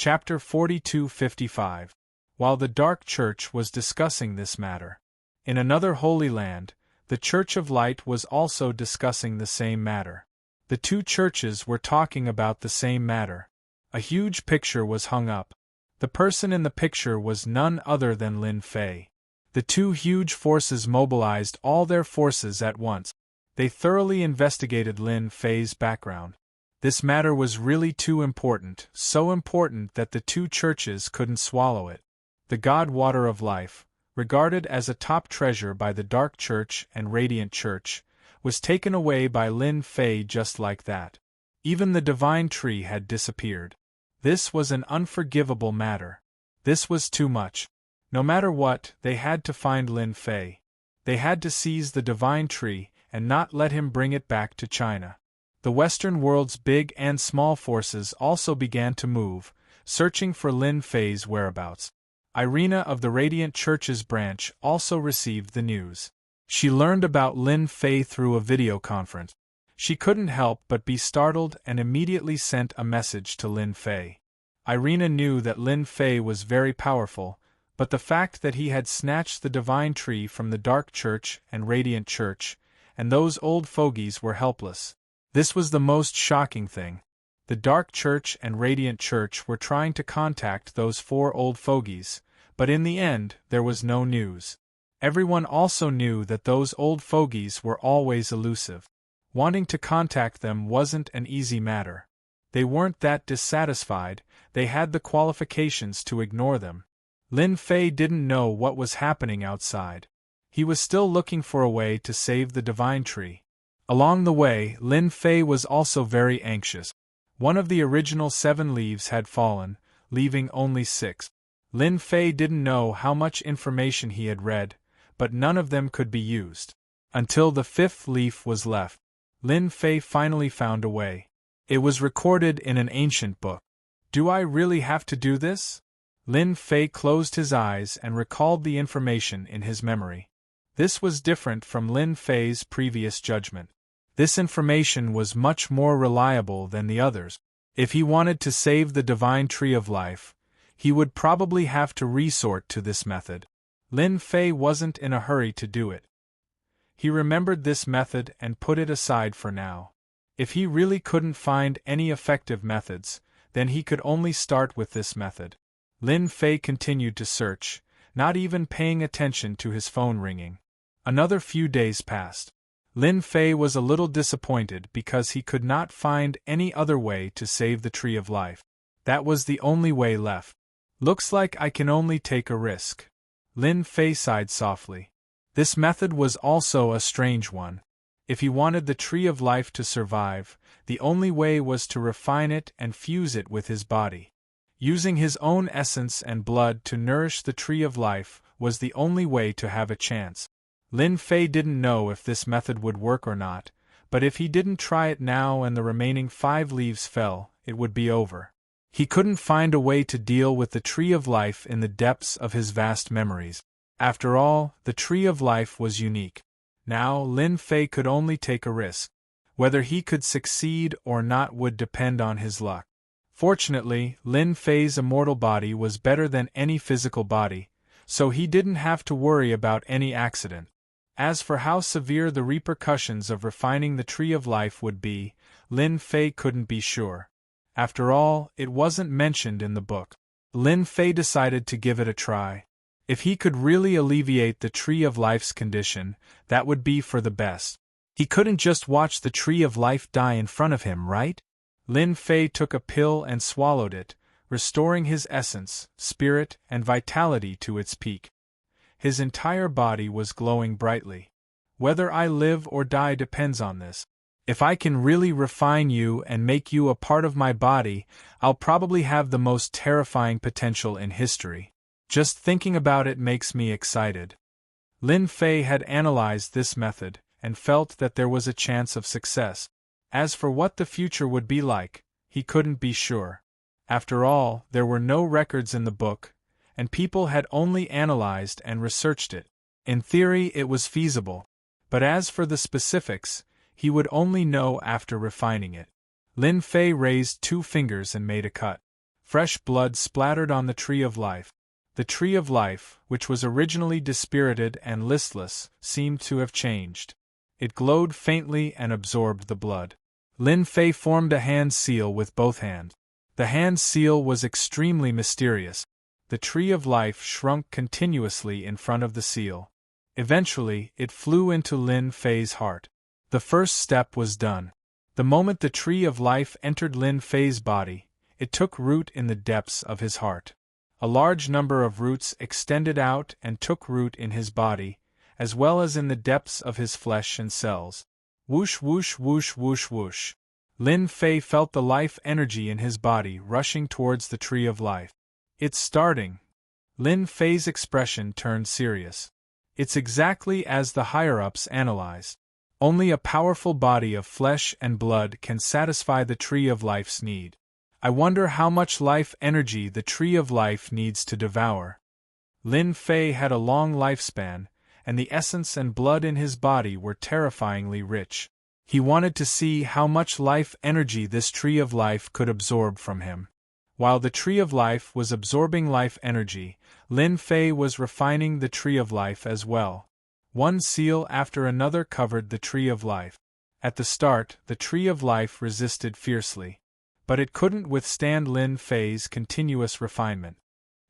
Chapter 42-55. While the dark church was discussing this matter. In another holy land, the Church of Light was also discussing the same matter. The two churches were talking about the same matter. A huge picture was hung up. The person in the picture was none other than Lin Fei. The two huge forces mobilized all their forces at once. They thoroughly investigated Lin Fei's background. This matter was really too important, so important that the two churches couldn't swallow it. The God Water of Life, regarded as a top treasure by the Dark Church and Radiant Church, was taken away by Lin Fei just like that. Even the divine tree had disappeared. This was an unforgivable matter. This was too much. No matter what, they had to find Lin Fei. They had to seize the divine tree and not let him bring it back to China. The Western world's big and small forces also began to move, searching for Lin Fei's whereabouts. Irina of the Radiant Church's branch also received the news. She learned about Lin Fei through a video conference. She couldn't help but be startled and immediately sent a message to Lin Fei. Irina knew that Lin Fei was very powerful, but the fact that he had snatched the divine tree from the Dark Church and Radiant Church, and those old fogies were helpless. This was the most shocking thing. The Dark Church and Radiant Church were trying to contact those four old fogies, but in the end there was no news. Everyone also knew that those old fogies were always elusive. Wanting to contact them wasn't an easy matter. They weren't that dissatisfied, they had the qualifications to ignore them. Lin Fei didn't know what was happening outside. He was still looking for a way to save the divine tree. Along the way, Lin Fei was also very anxious. One of the original 7 leaves had fallen, leaving only 6. Lin Fei didn't know how much information he had read, but none of them could be used. Until the 5th leaf was left, Lin Fei finally found a way. It was recorded in an ancient book. Do I really have to do this? Lin Fei closed his eyes and recalled the information in his memory. This was different from Lin Fei's previous judgment. This information was much more reliable than the others. If he wanted to save the divine tree of life, he would probably have to resort to this method. Lin Fei wasn't in a hurry to do it. He remembered this method and put it aside for now. If he really couldn't find any effective methods, then he could only start with this method. Lin Fei continued to search, not even paying attention to his phone ringing. Another few days passed. Lin Fei was a little disappointed because he could not find any other way to save the Tree of Life. That was the only way left. Looks like I can only take a risk. Lin Fei sighed softly. This method was also a strange one. If he wanted the Tree of Life to survive, the only way was to refine it and fuse it with his body. Using his own essence and blood to nourish the Tree of Life was the only way to have a chance. Lin Fei didn't know if this method would work or not, but if he didn't try it now and the remaining 5 leaves fell, it would be over. He couldn't find a way to deal with the Tree of Life in the depths of his vast memories. After all, the Tree of Life was unique. Now Lin Fei could only take a risk. Whether he could succeed or not would depend on his luck. Fortunately, Lin Fei's immortal body was better than any physical body, so he didn't have to worry about any accident. As for how severe the repercussions of refining the Tree of Life would be, Lin Fei couldn't be sure. After all, it wasn't mentioned in the book. Lin Fei decided to give it a try. If he could really alleviate the Tree of Life's condition, that would be for the best. He couldn't just watch the Tree of Life die in front of him, right? Lin Fei took a pill and swallowed it, restoring his essence, spirit, and vitality to its peak. His entire body was glowing brightly. Whether I live or die depends on this. If I can really refine you and make you a part of my body, I'll probably have the most terrifying potential in history. Just thinking about it makes me excited. Lin Fei had analyzed this method and felt that there was a chance of success. As for what the future would be like, he couldn't be sure. After all, there were no records in the book, and people had only analyzed and researched it. In theory, it was feasible. But as for the specifics, he would only know after refining it. Lin Fei raised 2 fingers and made a cut. Fresh blood splattered on the tree of life. The tree of life, which was originally dispirited and listless, seemed to have changed. It glowed faintly and absorbed the blood. Lin Fei formed a hand seal with both hands. The hand seal was extremely mysterious. The tree of life shrunk continuously in front of the seal. Eventually, it flew into Lin Fei's heart. The first step was done. The moment the tree of life entered Lin Fei's body, it took root in the depths of his heart. A large number of roots extended out and took root in his body, as well as in the depths of his flesh and cells. Whoosh whoosh whoosh whoosh whoosh. Lin Fei felt the life energy in his body rushing towards the tree of life. It's starting. Lin Fei's expression turned serious. It's exactly as the higher-ups analyzed. Only a powerful body of flesh and blood can satisfy the tree of life's need. I wonder how much life energy the tree of life needs to devour. Lin Fei had a long lifespan, and the essence and blood in his body were terrifyingly rich. He wanted to see how much life energy this tree of life could absorb from him. While the tree of life was absorbing life energy, Lin Fei was refining the tree of life as well. One seal after another covered the tree of life. At the start, the tree of life resisted fiercely. But it couldn't withstand Lin Fei's continuous refinement.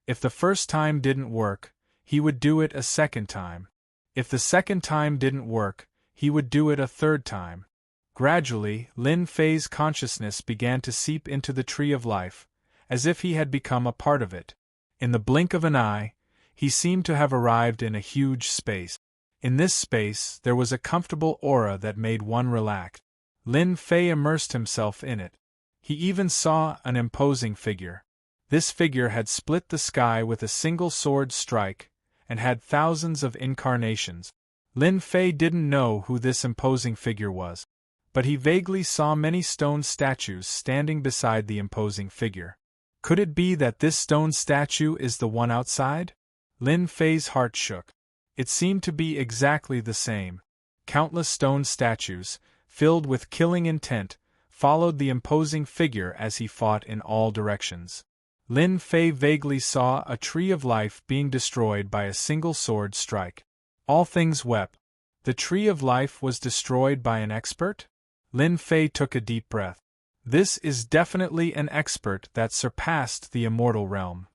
If the first time didn't work, he would do it a second time. If the second time didn't work, he would do it a third time. Gradually, Lin Fei's consciousness began to seep into the tree of life, as if he had become a part of it. In the blink of an eye, he seemed to have arrived in a huge space. In this space, there was a comfortable aura that made one relax. Lin Fei immersed himself in it. He even saw an imposing figure. This figure had split the sky with a single sword strike, and had thousands of incarnations. Lin Fei didn't know who this imposing figure was, but he vaguely saw many stone statues standing beside the imposing figure. Could it be that this stone statue is the one outside? Lin Fei's heart shook. It seemed to be exactly the same. Countless stone statues, filled with killing intent, followed the imposing figure as he fought in all directions. Lin Fei vaguely saw a tree of life being destroyed by a single sword strike. All things wept. The tree of life was destroyed by an expert? Lin Fei took a deep breath. This is definitely an expert that surpassed the immortal realm.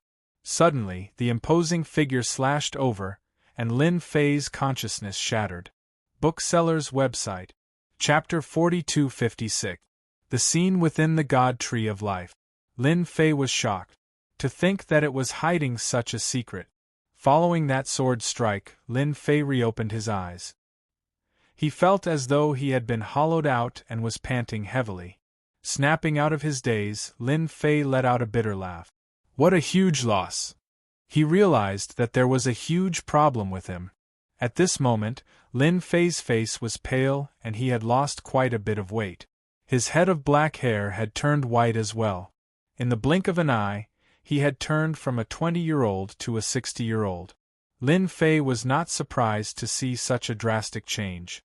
Suddenly, the imposing figure slashed over, and Lin Fei's consciousness shattered. Bookseller's website. Chapter 4256. The scene within the God Tree of Life. Lin Fei was shocked. To think that it was hiding such a secret. Following that sword strike, Lin Fei reopened his eyes. He felt as though he had been hollowed out and was panting heavily. Snapping out of his daze, Lin Fei let out a bitter laugh. What a huge loss! He realized that there was a huge problem with him. At this moment, Lin Fei's face was pale and he had lost quite a bit of weight. His head of black hair had turned white as well. In the blink of an eye, he had turned from a 20-year-old to a 60-year-old. Lin Fei was not surprised to see such a drastic change.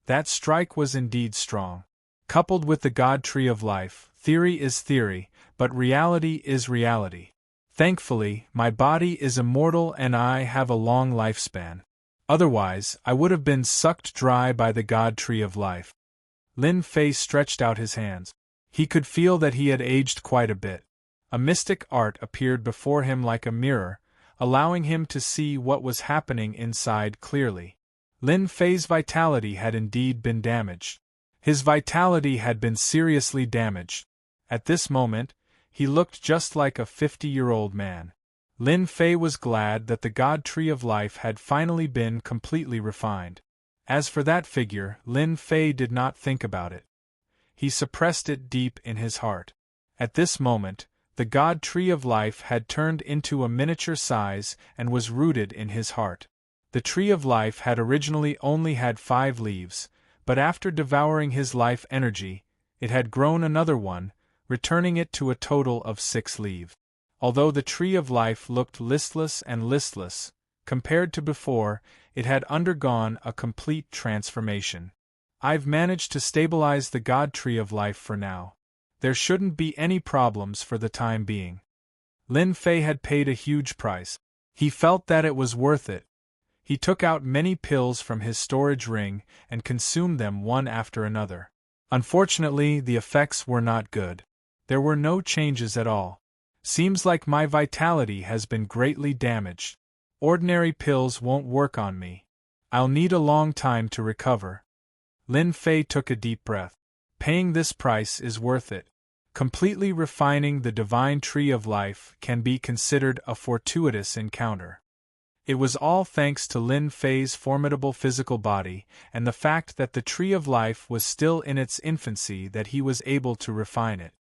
That strike was indeed strong. Coupled with the God Tree of Life, theory is theory, but reality is reality. Thankfully, my body is immortal and I have a long lifespan. Otherwise, I would have been sucked dry by the God Tree of Life. Lin Fei stretched out his hands. He could feel that he had aged quite a bit. A mystic art appeared before him like a mirror, allowing him to see what was happening inside clearly. Lin Fei's vitality had indeed been damaged. His vitality had been seriously damaged. At this moment, he looked just like a 50-year-old man. Lin Fei was glad that the God Tree of Life had finally been completely refined. As for that figure, Lin Fei did not think about it. He suppressed it deep in his heart. At this moment, the God Tree of Life had turned into a miniature size and was rooted in his heart. The Tree of Life had originally only had 5 leaves, but after devouring his life energy, it had grown another one, returning it to a total of 6 leaves. Although the Tree of Life looked listless and listless, compared to before, it had undergone a complete transformation. I've managed to stabilize the God Tree of Life for now. There shouldn't be any problems for the time being. Lin Fei had paid a huge price. He felt that it was worth it. He took out many pills from his storage ring and consumed them one after another. Unfortunately, the effects were not good. There were no changes at all. Seems like my vitality has been greatly damaged. Ordinary pills won't work on me. I'll need a long time to recover. Lin Fei took a deep breath. Paying this price is worth it. Completely refining the divine tree of life can be considered a fortuitous encounter. It was all thanks to Lin Fei's formidable physical body and the fact that the tree of life was still in its infancy that he was able to refine it.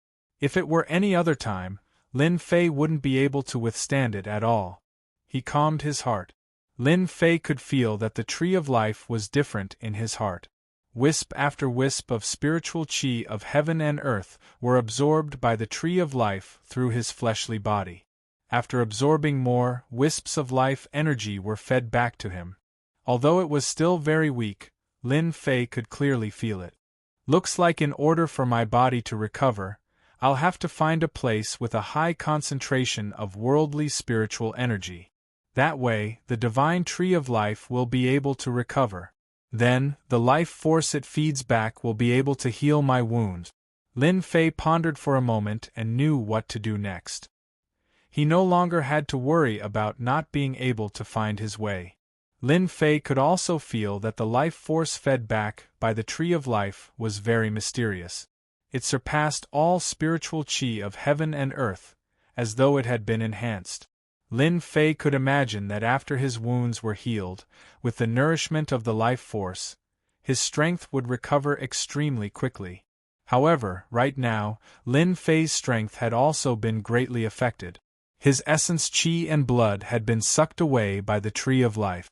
If it were any other time, Lin Fei wouldn't be able to withstand it at all. He calmed his heart. Lin Fei could feel that the tree of life was different in his heart. Wisp after wisp of spiritual chi of heaven and earth were absorbed by the tree of life through his fleshly body. After absorbing more, wisps of life energy were fed back to him. Although it was still very weak, Lin Fei could clearly feel it. Looks like in order for my body to recover, I'll have to find a place with a high concentration of worldly spiritual energy. That way, the divine tree of life will be able to recover. Then, the life force it feeds back will be able to heal my wounds. Lin Fei pondered for a moment and knew what to do next. He no longer had to worry about not being able to find his way. Lin Fei could also feel that the life force fed back by the tree of life was very mysterious. It surpassed all spiritual chi of heaven and earth, as though it had been enhanced. Lin Fei could imagine that after his wounds were healed, with the nourishment of the life force, his strength would recover extremely quickly. However, right now, Lin Fei's strength had also been greatly affected. His essence chi and blood had been sucked away by the tree of life.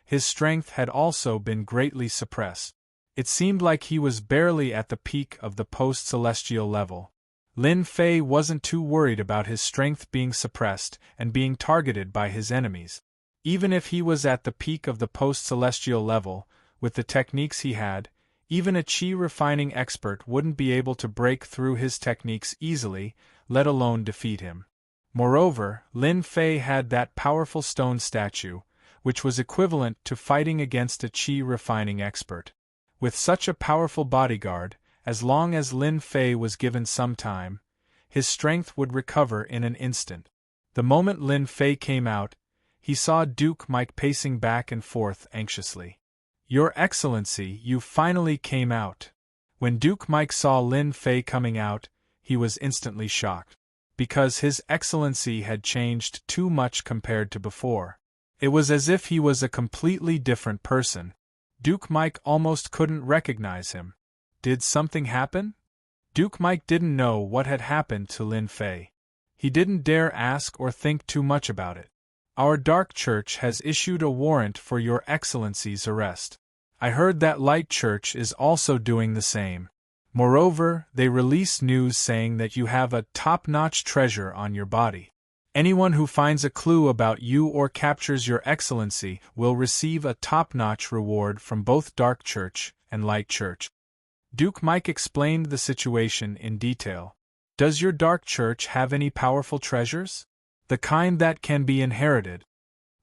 His strength had also been greatly suppressed. It seemed like he was barely at the peak of the post-celestial level. Lin Fei wasn't too worried about his strength being suppressed and being targeted by his enemies. Even if he was at the peak of the post-celestial level, with the techniques he had, even a chi-refining expert wouldn't be able to break through his techniques easily, let alone defeat him. Moreover, Lin Fei had that powerful stone statue, which was equivalent to fighting against a chi-refining expert. With such a powerful bodyguard, as long as Lin Fei was given some time, his strength would recover in an instant. The moment Lin Fei came out, he saw Duke Mike pacing back and forth anxiously. "Your Excellency, you finally came out." When Duke Mike saw Lin Fei coming out, he was instantly shocked. Because His Excellency had changed too much compared to before. It was as if he was a completely different person. Duke Mike almost couldn't recognize him. Did something happen? Duke Mike didn't know what had happened to Lin Fei. He didn't dare ask or think too much about it. "Our Dark Church has issued a warrant for Your Excellency's arrest. I heard that Light Church is also doing the same. Moreover, they release news saying that you have a top-notch treasure on your body. Anyone who finds a clue about you or captures Your Excellency will receive a top-notch reward from both Dark Church and Light Church." Duke Mike explained the situation in detail. "Does your Dark Church have any powerful treasures? The kind that can be inherited?"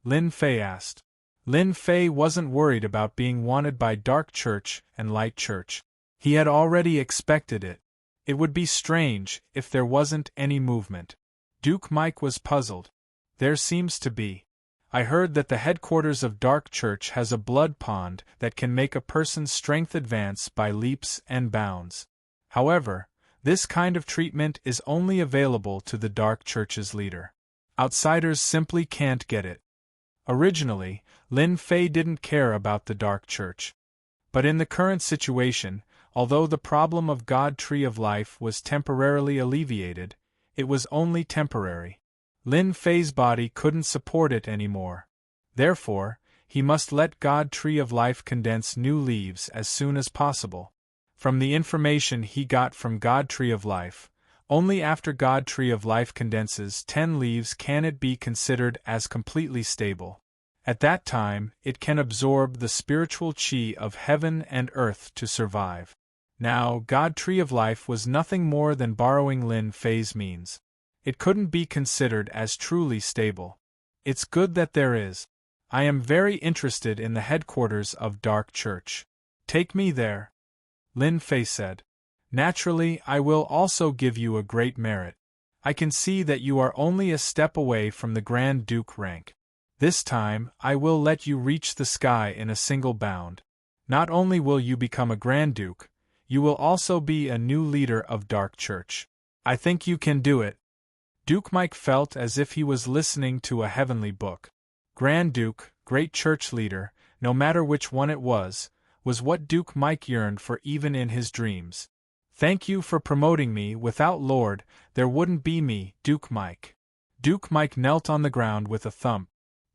Lin Fei asked. Lin Fei wasn't worried about being wanted by Dark Church and Light Church. He had already expected it. It would be strange if there wasn't any movement. Duke Mike was puzzled. "There seems to be. I heard that the headquarters of Dark Church has a blood pond that can make a person's strength advance by leaps and bounds. However, this kind of treatment is only available to the Dark Church's leader. Outsiders simply can't get it." Originally, Lin Fei didn't care about the Dark Church. But in the current situation, although the problem of God Tree of Life was temporarily alleviated, it was only temporary. Lin Fei's body couldn't support it anymore. Therefore, he must let God Tree of Life condense new leaves as soon as possible. From the information he got from God Tree of Life, only after God Tree of Life condenses 10 leaves can it be considered as completely stable. At that time, it can absorb the spiritual chi of heaven and earth to survive. Now, God Tree of Life was nothing more than borrowing Lin Fei's means. It couldn't be considered as truly stable. It's good that there is. I am very interested in the headquarters of Dark Church. Take me there. Lin Fei said. Naturally, I will also give you a great merit. I can see that you are only a step away from the Grand Duke rank. This time, I will let you reach the sky in a single bound. Not only will you become a Grand Duke, you will also be a new leader of Dark Church. I think you can do it. Duke Mike felt as if he was listening to a heavenly book. Grand Duke, great church leader, no matter which one it was what Duke Mike yearned for even in his dreams. Thank you for promoting me. Without Lord, there wouldn't be me, Duke Mike. Duke Mike knelt on the ground with a thump.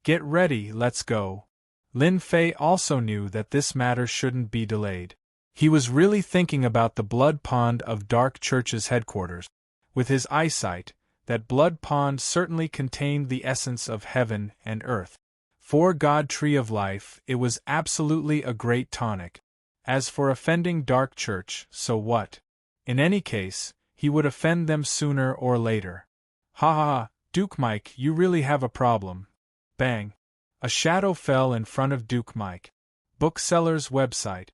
Get ready, let's go. Lin Fei also knew that this matter shouldn't be delayed. He was really thinking about the blood pond of Dark Church's headquarters. With his eyesight, that blood pond certainly contained the essence of heaven and earth. For God Tree of Life, it was absolutely a great tonic. As for offending Dark Church, so what? In any case, he would offend them sooner or later. Ha ha ha, Duke Mike, you really have a problem. Bang. A shadow fell in front of Duke Mike. Bookseller's website.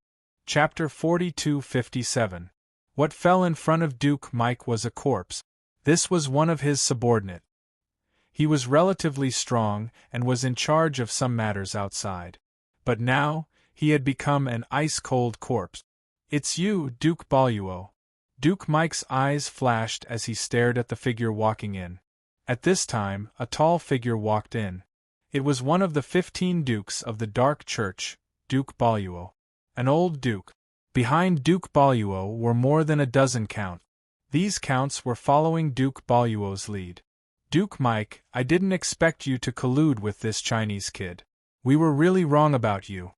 Chapter 4257. What fell in front of Duke Mike was a corpse. This was one of his subordinates. He was relatively strong and was in charge of some matters outside. But now, he had become an ice-cold corpse. It's you, Duke Boluo. Duke Mike's eyes flashed as he stared at the figure walking in. At this time, a tall figure walked in. It was one of the 15 dukes of the Dark Church, Duke Boluo. An old duke. Behind Duke Boluo were more than a dozen counts. These counts were following Duke Boluo's lead. Duke Mike, I didn't expect you to collude with this Chinese kid. We were really wrong about you.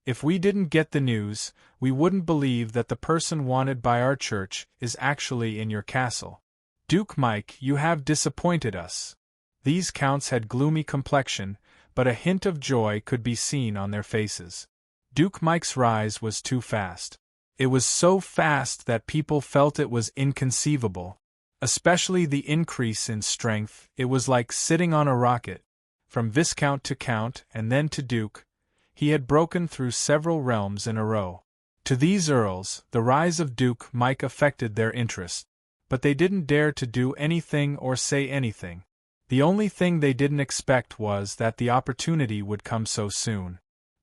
If we didn't get the news, we wouldn't believe that the person wanted by our church is actually in your castle. Duke Mike, you have disappointed us. These counts had gloomy complexion, but a hint of joy could be seen on their faces. Duke Mike's rise was too fast. It was so fast that people felt it was inconceivable. Especially the increase in strength, it was like sitting on a rocket. From Viscount to Count and then to Duke, he had broken through several realms in a row. To these earls, the rise of Duke Mike affected their interest. But they didn't dare to do anything or say anything. The only thing they didn't expect was that the opportunity would come so soon.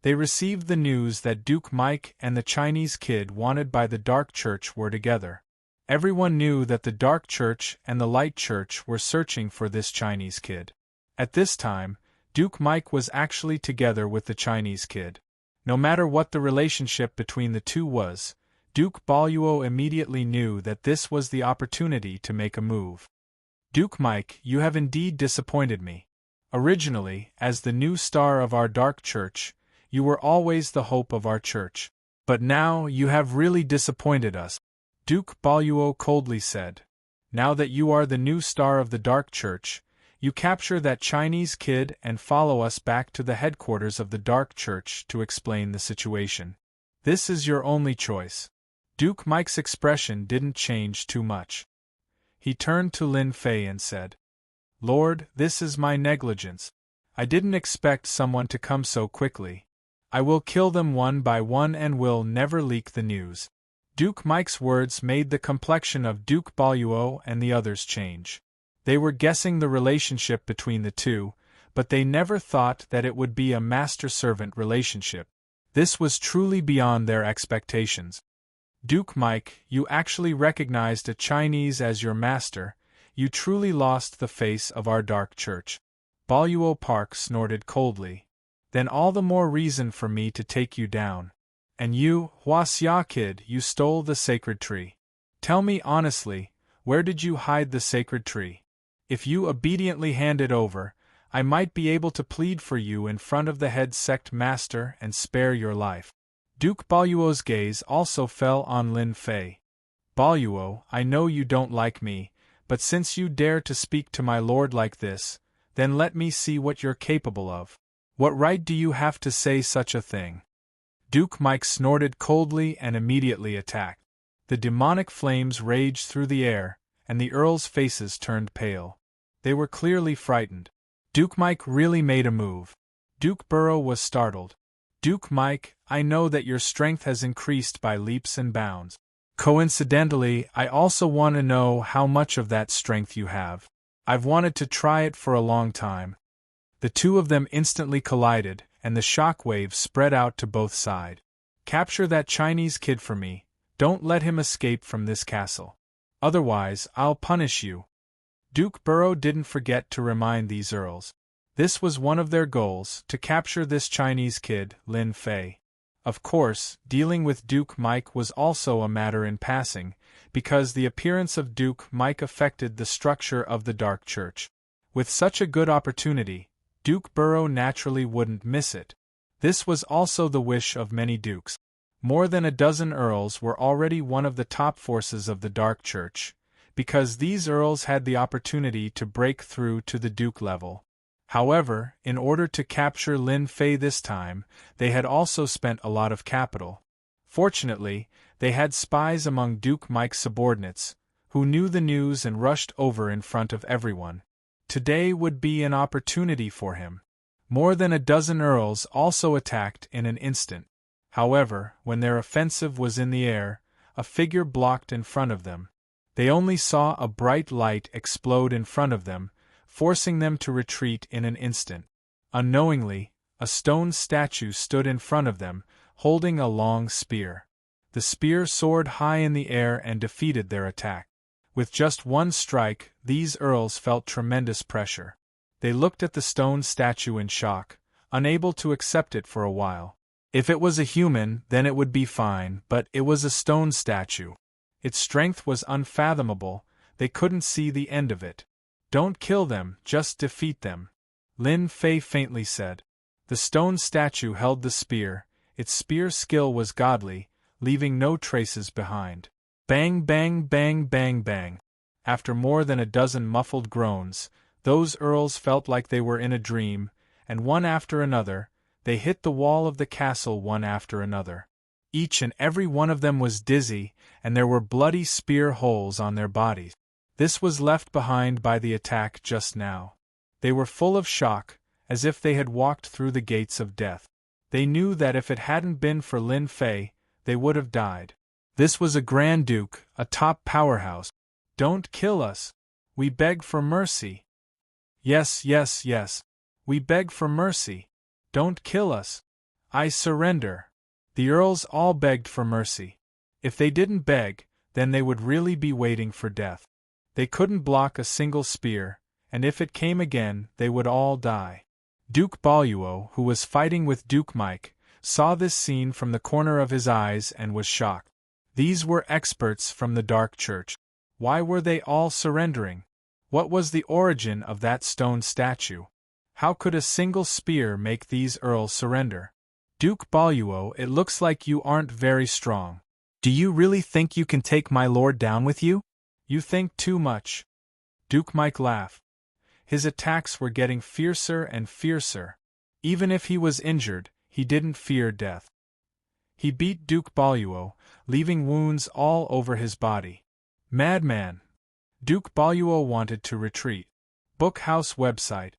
They received the news that Duke Mike and the Chinese kid wanted by the Dark Church were together. Everyone knew that the Dark Church and the Light Church were searching for this Chinese kid. At this time, Duke Mike was actually together with the Chinese kid. No matter what the relationship between the two was, Duke Boluo immediately knew that this was the opportunity to make a move. Duke Mike, you have indeed disappointed me. Originally, as the new star of our Dark Church, you were always the hope of our church. But now you have really disappointed us. Duke Boluo coldly said. Now that you are the new star of the Dark Church, you capture that Chinese kid and follow us back to the headquarters of the Dark Church to explain the situation. This is your only choice. Duke Mike's expression didn't change too much. He turned to Lin Fei and said, Lord, this is my negligence. I didn't expect someone to come so quickly. I will kill them one by one and will never leak the news. Duke Mike's words made the complexion of Duke Boluo and the others change. They were guessing the relationship between the two, but they never thought that it would be a master-servant relationship. This was truly beyond their expectations. Duke Mike, you actually recognized a Chinese as your master. You truly lost the face of our Dark Church. Boluo Park snorted coldly. Then all the more reason for me to take you down. And you, Huaxia kid, you stole the sacred tree. Tell me honestly, where did you hide the sacred tree? If you obediently hand it over, I might be able to plead for you in front of the head sect master and spare your life. Duke Boluo's gaze also fell on Lin Fei. Boluo, I know you don't like me, but since you dare to speak to my lord like this, then let me see what you're capable of. What right do you have to say such a thing? Duke Mike snorted coldly and immediately attacked. The demonic flames raged through the air, and the earls' faces turned pale. They were clearly frightened. Duke Mike really made a move. Duke Burrow was startled. Duke Mike, I know that your strength has increased by leaps and bounds. Coincidentally, I also want to know how much of that strength you have. I've wanted to try it for a long time. The two of them instantly collided, and the shock waves spread out to both sides. Capture that Chinese kid for me. Don't let him escape from this castle. Otherwise, I'll punish you. Duke Burrow didn't forget to remind these earls. This was one of their goals, to capture this Chinese kid, Lin Fei. Of course, dealing with Duke Mike was also a matter in passing, because the appearance of Duke Mike affected the structure of the Dark Church. With such a good opportunity, Duke Burrow naturally wouldn't miss it. This was also the wish of many dukes. More than a dozen earls were already one of the top forces of the Dark Church, because these earls had the opportunity to break through to the duke level. However, in order to capture Lin Fei this time, they had also spent a lot of capital. Fortunately, they had spies among Duke Mike's subordinates, who knew the news and rushed over in front of everyone. Today would be an opportunity for him. More than a dozen earls also attacked in an instant. However, when their offensive was in the air, a figure blocked in front of them. They only saw a bright light explode in front of them, forcing them to retreat in an instant. Unknowingly, a stone statue stood in front of them, holding a long spear. The spear soared high in the air and defeated their attack. With just one strike, these earls felt tremendous pressure. They looked at the stone statue in shock, unable to accept it for a while. If it was a human, then it would be fine, but it was a stone statue. Its strength was unfathomable, they couldn't see the end of it. Don't kill them, just defeat them, Lin Fei faintly said. The stone statue held the spear, its spear skill was godly, leaving no traces behind. Bang bang bang bang bang. After more than a dozen muffled groans, those earls felt like they were in a dream, and one after another, they hit the wall of the castle one after another. Each and every one of them was dizzy, and there were bloody spear holes on their bodies. This was left behind by the attack just now. They were full of shock, as if they had walked through the gates of death. They knew that if it hadn't been for Lin Fei, they would have died. This was a Grand Duke, a top powerhouse. Don't kill us. We beg for mercy. Yes, yes, yes. We beg for mercy. Don't kill us. I surrender. The earls all begged for mercy. If they didn't beg, then they would really be waiting for death. They couldn't block a single spear, and if it came again, they would all die. Duke Boluo, who was fighting with Duke Mike, saw this scene from the corner of his eyes and was shocked. These were experts from the Dark Church. Why were they all surrendering? What was the origin of that stone statue? How could a single spear make these earls surrender? Duke Boluo, it looks like you aren't very strong. Do you really think you can take my lord down with you? You think too much. Duke Mike laughed. His attacks were getting fiercer and fiercer. Even if he was injured, he didn't fear death. He beat Duke Boluo, leaving wounds all over his body. Madman! Duke Boluo wanted to retreat. Bookhouse website.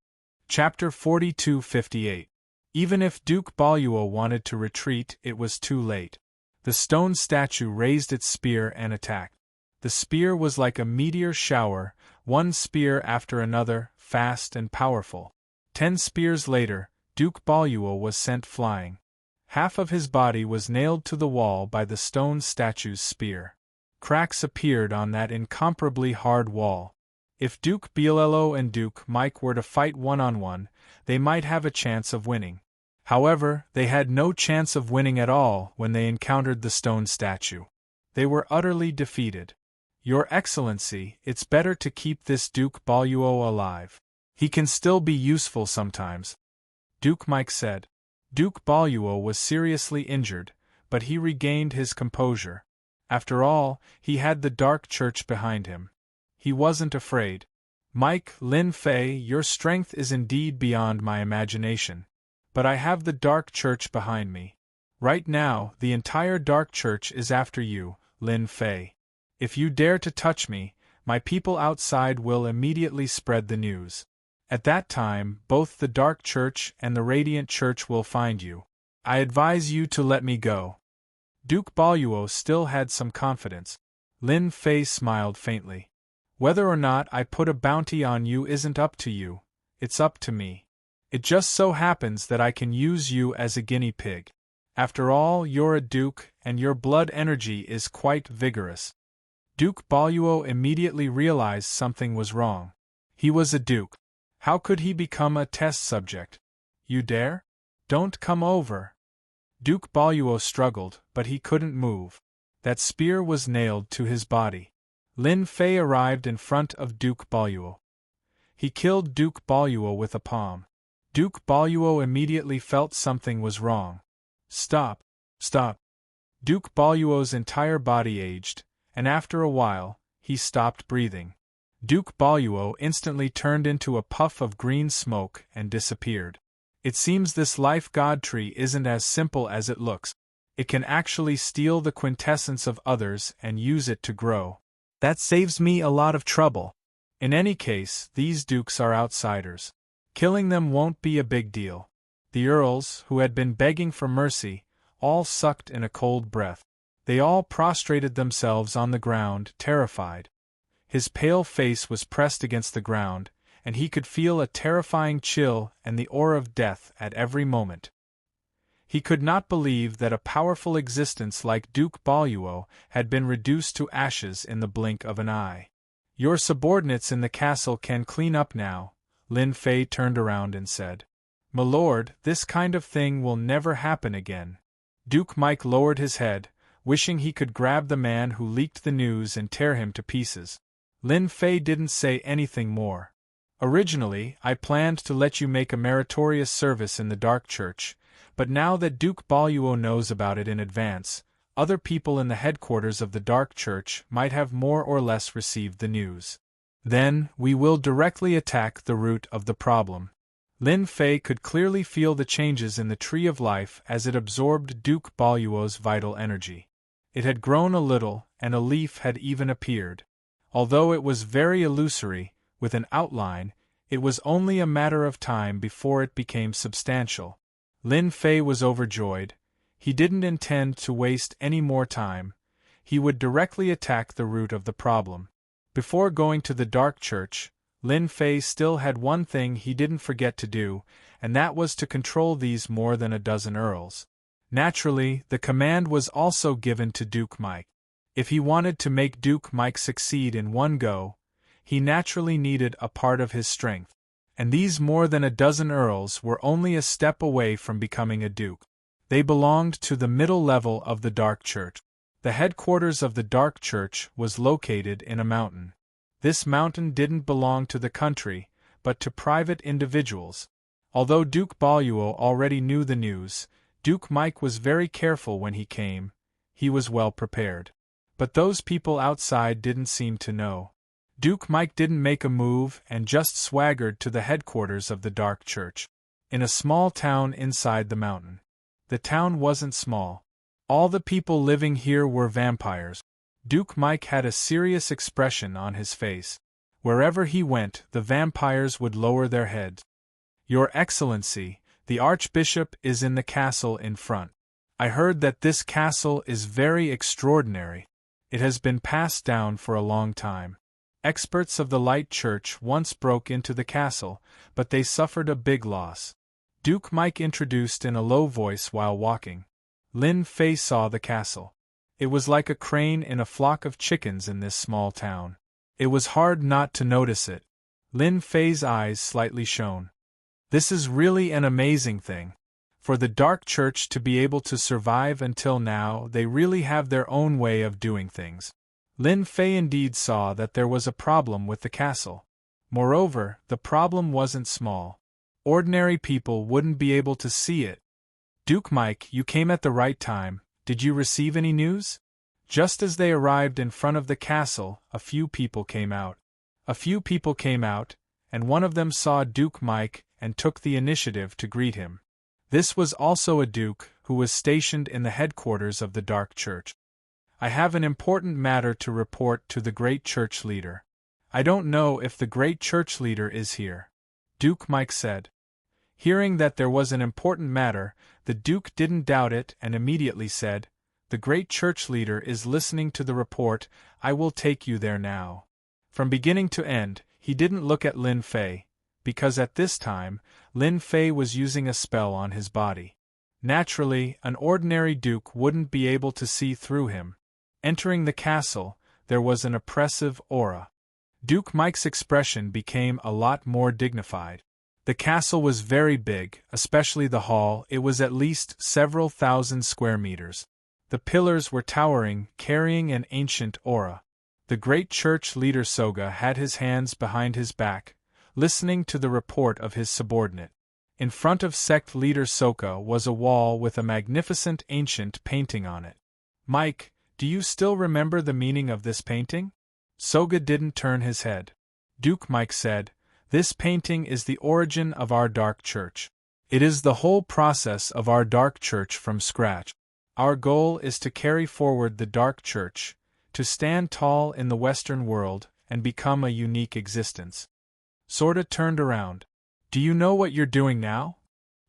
Chapter 4258. Even if Duke Boluo wanted to retreat, it was too late. The stone statue raised its spear and attacked. The spear was like a meteor shower, one spear after another, fast and powerful. 10 spears later, Duke Boluo was sent flying. Half of his body was nailed to the wall by the stone statue's spear. Cracks appeared on that incomparably hard wall. If Duke Boluo and Duke Mike were to fight one-on-one, they might have a chance of winning. However, they had no chance of winning at all when they encountered the stone statue. They were utterly defeated. Your Excellency, it's better to keep this Duke Boluo alive. He can still be useful sometimes, Duke Mike said. Duke Boluo was seriously injured, but he regained his composure. After all, he had the Dark Church behind him. He wasn't afraid. Mike, Lin Fei, your strength is indeed beyond my imagination. But I have the Dark Church behind me. Right now, the entire Dark Church is after you, Lin Fei. If you dare to touch me, My people outside will immediately spread the news. At that time, both the Dark Church and the Radiant Church will find you. I advise you to let me go." Duke Boluo still had some confidence. Lin Fei smiled faintly. "Whether or not I put a bounty on you isn't up to you, it's up to me. It just so happens that I can use you as a guinea pig. After all, you're a duke, and your blood energy is quite vigorous." Duke Boluo immediately realized something was wrong. He was a duke. How could he become a test subject? "You dare? Don't come over." Duke Boluo struggled, but he couldn't move. That spear was nailed to his body. Lin Fei arrived in front of Duke Boluo. He killed Duke Boluo with a palm. Duke Boluo immediately felt something was wrong. "Stop! Stop!" Duke Boluo's entire body aged, and after a while, he stopped breathing. Duke Boluo instantly turned into a puff of green smoke and disappeared. It seems this life god tree isn't as simple as it looks. It can actually steal the quintessence of others and use it to grow. That saves me a lot of trouble. In any case, these dukes are outsiders. Killing them won't be a big deal. The earls, who had been begging for mercy, all sucked in a cold breath. They all prostrated themselves on the ground, terrified. His pale face was pressed against the ground, and he could feel a terrifying chill and the aura of death at every moment. He could not believe that a powerful existence like Duke Boluo had been reduced to ashes in the blink of an eye. "Your subordinates in the castle can clean up now," Lin Fei turned around and said. "My lord, this kind of thing will never happen again." Duke Mike lowered his head, wishing he could grab the man who leaked the news and tear him to pieces. Lin Fei didn't say anything more. "Originally, I planned to let you make a meritorious service in the Dark Church, but now that Duke Boluo knows about it in advance, other people in the headquarters of the Dark Church might have more or less received the news. Then, we will directly attack the root of the problem." Lin Fei could clearly feel the changes in the Tree of Life as it absorbed Duke Boluo's vital energy. It had grown a little, and a leaf had even appeared. Although it was very illusory, with an outline, it was only a matter of time before it became substantial. Lin Fei was overjoyed. He didn't intend to waste any more time. He would directly attack the root of the problem. Before going to the Dark Church, Lin Fei still had one thing he didn't forget to do, and that was to control these more than a dozen earls. Naturally, the command was also given to Duke Mike. If he wanted to make Duke Mike succeed in one go, he naturally needed a part of his strength. And these more than a dozen earls were only a step away from becoming a duke. They belonged to the middle level of the Dark Church. The headquarters of the Dark Church was located in a mountain. This mountain didn't belong to the country, but to private individuals. Although Duke Boluo already knew the news, Duke Mike was very careful when he came. He was well prepared. But those people outside didn't seem to know. Duke Mike didn't make a move and just swaggered to the headquarters of the Dark Church. In a small town inside the mountain. The town wasn't small. All the people living here were vampires. Duke Mike had a serious expression on his face. Wherever he went, the vampires would lower their heads. "Your Excellency, the Archbishop is in the castle in front. I heard that this castle is very extraordinary. It has been passed down for a long time. Experts of the Light Church once broke into the castle, but they suffered a big loss." Duke Mike introduced in a low voice while walking. Lin Fei saw the castle. It was like a crane in a flock of chickens in this small town. It was hard not to notice it. Lin Fei's eyes slightly shone. This is really an amazing thing. For the Dark Church to be able to survive until now, they really have their own way of doing things. Lin Fei indeed saw that there was a problem with the castle. Moreover, the problem wasn't small. Ordinary people wouldn't be able to see it. "Duke Mike, you came at the right time. Did you receive any news?" Just as they arrived in front of the castle, a few people came out. And one of them saw Duke Mike and took the initiative to greet him. This was also a duke who was stationed in the headquarters of the Dark Church. "I have an important matter to report to the great church leader." I don't know if the great church leader is here, Duke Mike said. Hearing that there was an important matter, the Duke didn't doubt it and immediately said, "The great church leader is listening to the report. I will take you there now." From beginning to end, he didn't look at Lin Fei, because at this time, Lin Fei was using a spell on his body. Naturally, an ordinary duke wouldn't be able to see through him. Entering the castle, there was an oppressive aura. Duke Mike's expression became a lot more dignified. The castle was very big, especially the hall. It was at least several thousand square meters. The pillars were towering, carrying an ancient aura. The great church leader Soga had his hands behind his back, listening to the report of his subordinate. In front of sect leader Soka was a wall with a magnificent ancient painting on it. "Mike, do you still remember the meaning of this painting?" Soga didn't turn his head. Duke Mike said, "This painting is the origin of our dark church. It is the whole process of our dark church from scratch. Our goal is to carry forward the dark church, to stand tall in the Western world, and become a unique existence." Sorta turned around. "Do you know what you're doing now?"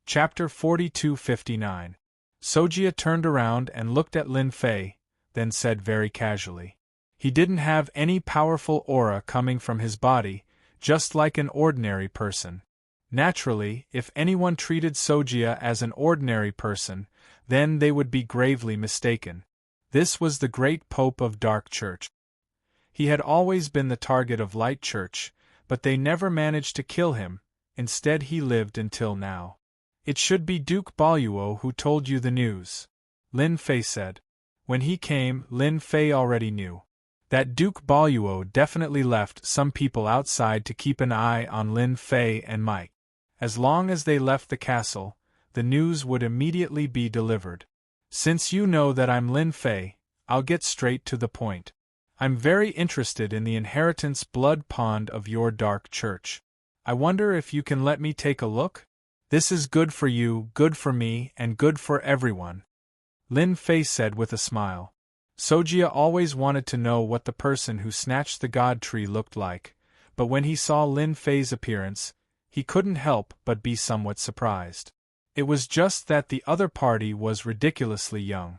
Chapter 42:59. Sojia turned around and looked at Lin Fei, then said very casually. He didn't have any powerful aura coming from his body, just like an ordinary person. Naturally, if anyone treated Sojia as an ordinary person, then they would be gravely mistaken. This was the great Pope of Dark Church. He had always been the target of Light Church, but they never managed to kill him. Instead he lived until now. "It should be Duke Baluo who told you the news," Lin Fei said. When he came, Lin Fei already knew that Duke Baluo definitely left some people outside to keep an eye on Lin Fei and Mike. As long as they left the castle, the news would immediately be delivered. "Since you know that I'm Lin Fei, I'll get straight to the point. I'm very interested in the inheritance blood pond of your dark church. I wonder if you can let me take a look? This is good for you, good for me, and good for everyone," Lin Fei said with a smile. Sojia always wanted to know what the person who snatched the god tree looked like, but when he saw Lin Fei's appearance, he couldn't help but be somewhat surprised. It was just that the other party was ridiculously young.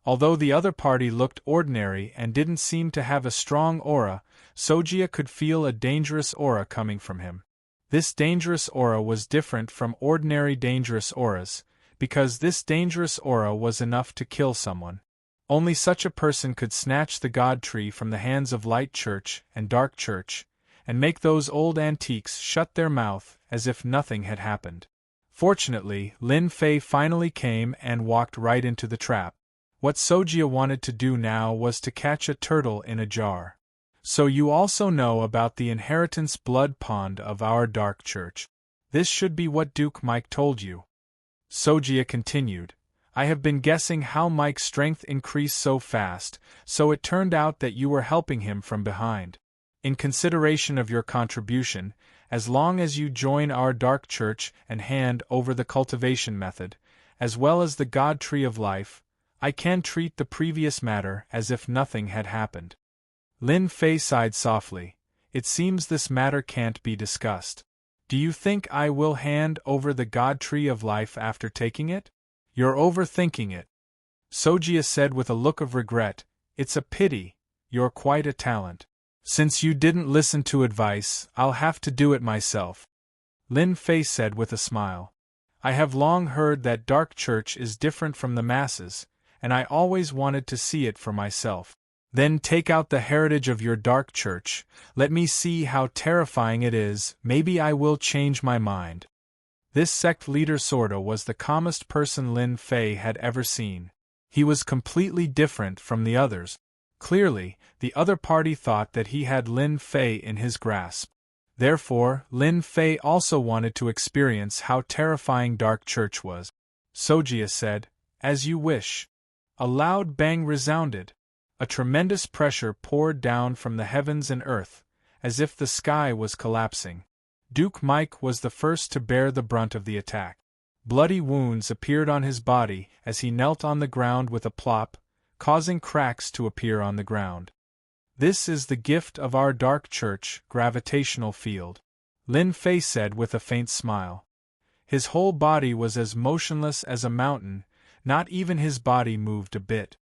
Although the other party looked ordinary and didn't seem to have a strong aura, Sojia could feel a dangerous aura coming from him. This dangerous aura was different from ordinary dangerous auras, because this dangerous aura was enough to kill someone. Only such a person could snatch the god tree from the hands of Light Church and Dark Church, and make those old antiques shut their mouth as if nothing had happened. Fortunately, Lin Fei finally came and walked right into the trap. What Sojia wanted to do now was to catch a turtle in a jar. "So you also know about the inheritance blood pond of our Dark Church. This should be what Duke Mike told you," Sojia continued. "I have been guessing how Mike's strength increased so fast, so it turned out that you were helping him from behind. In consideration of your contribution, as long as you join our Dark Church and hand over the cultivation method, as well as the God Tree of Life, I can treat the previous matter as if nothing had happened." Lin Fei sighed softly. "It seems this matter can't be discussed. Do you think I will hand over the God Tree of Life after taking it? You're overthinking it," Sojia said with a look of regret. "It's a pity, you're quite a talent. Since you didn't listen to advice, I'll have to do it myself," Lin Fei said with a smile. "I have long heard that Dark Church is different from the masses, and I always wanted to see it for myself. Then take out the heritage of your Dark Church, let me see how terrifying it is, maybe I will change my mind." This sect leader sorta was the calmest person Lin Fei had ever seen. He was completely different from the others. Clearly, the other party thought that he had Lin Fei in his grasp. Therefore, Lin Fei also wanted to experience how terrifying Dark Church was. Sojia said, "As you wish." A loud bang resounded. A tremendous pressure poured down from the heavens and earth, as if the sky was collapsing. Duke Mike was the first to bear the brunt of the attack. Bloody wounds appeared on his body as he knelt on the ground with a plop, causing cracks to appear on the ground. This is the gift of our dark church, gravitational field. Lin Fei said with a faint smile. His whole body was as motionless as a mountain, not even his body moved a bit.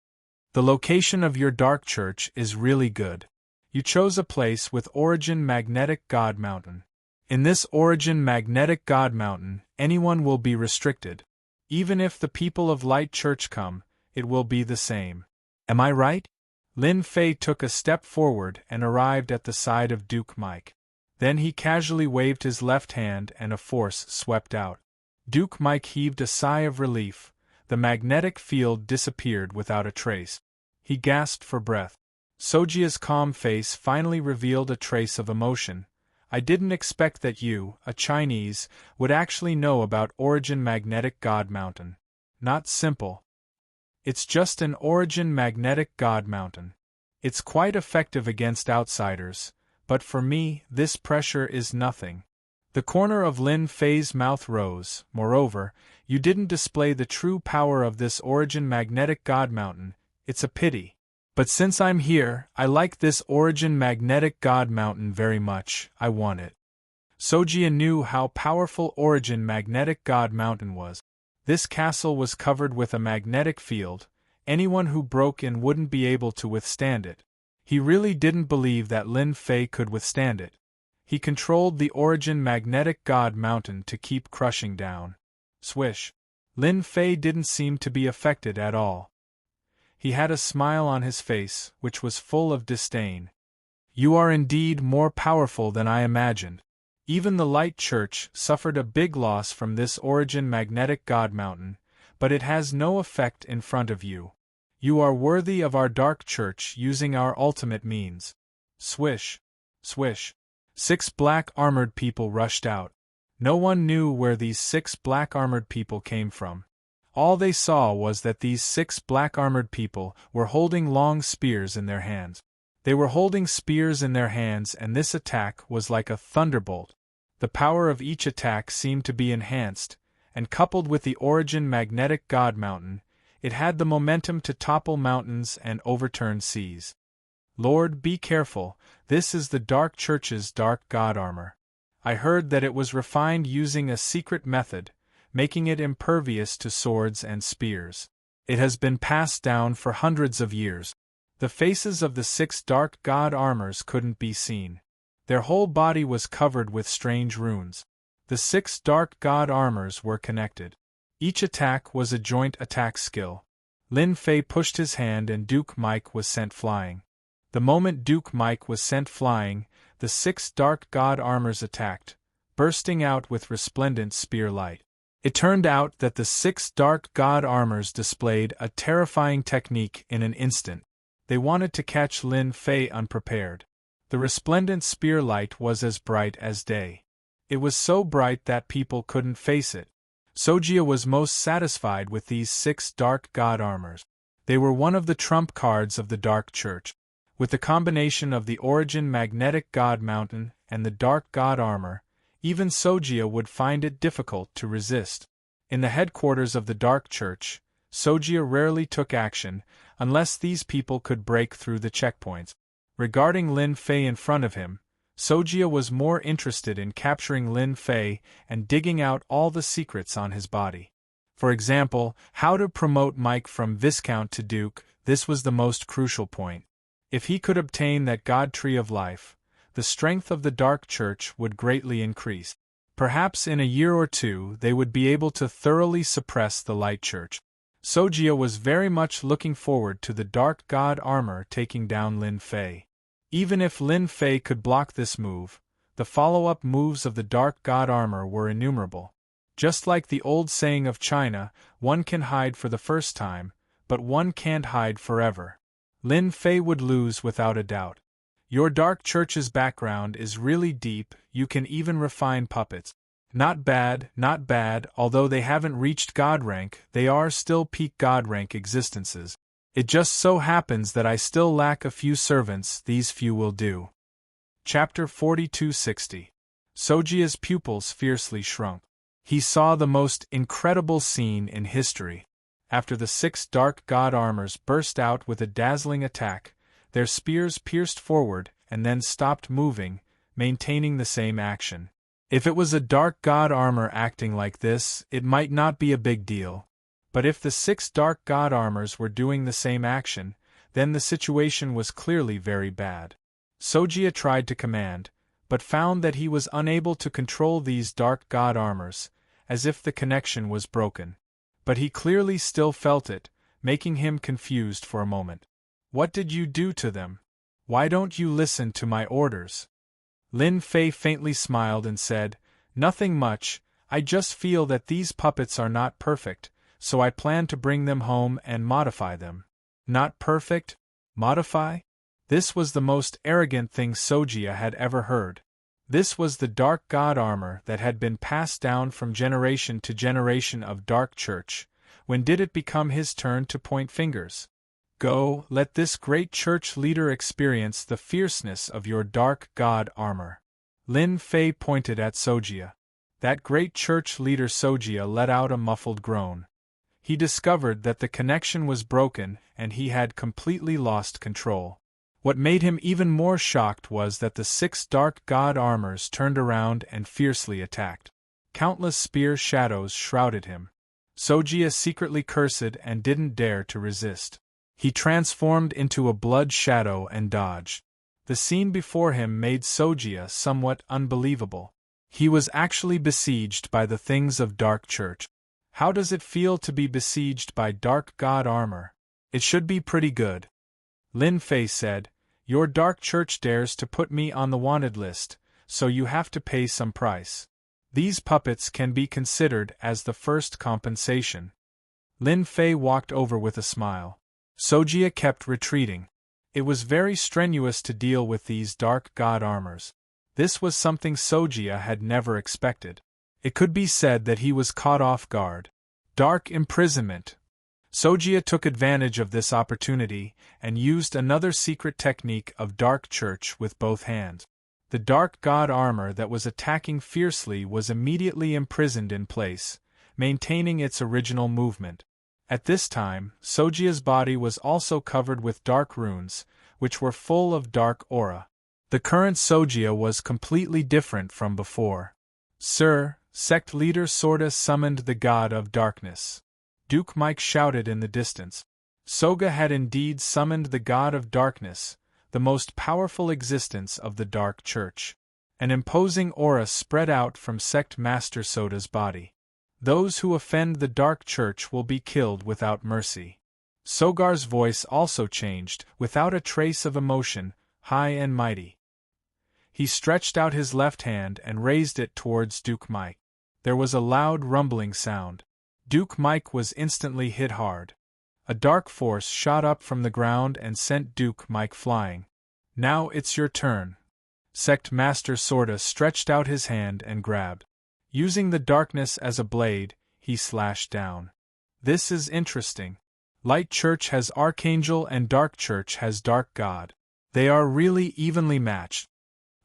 The location of your dark church is really good. You chose a place with origin magnetic God mountain. In this origin magnetic God mountain, anyone will be restricted. Even if the people of Light Church come, it will be the same. Am I right? Lin Fei took a step forward and arrived at the side of Duke Mike. Then he casually waved his left hand and a force swept out. Duke Mike heaved a sigh of relief. The magnetic field disappeared without a trace. He gasped for breath. Sojia's calm face finally revealed a trace of emotion. I didn't expect that you, a Chinese, would actually know about Origin Magnetic God Mountain. Not simple. It's just an Origin Magnetic God Mountain. It's quite effective against outsiders, but for me, this pressure is nothing. The corner of Lin Fei's mouth rose. Moreover, you didn't display the true power of this Origin Magnetic God Mountain. It's a pity. But since I'm here, I like this Origin Magnetic God Mountain very much. I want it. Sojia knew how powerful Origin Magnetic God Mountain was. This castle was covered with a magnetic field. Anyone who broke in wouldn't be able to withstand it. He really didn't believe that Lin Fei could withstand it. He controlled the Origin Magnetic God Mountain to keep crushing down. Swish. Lin Fei didn't seem to be affected at all. He had a smile on his face, which was full of disdain. You are indeed more powerful than I imagined. Even the Light Church suffered a big loss from this Origin Magnetic God Mountain, but it has no effect in front of you. You are worthy of our Dark Church using our ultimate means. Swish. Swish. 6 black armored people rushed out. No one knew where these 6 black armored people came from. All they saw was that these 6 black armored people were holding long spears in their hands. They were holding spears in their hands, and this attack was like a thunderbolt. The power of each attack seemed to be enhanced, and coupled with the Origin Magnetic God Mountain, it had the momentum to topple mountains and overturn seas. Lord, be careful, this is the Dark Church's Dark God Armor. I heard that it was refined using a secret method, making it impervious to swords and spears. It has been passed down for hundreds of years. The faces of the 6 Dark God Armors couldn't be seen. Their whole body was covered with strange runes. The 6 Dark God Armors were connected. Each attack was a joint attack skill. Lin Fei pushed his hand and Duke Mike was sent flying. The moment Duke Mike was sent flying, the 6 Dark God Armors attacked, bursting out with resplendent spear light. It turned out that the 6 Dark God Armors displayed a terrifying technique in an instant. They wanted to catch Lin Fei unprepared. The resplendent spear light was as bright as day. It was so bright that people couldn't face it. Sojia was most satisfied with these 6 Dark God Armors. They were one of the trump cards of the Dark Church. With the combination of the Origin Magnetic God Mountain and the Dark God Armor, even Sojia would find it difficult to resist. In the headquarters of the Dark Church, Sojia rarely took action unless these people could break through the checkpoints. Regarding Lin Fei in front of him, Sojia was more interested in capturing Lin Fei and digging out all the secrets on his body. For example, how to promote Mike from Viscount to Duke. This was the most crucial point. If he could obtain that God Tree of Life, the strength of the Dark Church would greatly increase. Perhaps in a year or two they would be able to thoroughly suppress the Light Church. Sojia was very much looking forward to the Dark God Armor taking down Lin Fei. Even if Lin Fei could block this move, the follow-up moves of the Dark God Armor were innumerable. Just like the old saying of China, one can hide for the first time, but one can't hide forever. Lin Fei would lose without a doubt. Your Dark Church's background is really deep, you can even refine puppets. Not bad, although they haven't reached God rank, they are still peak God rank existences. It just so happens that I still lack a few servants, these few will do. Chapter 4260. Sojia's pupils fiercely shrunk. He saw the most incredible scene in history. After the 6 Dark God Armors burst out with a dazzling attack, Their spears pierced forward and then stopped moving, maintaining the same action. If it was a dark god armor acting like this, it might not be a big deal. But if the 6 dark god armors were doing the same action, then the situation was clearly very bad. Sogia tried to command, but found that he was unable to control these dark god armors, as if the connection was broken. But he clearly still felt it, making him confused for a moment. What did you do to them? Why don't you listen to my orders? Lin Fei faintly smiled and said, Nothing much, I just feel that these puppets are not perfect, so I plan to bring them home and modify them. Not perfect? Modify? This was the most arrogant thing Sogia had ever heard. This was the dark god armor that had been passed down from generation to generation of Dark Church. When did it become his turn to point fingers? Go, let this great church leader experience the fierceness of your dark god armor. Lin Fei pointed at Sogia. That great church leader Sogia let out a muffled groan. He discovered that the connection was broken and he had completely lost control. What made him even more shocked was that the 6 dark god armors turned around and fiercely attacked. Countless spear shadows shrouded him. Sogia secretly cursed and didn't dare to resist. He transformed into a blood shadow and dodged. The scene before him made Sogia somewhat unbelievable. He was actually besieged by the things of Dark Church. How does it feel to be besieged by dark god armor? It should be pretty good. Lin Fei said, Your Dark Church dares to put me on the wanted list, so you have to pay some price. These puppets can be considered as the first compensation. Lin Fei walked over with a smile. Sogia kept retreating. It was very strenuous to deal with these dark god armors. This was something Sogia had never expected. It could be said that he was caught off guard. Dark imprisonment. Sogia took advantage of this opportunity and used another secret technique of Dark Church with both hands. The dark god armor that was attacking fiercely was immediately imprisoned in place, maintaining its original movement. At this time, Sogia's body was also covered with dark runes, which were full of dark aura. The current Sogia was completely different from before. Sir, sect leader Sorda summoned the god of darkness. Duke Mike shouted in the distance. Soga had indeed summoned the god of darkness, the most powerful existence of the Dark Church. An imposing aura spread out from Sect Master Soda's body. Those who offend the Dark Church will be killed without mercy. Sogar's voice also changed, without a trace of emotion, high and mighty. He stretched out his left hand and raised it towards Duke Mike. There was a loud rumbling sound. Duke Mike was instantly hit hard. A dark force shot up from the ground and sent Duke Mike flying. Now it's your turn. Sect Master Sorda stretched out his hand and grabbed. Using the darkness as a blade, he slashed down. This is interesting. Light Church has Archangel and Dark Church has Dark God. They are really evenly matched.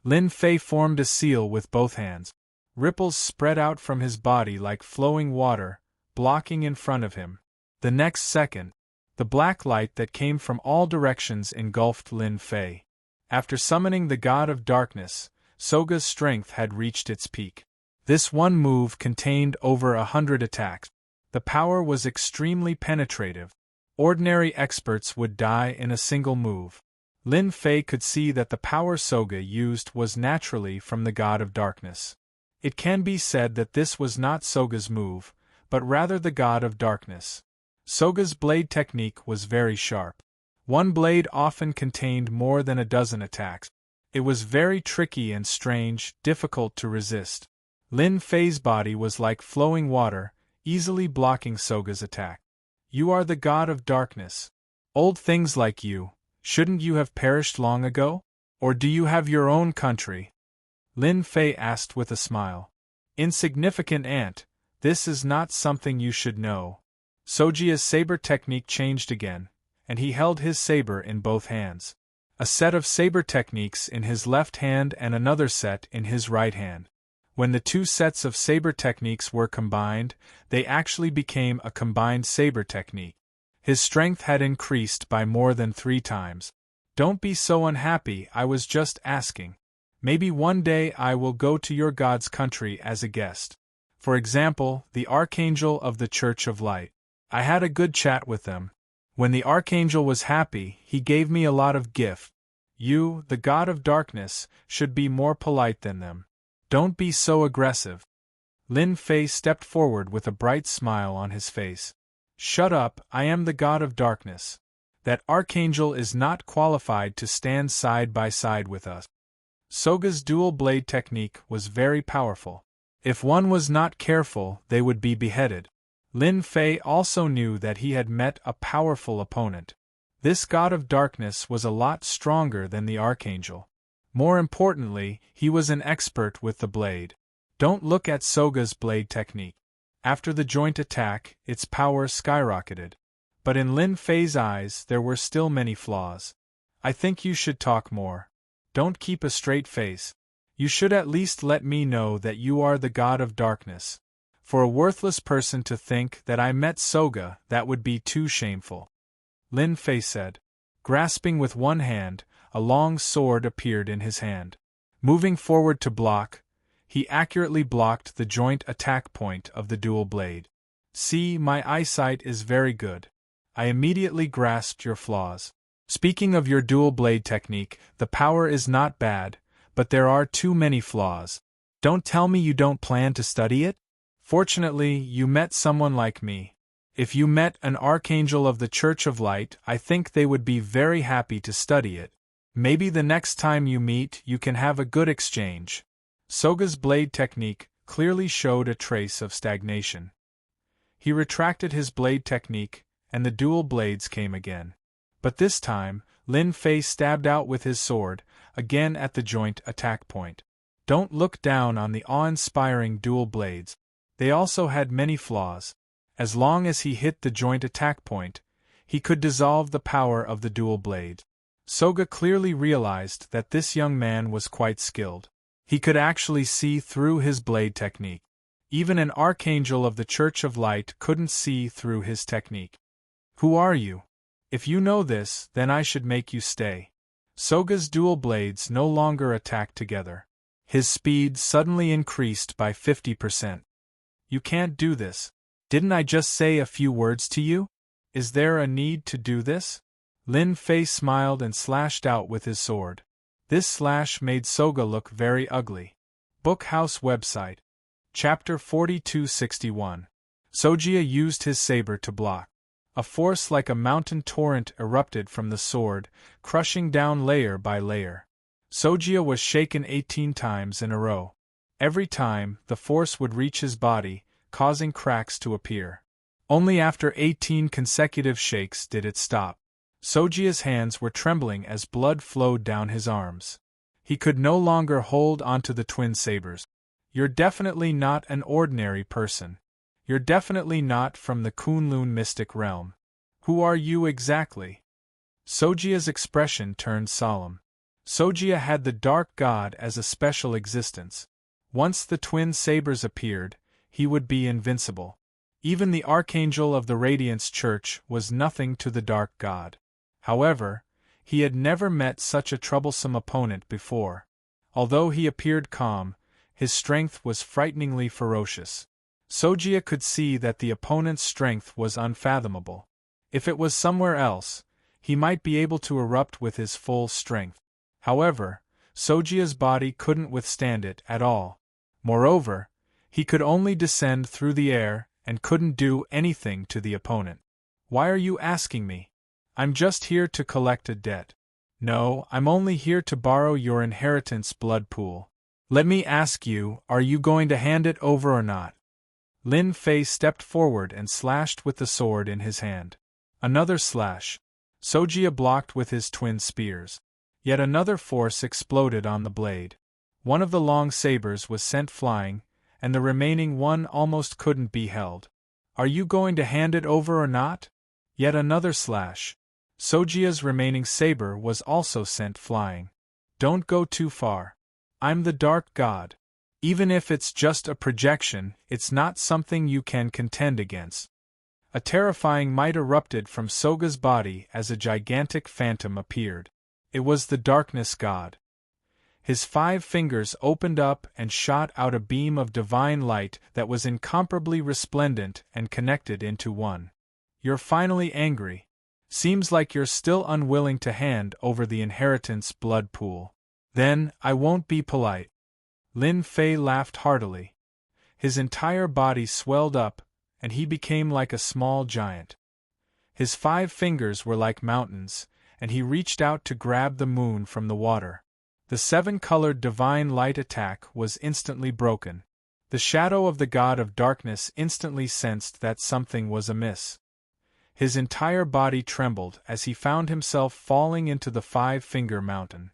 Lin Fei formed a seal with both hands. Ripples spread out from his body like flowing water, blocking in front of him. The next second, the black light that came from all directions engulfed Lin Fei. After summoning the god of darkness, Soga's strength had reached its peak. This one move contained over 100 attacks. The power was extremely penetrative. Ordinary experts would die in a single move. Lin Fei could see that the power Soga used was naturally from the god of darkness. It can be said that this was not Soga's move, but rather the god of darkness. Soga's blade technique was very sharp. One blade often contained more than a dozen attacks. It was very tricky and strange, difficult to resist. Lin Fei's body was like flowing water, easily blocking Soga's attack. You are the god of darkness. Old things like you, shouldn't you have perished long ago? Or do you have your own country? Lin Fei asked with a smile. Insignificant ant, this is not something you should know. Sogia's saber technique changed again, and he held his saber in both hands. A set of saber techniques in his left hand and another set in his right hand. When the two sets of saber techniques were combined, they actually became a combined saber technique. His strength had increased by more than 3 times. Don't be so unhappy, I was just asking. Maybe one day I will go to your God's country as a guest. For example, the Archangel of the Church of Light. I had a good chat with them. When the Archangel was happy, he gave me a lot of gift. You, the God of Darkness, should be more polite than them. Don't be so aggressive. Lin Fei stepped forward with a bright smile on his face. Shut up, I am the God of Darkness. That Archangel is not qualified to stand side by side with us. Soga's dual blade technique was very powerful. If one was not careful, they would be beheaded. Lin Fei also knew that he had met a powerful opponent. This God of Darkness was a lot stronger than the Archangel. More importantly, he was an expert with the blade. Don't look at Soga's blade technique. After the joint attack, its power skyrocketed. But in Lin Fei's eyes, there were still many flaws. I think you should talk more. Don't keep a straight face. You should at least let me know that you are the God of Darkness. For a worthless person to think that I met Soga, that would be too shameful. Lin Fei said. Grasping with one hand, a long sword appeared in his hand. Moving forward to block, he accurately blocked the joint attack point of the dual blade. See, my eyesight is very good. I immediately grasped your flaws. Speaking of your dual blade technique, the power is not bad, but there are too many flaws. Don't tell me you don't plan to study it? Fortunately, you met someone like me. If you met an Archangel of the Church of Light, I think they would be very happy to study it. Maybe the next time you meet, you can have a good exchange. Soga's blade technique clearly showed a trace of stagnation. He retracted his blade technique, and the dual blades came again. But this time, Lin Fei stabbed out with his sword, again at the joint attack point. Don't look down on the awe-inspiring dual blades. They also had many flaws. As long as he hit the joint attack point, he could dissolve the power of the dual blade. Soga clearly realized that this young man was quite skilled. He could actually see through his blade technique. Even an Archangel of the Church of Light couldn't see through his technique. Who are you? If you know this, then I should make you stay. Soga's dual blades no longer attacked together. His speed suddenly increased by 50%. You can't do this. Didn't I just say a few words to you? Is there a need to do this? Lin Fei smiled and slashed out with his sword. This slash made Soga look very ugly. Bookhouse website. Chapter 4261. Sojia used his saber to block. A force like a mountain torrent erupted from the sword, crushing down layer by layer. Sojia was shaken 18 times in a row. Every time, the force would reach his body, causing cracks to appear. Only after 18 consecutive shakes did it stop. Sojia's hands were trembling as blood flowed down his arms. He could no longer hold onto the twin sabers. You're definitely not an ordinary person. You're definitely not from the Kunlun mystic realm. Who are you exactly? Sojia's expression turned solemn. Sojia had the dark god as a special existence. Once the twin sabers appeared, he would be invincible. Even the Archangel of the Radiance Church was nothing to the dark god. However, he had never met such a troublesome opponent before. Although he appeared calm, his strength was frighteningly ferocious. Sojia could see that the opponent's strength was unfathomable. If it was somewhere else, he might be able to erupt with his full strength. However, Sojia's body couldn't withstand it at all. Moreover, he could only descend through the air and couldn't do anything to the opponent. Why are you asking me? I'm just here to collect a debt. No, I'm only here to borrow your inheritance blood pool. Let me ask you, are you going to hand it over or not? Lin Fei stepped forward and slashed with the sword in his hand. Another slash. Sojia blocked with his twin spears. Yet another force exploded on the blade. One of the long sabers was sent flying, and the remaining one almost couldn't be held. Are you going to hand it over or not? Yet another slash. Sojia's remaining saber was also sent flying. Don't go too far. I'm the Dark God. Even if it's just a projection, it's not something you can contend against. A terrifying might erupted from Soga's body as a gigantic phantom appeared. It was the darkness god. His 5 fingers opened up and shot out a beam of divine light that was incomparably resplendent and connected into one. You're finally angry. Seems like you're still unwilling to hand over the inheritance blood pool. Then, I won't be polite. Lin Fei laughed heartily. His entire body swelled up, and he became like a small giant. His 5 fingers were like mountains, and he reached out to grab the moon from the water. The 7-colored divine light attack was instantly broken. The shadow of the god of darkness instantly sensed that something was amiss. His entire body trembled as he found himself falling into the 5-finger mountain.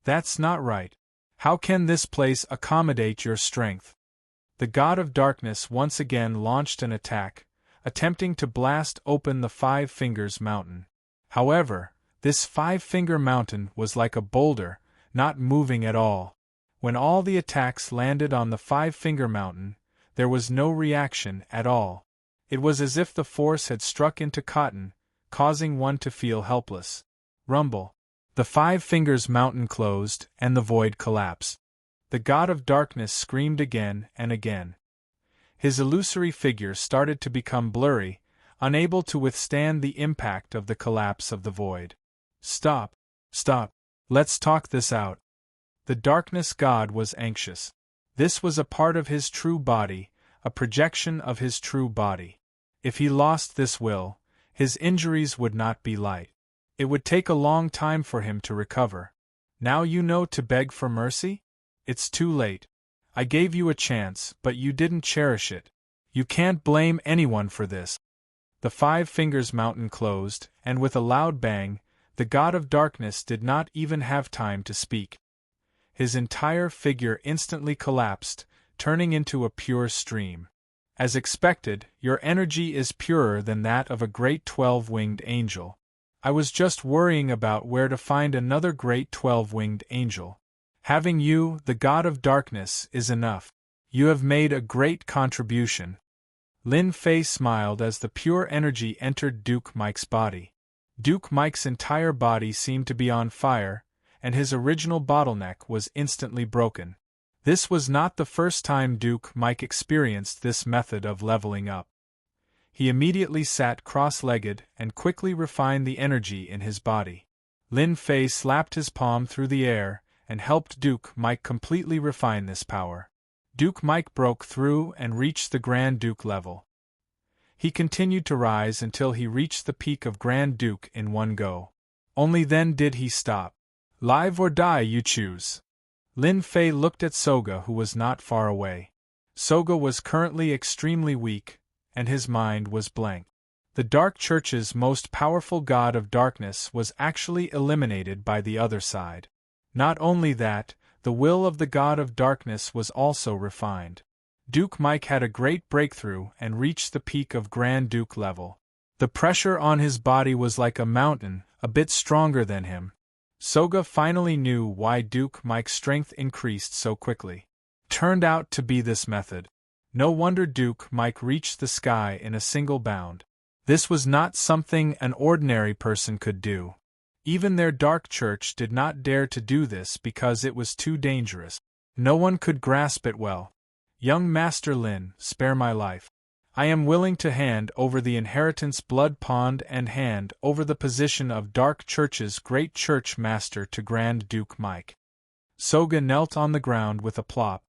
That's not right. How can this place accommodate your strength? The god of darkness once again launched an attack, attempting to blast open the 5 fingers mountain. However, this 5-finger mountain was like a boulder, not moving at all. When all the attacks landed on the 5-finger mountain, there was no reaction at all. It was as if the force had struck into cotton, causing one to feel helpless. Rumble. The 5 fingers mountain closed, and the void collapsed. The god of darkness screamed again and again. His illusory figure started to become blurry, unable to withstand the impact of the collapse of the void. Stop. Stop. Let's talk this out. The darkness god was anxious. This was a part of his true body, a projection of his true body. If he lost this will, his injuries would not be light. It would take a long time for him to recover. Now you know to beg for mercy? It's too late. I gave you a chance, but you didn't cherish it. You can't blame anyone for this. The 5 fingers mountain closed, and with a loud bang, the god of darkness did not even have time to speak. His entire figure instantly collapsed, turning into a pure stream. As expected, your energy is purer than that of a great 12-winged angel. I was just worrying about where to find another great 12-winged angel. Having you, the god of darkness, is enough. You have made a great contribution. Lin Fei smiled as the pure energy entered Duke Mike's body. Duke Mike's entire body seemed to be on fire, and his original bottleneck was instantly broken. This was not the first time Duke Mike experienced this method of leveling up. He immediately sat cross-legged and quickly refined the energy in his body. Lin Fei slapped his palm through the air and helped Duke Mike completely refine this power. Duke Mike broke through and reached the Grand Duke level. He continued to rise until he reached the peak of Grand Duke in one go. Only then did he stop. Live or die, you choose. Lin Fei looked at Soga, who was not far away. Soga was currently extremely weak, and his mind was blank. The Dark Church's most powerful god of darkness was actually eliminated by the other side. Not only that, the will of the god of darkness was also refined. Duke Mike had a great breakthrough and reached the peak of Grand Duke level. The pressure on his body was like a mountain, a bit stronger than him. Soga finally knew why Duke Mike's strength increased so quickly. Turned out to be this method. No wonder Duke Mike reached the sky in a single bound. This was not something an ordinary person could do. Even their Dark Church did not dare to do this because it was too dangerous. No one could grasp it well. Young Master Lin, spare my life. I am willing to hand over the inheritance blood pond and hand over the position of Dark Church's Great Church Master to Grand Duke Mike. Soga knelt on the ground with a plop.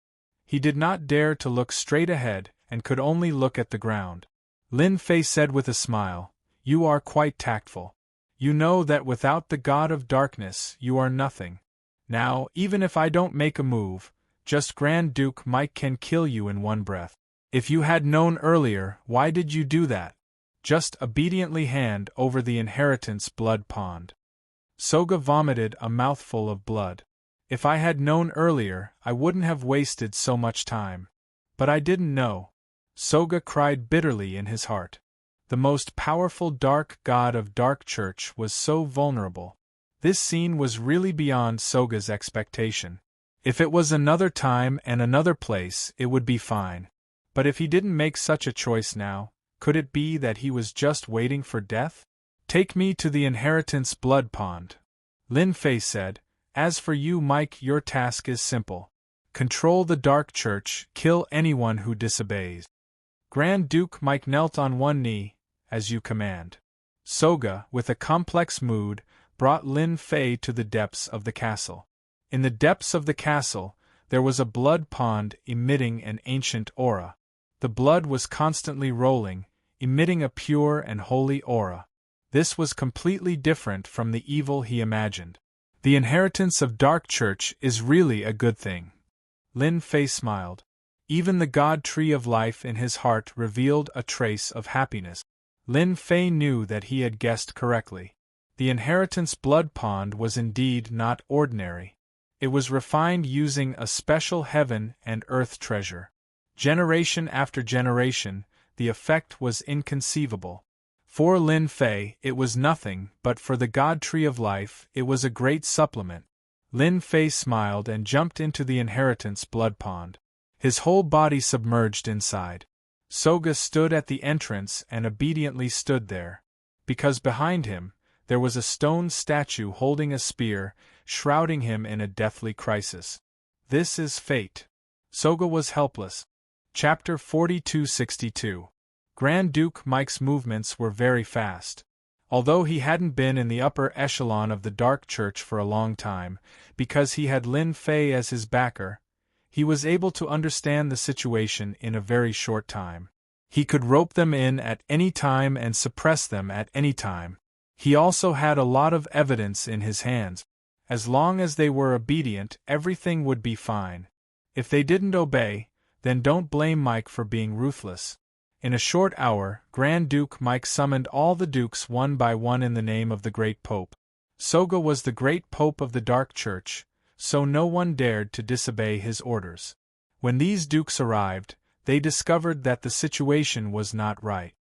He did not dare to look straight ahead and could only look at the ground. Lin Fei said with a smile, "You are quite tactful. You know that without the god of darkness you are nothing. Now, even if I don't make a move, just Grand Duke Mike can kill you in one breath. If you had known earlier, why did you do that? Just obediently hand over the inheritance blood pond." Soga vomited a mouthful of blood. If I had known earlier, I wouldn't have wasted so much time. But I didn't know. Soga cried bitterly in his heart. The most powerful dark god of Dark Church was so vulnerable. This scene was really beyond Soga's expectation. If it was another time and another place, it would be fine. But if he didn't make such a choice now, could it be that he was just waiting for death? Take me to the inheritance blood pond. Lin Fei said, "As for you, Mike, your task is simple. Control the Dark Church, kill anyone who disobeys." Grand Duke Mike knelt on one knee, "As you command." Soga, with a complex mood, brought Lin Fei to the depths of the castle. In the depths of the castle, there was a blood pond emitting an ancient aura. The blood was constantly rolling, emitting a pure and holy aura. This was completely different from the evil he imagined. The inheritance of Dark Church is really a good thing. Lin Fei smiled. Even the God Tree of Life in his heart revealed a trace of happiness. Lin Fei knew that he had guessed correctly. The inheritance blood pond was indeed not ordinary. It was refined using a special heaven and earth treasure. Generation after generation, the effect was inconceivable. For Lin Fei, it was nothing, but for the God Tree of Life, it was a great supplement. Lin Fei smiled and jumped into the inheritance blood pond. His whole body submerged inside. Soga stood at the entrance and obediently stood there. Because behind him, there was a stone statue holding a spear, shrouding him in a deathly crisis. This is fate. Soga was helpless. Chapter 4262. Grand Duke Mike's movements were very fast. Although he hadn't been in the upper echelon of the Dark Church for a long time, because he had Lin Fei as his backer, he was able to understand the situation in a very short time. He could rope them in at any time and suppress them at any time. He also had a lot of evidence in his hands. As long as they were obedient, everything would be fine. If they didn't obey, then don't blame Mike for being ruthless. In a short hour, Grand Duke Mike summoned all the dukes one by one in the name of the Great Pope. Soga was the Great Pope of the Dark Church, so no one dared to disobey his orders. When these dukes arrived, they discovered that the situation was not right.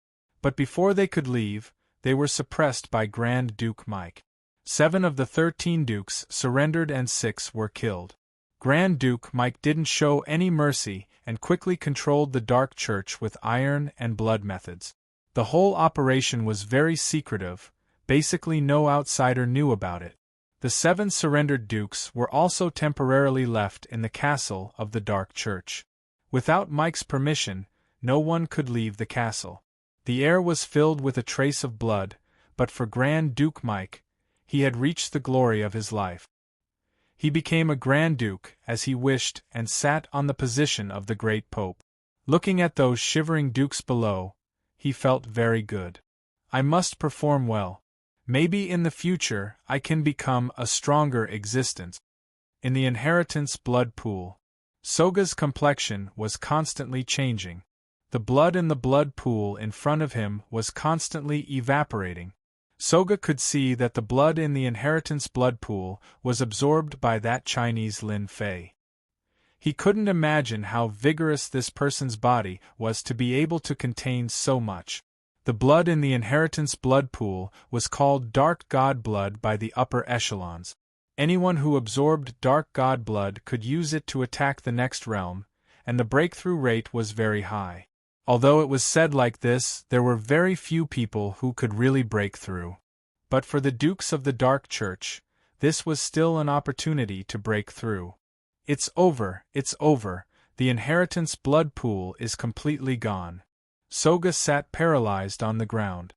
But before they could leave, they were suppressed by Grand Duke Mike. 7 of the 13 dukes surrendered and 6 were killed. Grand Duke Mike didn't show any mercy and quickly controlled the Dark Church with iron and blood methods. The whole operation was very secretive, basically no outsider knew about it. The 7 surrendered dukes were also temporarily left in the castle of the Dark Church. Without Mike's permission, no one could leave the castle. The air was filled with a trace of blood, but for Grand Duke Mike, he had reached the glory of his life. He became a Grand Duke as he wished and sat on the position of the Great Pope. Looking at those shivering dukes below, he felt very good. I must perform well. Maybe in the future I can become a stronger existence. In the inheritance blood pool, Soga's complexion was constantly changing. The blood in the blood pool in front of him was constantly evaporating. Soga could see that the blood in the inheritance blood pool was absorbed by that Chinese Lin Fei. He couldn't imagine how vigorous this person's body was to be able to contain so much. The blood in the inheritance blood pool was called dark god blood by the upper echelons. Anyone who absorbed dark god blood could use it to attack the next realm, and the breakthrough rate was very high. Although it was said like this, there were very few people who could really break through. But for the dukes of the Dark Church, this was still an opportunity to break through. It's over, the inheritance blood pool is completely gone. Soga sat paralyzed on the ground.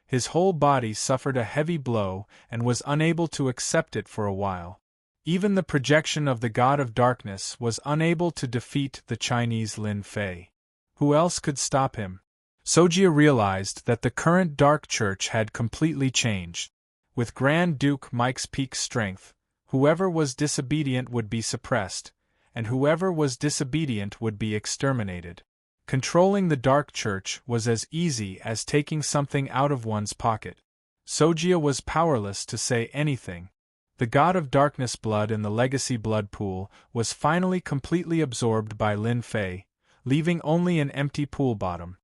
His whole body suffered a heavy blow and was unable to accept it for a while. Even the projection of the God of Darkness was unable to defeat the Chinese Lin Fei. Who else could stop him? Sogia realized that the current Dark Church had completely changed. With Grand Duke Mike's peak strength, whoever was disobedient would be suppressed, and whoever was disobedient would be exterminated. Controlling the Dark Church was as easy as taking something out of one's pocket. Sogia was powerless to say anything. The God of Darkness blood in the legacy blood pool was finally completely absorbed by Lin Fei, leaving only an empty pool bottom.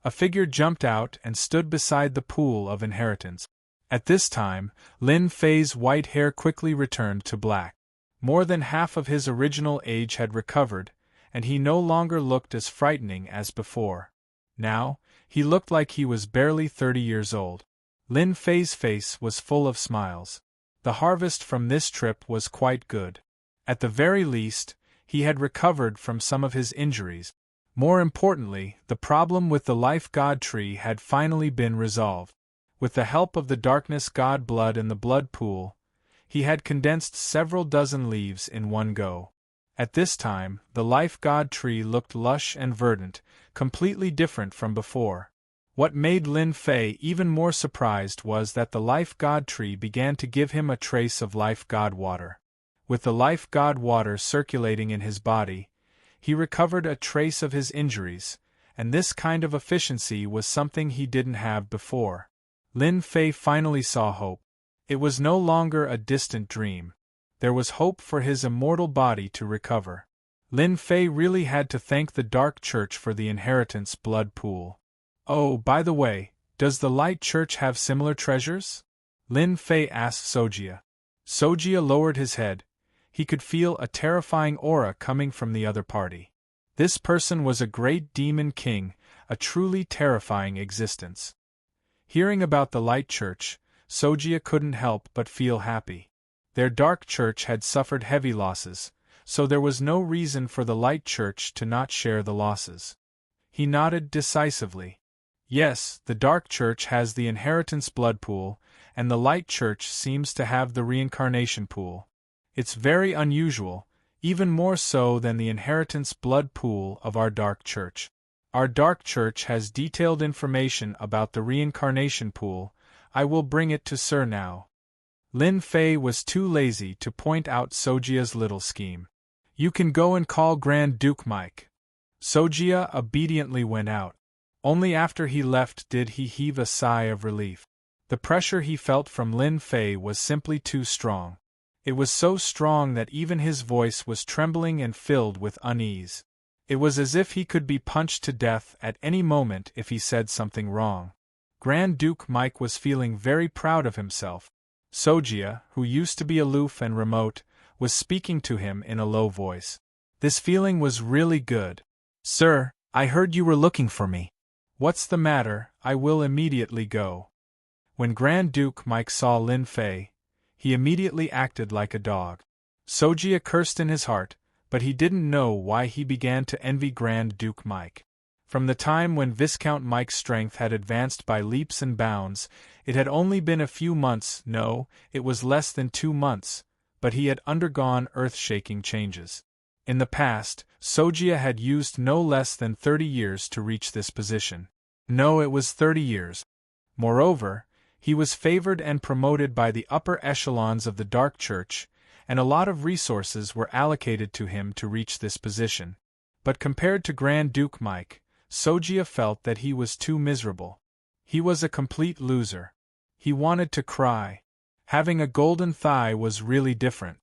A figure jumped out and stood beside the pool of inheritance. At this time, Lin Fei's white hair quickly returned to black. More than half of his original age had recovered, and he no longer looked as frightening as before. Now, he looked like he was barely 30 years old. Lin Fei's face was full of smiles. The harvest from this trip was quite good. At the very least, he had recovered from some of his injuries. More importantly, the problem with the life god tree had finally been resolved. With the help of the darkness god blood and the blood pool, he had condensed several dozen leaves in one go. At this time, the life god tree looked lush and verdant, completely different from before. What made Lin Fei even more surprised was that the life god tree began to give him a trace of life god water. With the life god water circulating in his body, he recovered a trace of his injuries, and this kind of efficiency was something he didn't have before. Lin Fei finally saw hope. It was no longer a distant dream. There was hope for his immortal body to recover. Lin Fei really had to thank the Dark Church for the inheritance blood pool. Oh, by the way, does the Light Church have similar treasures? Lin Fei asked Sojia. Sojia lowered his head. He could feel a terrifying aura coming from the other party. This person was a great demon king, a truly terrifying existence. Hearing about the Light Church, Sojia couldn't help but feel happy. Their Dark Church had suffered heavy losses, so there was no reason for the Light Church to not share the losses. He nodded decisively. Yes, the Dark Church has the inheritance blood pool, and the Light Church seems to have the reincarnation pool. It's very unusual, even more so than the inheritance blood pool of our Dark Church. Our Dark Church has detailed information about the reincarnation pool. I will bring it to Sir now. Lin Fei was too lazy to point out Sojia's little scheme. You can go and call Grand Duke Mike. Sojia obediently went out. Only after he left did he heave a sigh of relief. The pressure he felt from Lin Fei was simply too strong. It was so strong that even his voice was trembling and filled with unease. It was as if he could be punched to death at any moment if he said something wrong. Grand Duke Mike was feeling very proud of himself. Sojia, who used to be aloof and remote, was speaking to him in a low voice. This feeling was really good. Sir, I heard you were looking for me. What's the matter? I will immediately go. When Grand Duke Mike saw Lin Fei, he immediately acted like a dog. Sojia cursed in his heart, but he didn't know why he began to envy Grand Duke Mike. From the time when Viscount Mike's strength had advanced by leaps and bounds, it had only been a few months, no, it was less than 2 months, but he had undergone earth-shaking changes. In the past, Sojia had used no less than 30 years to reach this position. No, it was 30 years. Moreover, he was favored and promoted by the upper echelons of the Dark Church, and a lot of resources were allocated to him to reach this position. But compared to Grand Duke Mike, Sojia felt that he was too miserable. He was a complete loser. He wanted to cry. Having a golden thigh was really different.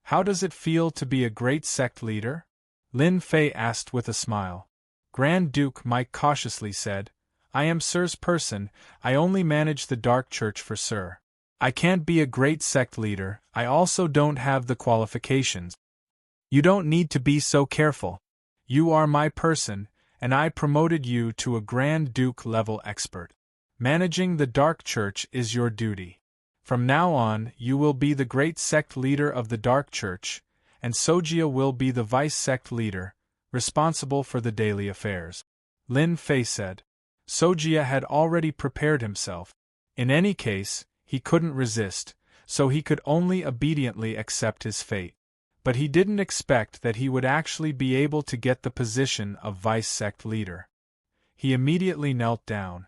How does it feel to be a great sect leader? Lin Fei asked with a smile. Grand Duke Mike cautiously said, I am Sir's person, I only manage the Dark Church for Sir. I can't be a great sect leader, I also don't have the qualifications. You don't need to be so careful. You are my person, and I promoted you to a Grand Duke level expert. Managing the Dark Church is your duty. From now on, you will be the great sect leader of the Dark Church, and Sojia will be the vice sect leader, responsible for the daily affairs. Lin Fei said. Sojia had already prepared himself. In any case, he couldn't resist, so he could only obediently accept his fate. But he didn't expect that he would actually be able to get the position of vice sect leader. He immediately knelt down.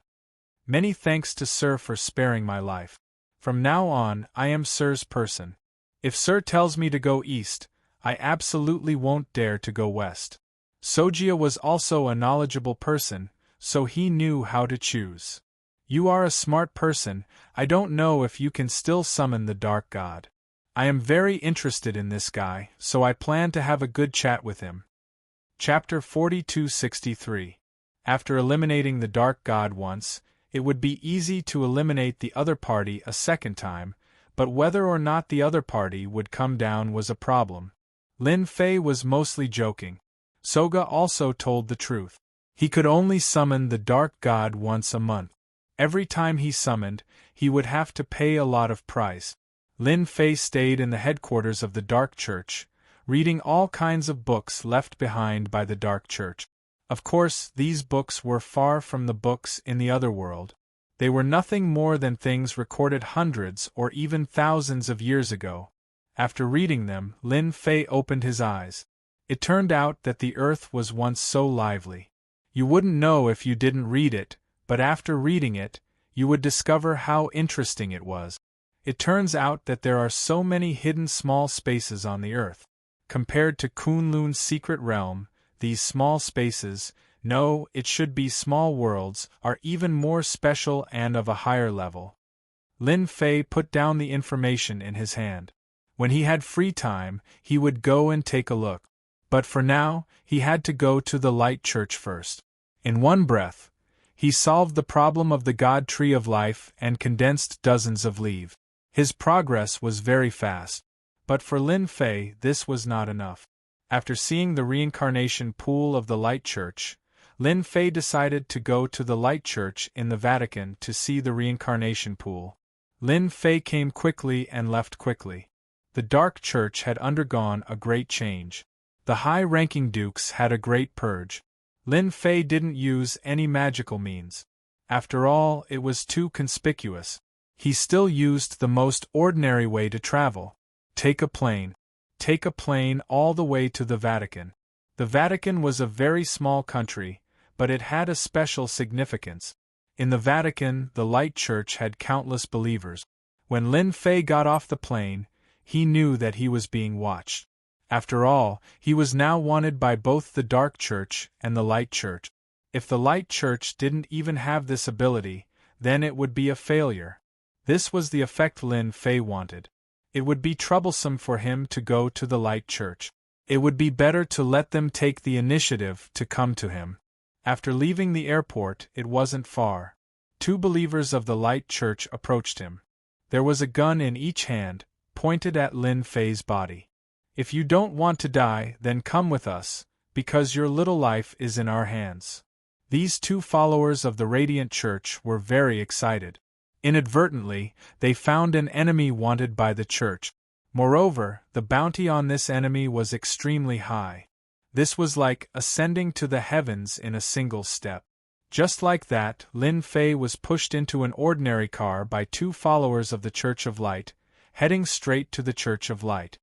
Many thanks to Sir for sparing my life. From now on, I am Sir's person. If Sir tells me to go east, I absolutely won't dare to go west. Sojia was also a knowledgeable person, so he knew how to choose. You are a smart person, I don't know if you can still summon the Dark God. I am very interested in this guy, so I plan to have a good chat with him. Chapter 4263. After eliminating the Dark God once, it would be easy to eliminate the other party a second time, but whether or not the other party would come down was a problem. Lin Fei was mostly joking. Soga also told the truth. He could only summon the Dark God once a month. Every time he summoned, he would have to pay a lot of price. Lin Fei stayed in the headquarters of the Dark Church, reading all kinds of books left behind by the Dark Church. Of course, these books were far from the books in the other world. They were nothing more than things recorded hundreds or even thousands of years ago. After reading them, Lin Fei opened his eyes. It turned out that the earth was once so lively. You wouldn't know if you didn't read it, but after reading it, you would discover how interesting it was. It turns out that there are so many hidden small spaces on the earth. Compared to Kunlun's secret realm, these small spaces, no, it should be small worlds, are even more special and of a higher level. Lin Fei put down the information in his hand. When he had free time, he would go and take a look. But for now, he had to go to the Light Church first. In one breath, he solved the problem of the God Tree of Life and condensed dozens of leaves. His progress was very fast. But for Lin Fei, this was not enough. After seeing the reincarnation pool of the Light Church, Lin Fei decided to go to the Light Church in the Vatican to see the reincarnation pool. Lin Fei came quickly and left quickly. The Dark Church had undergone a great change. The high-ranking dukes had a great purge. Lin Fei didn't use any magical means. After all, it was too conspicuous. He still used the most ordinary way to travel. Take a plane. Take a plane all the way to the Vatican. The Vatican was a very small country, but it had a special significance. In the Vatican, the Light Church had countless believers. When Lin Fei got off the plane, he knew that he was being watched. After all, he was now wanted by both the Dark Church and the Light Church. If the Light Church didn't even have this ability, then it would be a failure. This was the effect Lin Fei wanted. It would be troublesome for him to go to the Light Church. It would be better to let them take the initiative to come to him. After leaving the airport, it wasn't far. 2 believers of the Light Church approached him. There was a gun in each hand, pointed at Lin Fei's body. If you don't want to die, then come with us, because your little life is in our hands. These 2 followers of the Radiant Church were very excited. Inadvertently, they found an enemy wanted by the church. Moreover, the bounty on this enemy was extremely high. This was like ascending to the heavens in a single step. Just like that, Lin Fei was pushed into an ordinary car by 2 followers of the Church of Light, heading straight to the Church of Light.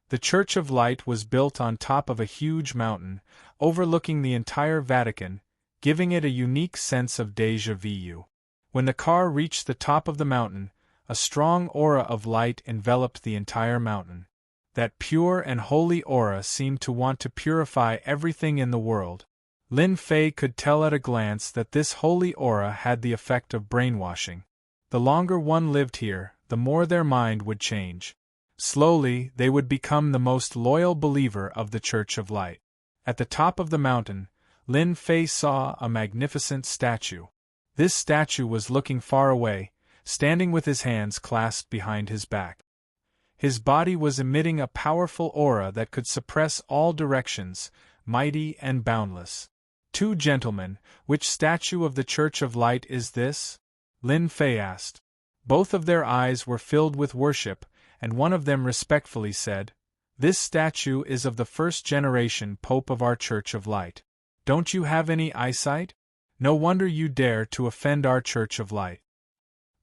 The Church of Light was built on top of a huge mountain, overlooking the entire Vatican, giving it a unique sense of déjà vu. When the car reached the top of the mountain, a strong aura of light enveloped the entire mountain. That pure and holy aura seemed to want to purify everything in the world. Lin Fei could tell at a glance that this holy aura had the effect of brainwashing. The longer one lived here, the more their mind would change. Slowly, they would become the most loyal believer of the Church of Light. At the top of the mountain, Lin Fei saw a magnificent statue. This statue was looking far away, standing with his hands clasped behind his back. His body was emitting a powerful aura that could suppress all directions, mighty and boundless. 2 gentlemen, which statue of the Church of Light is this? Lin Fei asked. Both of their eyes were filled with worship, and one of them respectfully said, "This statue is of the first-generation Pope of our Church of Light. Don't you have any eyesight? No wonder you dare to offend our Church of Light.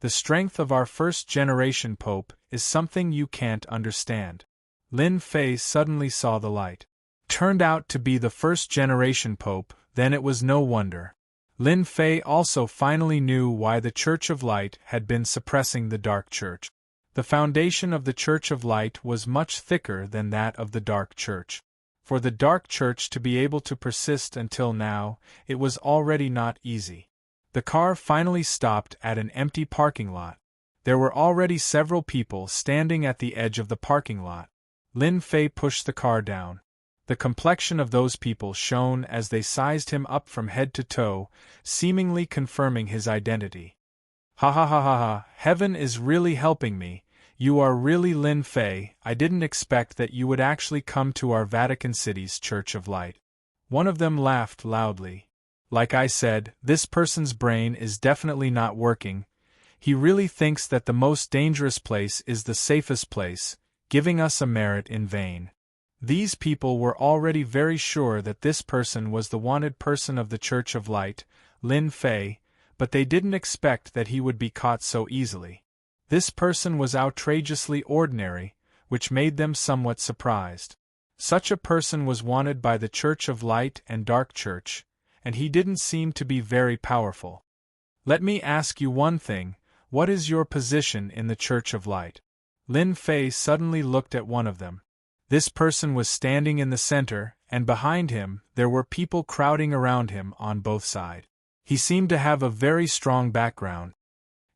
The strength of our first-generation Pope is something you can't understand." Lin Fei suddenly saw the light. Turned out to be the first-generation Pope, then it was no wonder. Lin Fei also finally knew why the Church of Light had been suppressing the Dark Church. The foundation of the Church of Light was much thicker than that of the Dark Church. For the Dark Church to be able to persist until now, it was already not easy. The car finally stopped at an empty parking lot. There were already several people standing at the edge of the parking lot. Lin Fei pushed the car down. The complexion of those people shone as they sized him up from head to toe, seemingly confirming his identity. "Ha ha ha ha ha, heaven is really helping me. You are really Lin Fei. I didn't expect that you would actually come to our Vatican City's Church of Light." One of them laughed loudly. "Like I said, this person's brain is definitely not working. He really thinks that the most dangerous place is the safest place, giving us a merit in vain. These people were already very sure that this person was the wanted person of the Church of Light, Lin Fei, but they didn't expect that he would be caught so easily. This person was outrageously ordinary, which made them somewhat surprised. Such a person was wanted by the Church of Light and Dark Church, and he didn't seem to be very powerful. Let me ask you one thing, what is your position in the Church of Light? Lin Fei suddenly looked at one of them. This person was standing in the center, and behind him, there were people crowding around him on both sides. He seemed to have a very strong background.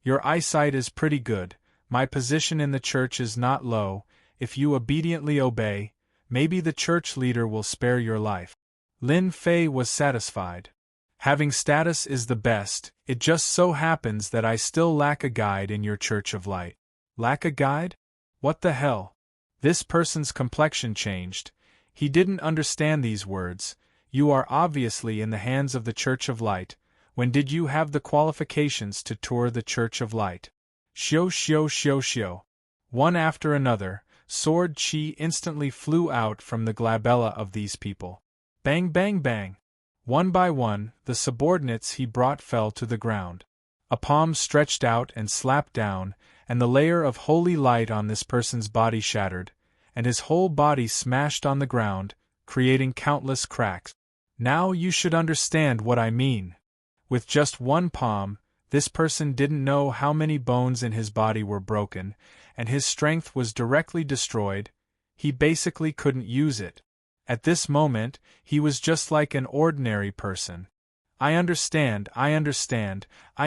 Your eyesight is pretty good, my position in the church is not low, if you obediently obey, maybe the church leader will spare your life. Lin Fei was satisfied. Having status is the best, it just so happens that I still lack a guide in your Church of Light. Lack a guide? What the hell? This person's complexion changed. He didn't understand these words. You are obviously in the hands of the Church of Light. When did you have the qualifications to tour the Church of Light? Xiao xiao xiao xiao. One after another, sword chi instantly flew out from the glabella of these people. Bang bang bang. One by one, the subordinates he brought fell to the ground. A palm stretched out and slapped down, and the layer of holy light on this person's body shattered, and his whole body smashed on the ground, creating countless cracks. Now you should understand what I mean. With just one palm, this person didn't know how many bones in his body were broken, and his strength was directly destroyed. He basically couldn't use it. At this moment, he was just like an ordinary person. I understand, I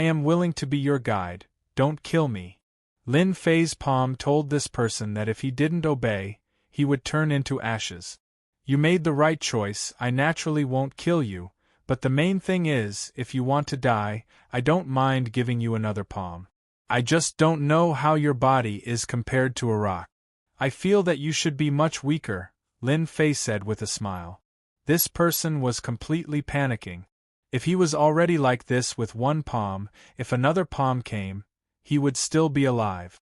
am willing to be your guide, don't kill me. Lin Fei's palm told this person that if he didn't obey, he would turn into ashes. You made the right choice, I naturally won't kill you, but the main thing is, if you want to die, I don't mind giving you another palm. I just don't know how your body is compared to a rock. I feel that you should be much weaker, Lin Fei said with a smile. This person was completely panicking. If he was already like this with one palm, if another palm came, he would still be alive.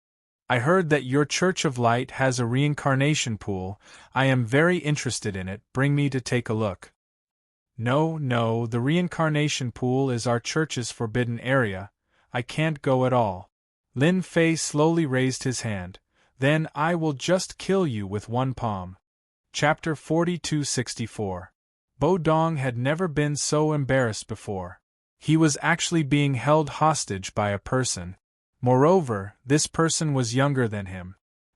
I heard that your Church of Light has a reincarnation pool. I am very interested in it, bring me to take a look. No, the reincarnation pool is our church's forbidden area. I can't go at all. Lin Fei slowly raised his hand. Then I will just kill you with one palm. Chapter 4264. Bo Dong had never been so embarrassed before. He was actually being held hostage by a person. Moreover, this person was younger than him.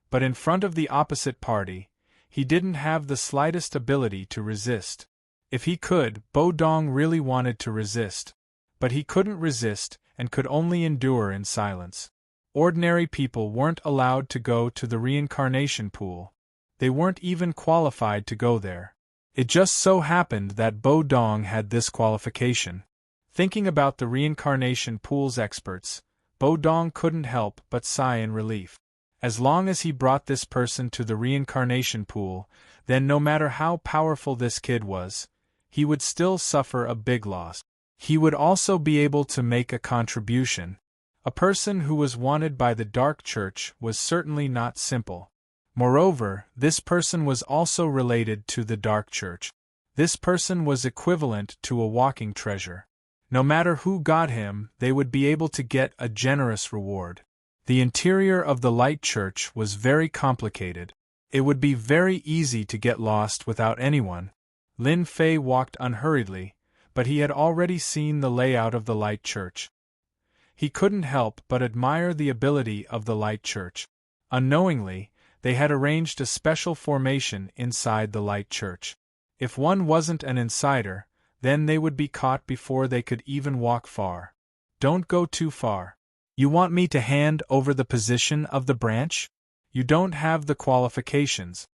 But in front of the opposite party, he didn't have the slightest ability to resist. If he could, Bo Dong really wanted to resist. But he couldn't resist, and could only endure in silence. Ordinary people weren't allowed to go to the reincarnation pool. They weren't even qualified to go there. It just so happened that Bo Dong had this qualification. Thinking about the reincarnation pool's experts, Bo Dong couldn't help but sigh in relief. As long as he brought this person to the reincarnation pool, then no matter how powerful this kid was, he would still suffer a big loss. He would also be able to make a contribution. A person who was wanted by the Dark Church was certainly not simple. Moreover, this person was also related to the Dark Church. This person was equivalent to a walking treasure. No matter who got him, they would be able to get a generous reward. The interior of the Light Church was very complicated. It would be very easy to get lost without anyone. Lin Fei walked unhurriedly, but he had already seen the layout of the Light Church. He couldn't help but admire the ability of the Light Church. Unknowingly, they had arranged a special formation inside the Light Church. If one wasn't an insider, then they would be caught before they could even walk far. Don't go too far. You want me to hand over the position of the branch? You don't have the qualifications.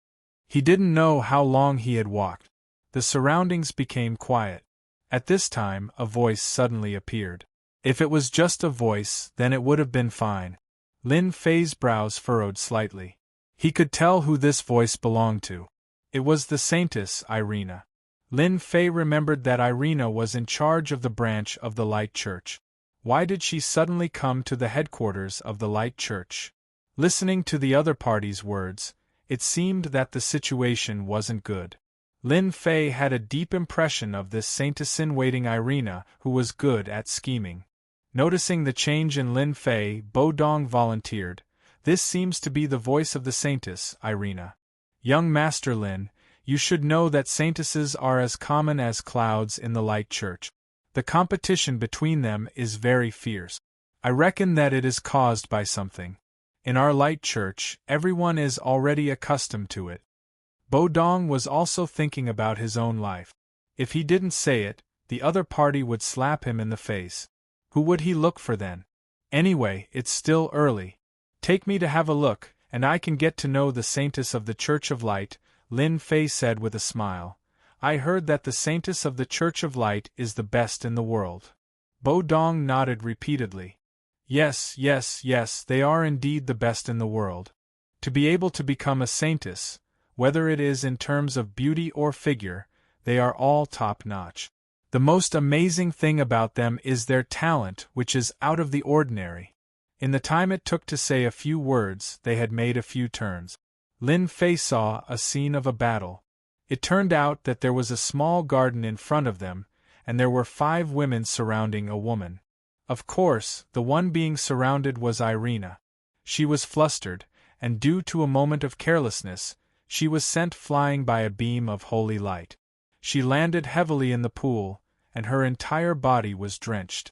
He didn't know how long he had walked. The surroundings became quiet. At this time, a voice suddenly appeared. If it was just a voice, then it would have been fine. Lin Fei's brows furrowed slightly. He could tell who this voice belonged to. It was the Saintess Irina. Lin Fei remembered that Irina was in charge of the branch of the Light Church. Why did she suddenly come to the headquarters of the Light Church? Listening to the other party's words, it seemed that the situation wasn't good. Lin Fei had a deep impression of this saintess-in-waiting Irina who was good at scheming. Noticing the change in Lin Fei, Bo Dong volunteered, "This seems to be the voice of the saintess, Irina. Young Master Lin, you should know that saintesses are as common as clouds in the Light Church. The competition between them is very fierce. I reckon that it is caused by something. In our Light Church, everyone is already accustomed to it." Bo Dong was also thinking about his own life. If he didn't say it, the other party would slap him in the face. Who would he look for then? Anyway, it's still early. Take me to have a look, and I can get to know the saintess of the Church of Light, Lin Fei said with a smile. I heard that the saintess of the Church of Light is the best in the world. Bo Dong nodded repeatedly. Yes, they are indeed the best in the world. To be able to become a saintess, whether it is in terms of beauty or figure, they are all top-notch. The most amazing thing about them is their talent, which is out of the ordinary. In the time it took to say a few words, they had made a few turns. Lin Fei saw a scene of a battle. It turned out that there was a small garden in front of them, and there were 5 women surrounding a woman. Of course, the one being surrounded was Irina. She was flustered, and due to a moment of carelessness, she was sent flying by a beam of holy light. She landed heavily in the pool, and her entire body was drenched.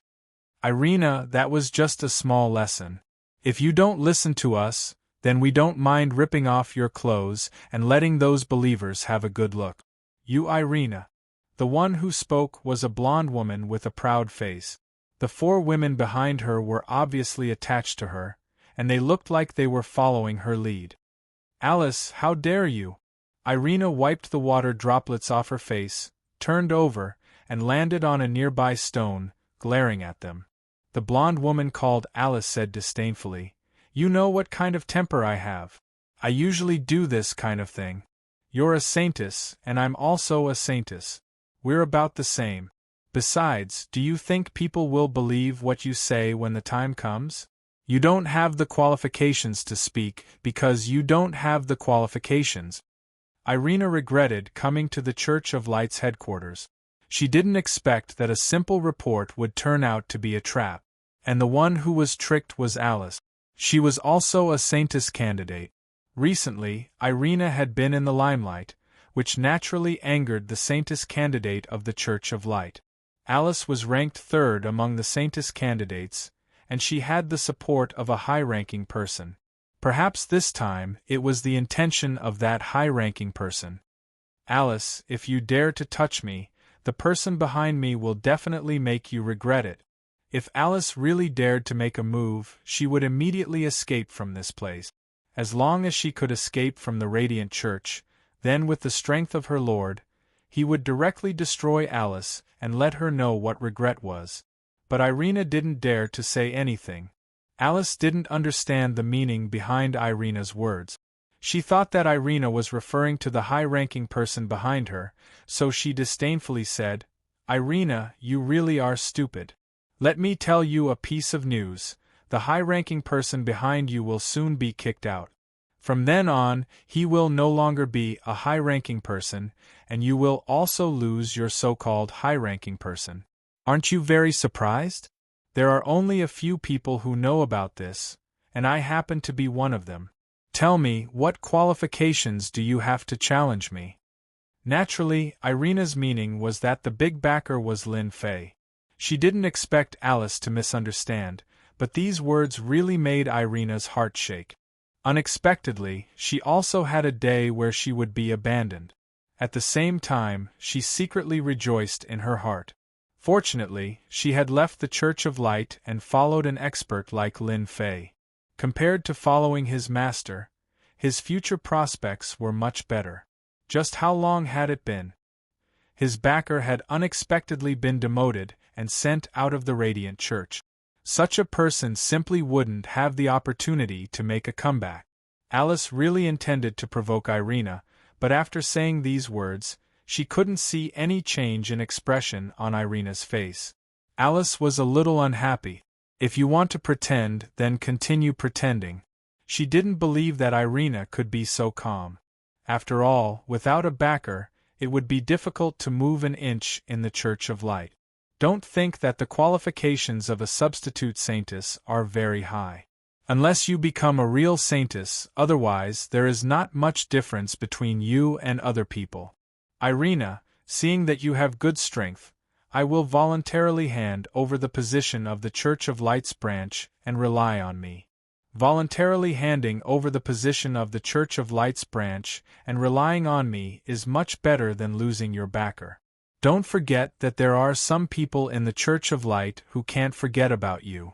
Irina, that was just a small lesson. If you don't listen to us, then we don't mind ripping off your clothes and letting those believers have a good look. You Irina. The one who spoke was a blonde woman with a proud face. The 4 women behind her were obviously attached to her, and they looked like they were following her lead. Alice, how dare you? Irina wiped the water droplets off her face, turned over, and landed on a nearby stone, glaring at them. The blonde woman called Alice said disdainfully, "You know what kind of temper I have. I usually do this kind of thing. You're a saintess, and I'm also a saintess. We're about the same. Besides, do you think people will believe what you say when the time comes? You don't have the qualifications to speak because you don't have the qualifications." Irina regretted coming to the Church of Light's headquarters. She didn't expect that a simple report would turn out to be a trap. And the one who was tricked was Alice. She was also a saintess candidate. Recently, Irina had been in the limelight, which naturally angered the saintess candidate of the Church of Light. Alice was ranked 3rd among the saintess candidates, and she had the support of a high-ranking person. Perhaps this time it was the intention of that high-ranking person. "Alice, if you dare to touch me, the person behind me will definitely make you regret it." If Alice really dared to make a move, she would immediately escape from this place. As long as she could escape from the Radiant Church, then with the strength of her Lord, he would directly destroy Alice and let her know what regret was. But Irina didn't dare to say anything. Alice didn't understand the meaning behind Irina's words. She thought that Irina was referring to the high-ranking person behind her, so she disdainfully said, "Irina, you really are stupid. Let me tell you a piece of news. The high-ranking person behind you will soon be kicked out. From then on, he will no longer be a high-ranking person, and you will also lose your so-called high-ranking person. Aren't you very surprised? There are only a few people who know about this, and I happen to be one of them. Tell me, what qualifications do you have to challenge me?" Naturally, Irina's meaning was that the big backer was Lin Fei. She didn't expect Alice to misunderstand, but these words really made Irina's heart shake. Unexpectedly, she also had a day where she would be abandoned. At the same time, she secretly rejoiced in her heart. Fortunately, she had left the Church of Light and followed an expert like Lin Fei. Compared to following his master, his future prospects were much better. Just how long had it been? His backer had unexpectedly been demoted and sent out of the Radiant Church. Such a person simply wouldn't have the opportunity to make a comeback. Alice really intended to provoke Irina, but after saying these words, she couldn't see any change in expression on Irina's face. Alice was a little unhappy. If you want to pretend, then continue pretending. She didn't believe that Irina could be so calm. After all, without a backer, it would be difficult to move an inch in the Church of Light. Don't think that the qualifications of a substitute saintess are very high. Unless you become a real saintess, otherwise there is not much difference between you and other people. Irina, seeing that you have good strength, I will voluntarily hand over the position of the Church of Light's branch and rely on me. Voluntarily handing over the position of the Church of Light's branch and relying on me is much better than losing your backer. Don't forget that there are some people in the Church of Light who can't forget about you.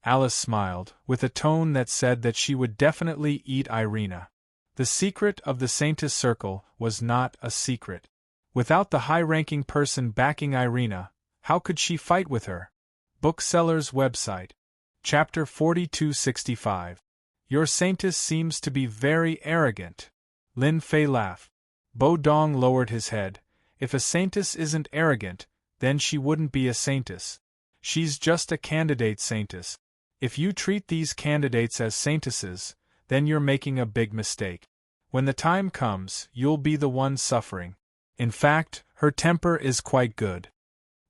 Alice smiled, with a tone that said that she would definitely eat Irina. The secret of the Saintess Circle was not a secret. Without the high-ranking person backing Irina, how could she fight with her? Bookseller's website. Chapter 4265. Your Saintess seems to be very arrogant. Lin Fei laughed. Bo Dong lowered his head. If a saintess isn't arrogant, then she wouldn't be a saintess. She's just a candidate saintess. If you treat these candidates as saintesses, then you're making a big mistake. When the time comes, you'll be the one suffering. In fact, her temper is quite good.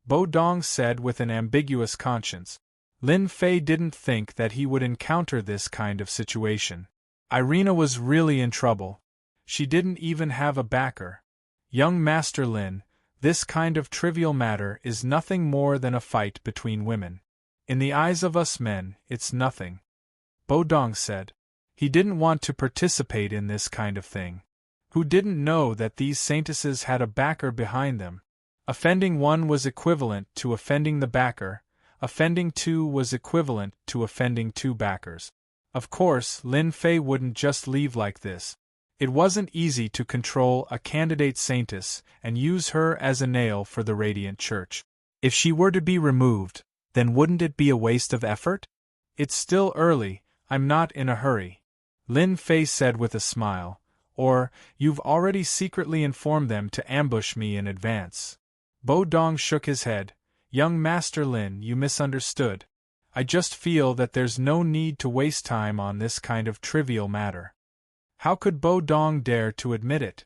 Bo Dong said with an ambiguous conscience. Lin Fei didn't think that he would encounter this kind of situation. Irina was really in trouble. She didn't even have a backer. Young Master Lin, this kind of trivial matter is nothing more than a fight between women. In the eyes of us men, it's nothing. Bo Dong said. He didn't want to participate in this kind of thing. Who didn't know that these saintesses had a backer behind them? Offending one was equivalent to offending the backer. Offending two was equivalent to offending two backers. Of course, Lin Fei wouldn't just leave like this. It wasn't easy to control a candidate saintess and use her as a nail for the Radiant Church. If she were to be removed, then wouldn't it be a waste of effort? It's still early, I'm not in a hurry. Lin Fei said with a smile. Or, you've already secretly informed them to ambush me in advance. Bo Dong shook his head. Young Master Lin, you misunderstood. I just feel that there's no need to waste time on this kind of trivial matter. How could Bo Dong dare to admit it?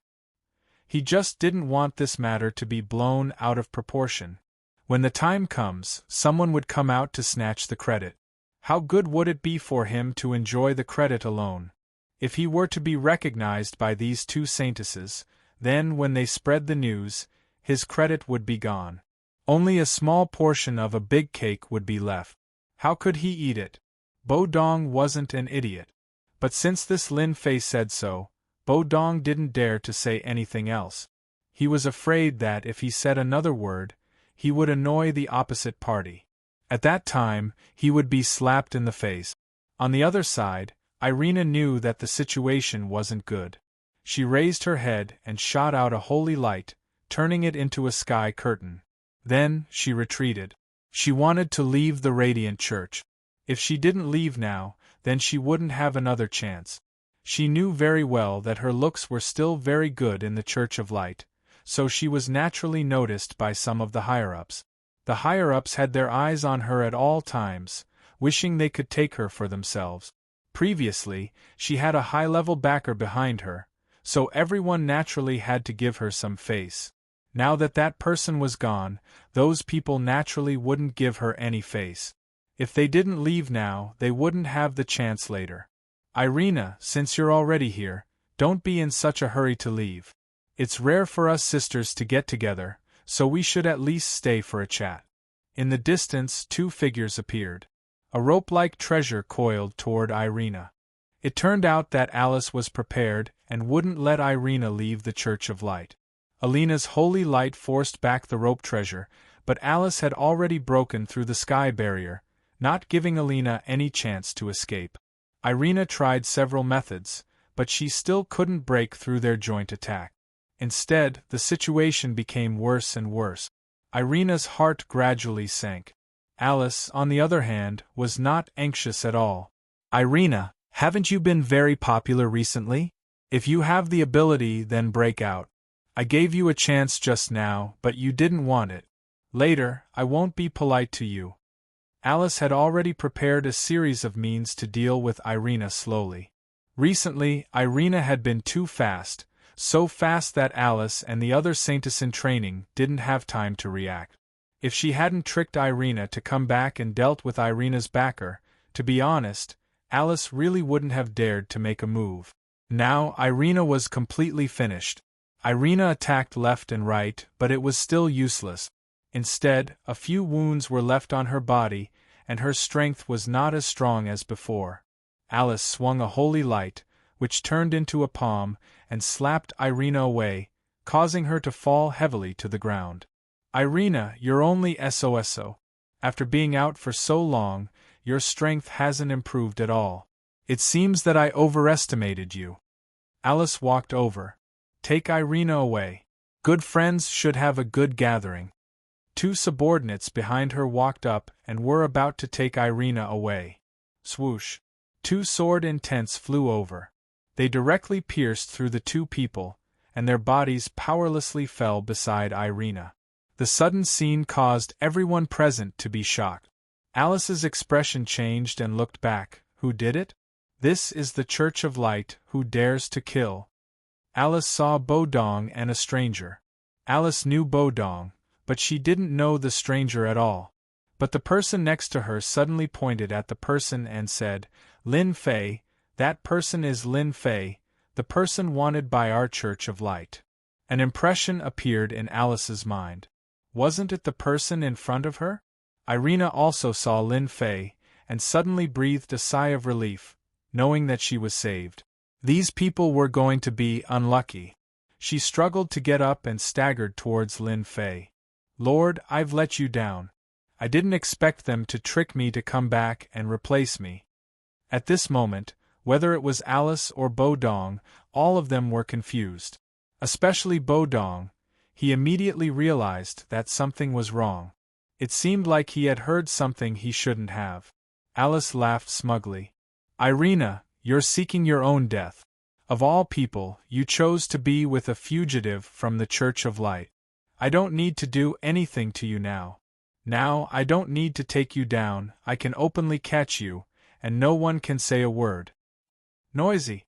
He just didn't want this matter to be blown out of proportion. When the time comes, someone would come out to snatch the credit. How good would it be for him to enjoy the credit alone? If he were to be recognized by these two saintesses, then when they spread the news, his credit would be gone. Only a small portion of a big cake would be left. How could he eat it? Bo Dong wasn't an idiot. But since this Lin Fei said so, Bo Dong didn't dare to say anything else. He was afraid that if he said another word, he would annoy the opposite party. At that time, he would be slapped in the face. On the other side, Irina knew that the situation wasn't good. She raised her head and shot out a holy light, turning it into a sky curtain. Then, she retreated. She wanted to leave the Radiant Church. If she didn't leave now, then she wouldn't have another chance. She knew very well that her looks were still very good in the Church of Light, so she was naturally noticed by some of the higher-ups. The higher-ups had their eyes on her at all times, wishing they could take her for themselves. Previously, she had a high-level backer behind her, so everyone naturally had to give her some face. Now that that person was gone, those people naturally wouldn't give her any face. If they didn't leave now, they wouldn't have the chance later. Irina, since you're already here, don't be in such a hurry to leave. It's rare for us sisters to get together, so we should at least stay for a chat. In the distance, two figures appeared. A rope-like treasure coiled toward Irina. It turned out that Alice was prepared and wouldn't let Irina leave the Church of Light. Alina's holy light forced back the rope treasure, but Alice had already broken through the sky barrier, not giving Alina any chance to escape. Irina tried several methods, but she still couldn't break through their joint attack. Instead, the situation became worse and worse. Irina's heart gradually sank. Alice, on the other hand, was not anxious at all. Irina, haven't you been very popular recently? If you have the ability, then break out. I gave you a chance just now, but you didn't want it. Later, I won't be polite to you. Alice had already prepared a series of means to deal with Irina slowly. Recently, Irina had been too fast, so fast that Alice and the other saintess in training didn't have time to react. If she hadn't tricked Irina to come back and dealt with Irina's backer, to be honest, Alice really wouldn't have dared to make a move. Now Irina was completely finished. Irina attacked left and right, but it was still useless. Instead, a few wounds were left on her body, and her strength was not as strong as before. Alice swung a holy light, which turned into a palm, and slapped Irina away, causing her to fall heavily to the ground. Irina, you're only SOSO. After being out for so long, your strength hasn't improved at all. It seems that I overestimated you. Alice walked over. Take Irina away. Good friends should have a good gathering. Two subordinates behind her walked up and were about to take Irina away. Swoosh! Two sword intents flew over. They directly pierced through the two people, and their bodies powerlessly fell beside Irina. The sudden scene caused everyone present to be shocked. Alice's expression changed and looked back. Who did it? This is the Church of Light. Who dares to kill? Alice saw Bodong and a stranger. Alice knew Bodong, but she didn't know the stranger at all. But the person next to her suddenly pointed at the person and said, Lin Fei, that person is Lin Fei, the person wanted by our Church of Light. An impression appeared in Alice's mind. Wasn't it the person in front of her? Irina also saw Lin Fei, and suddenly breathed a sigh of relief, knowing that she was saved. These people were going to be unlucky. She struggled to get up and staggered towards Lin Fei. Lord, I've let you down. I didn't expect them to trick me to come back and replace me. At this moment, whether it was Alice or Bodong, all of them were confused. Especially Bodong. He immediately realized that something was wrong. It seemed like he had heard something he shouldn't have. Alice laughed smugly. Irina, you're seeking your own death. Of all people, you chose to be with a fugitive from the Church of Light. I don't need to do anything to you now. Now I don't need to take you down, I can openly catch you, and no one can say a word. Noisy.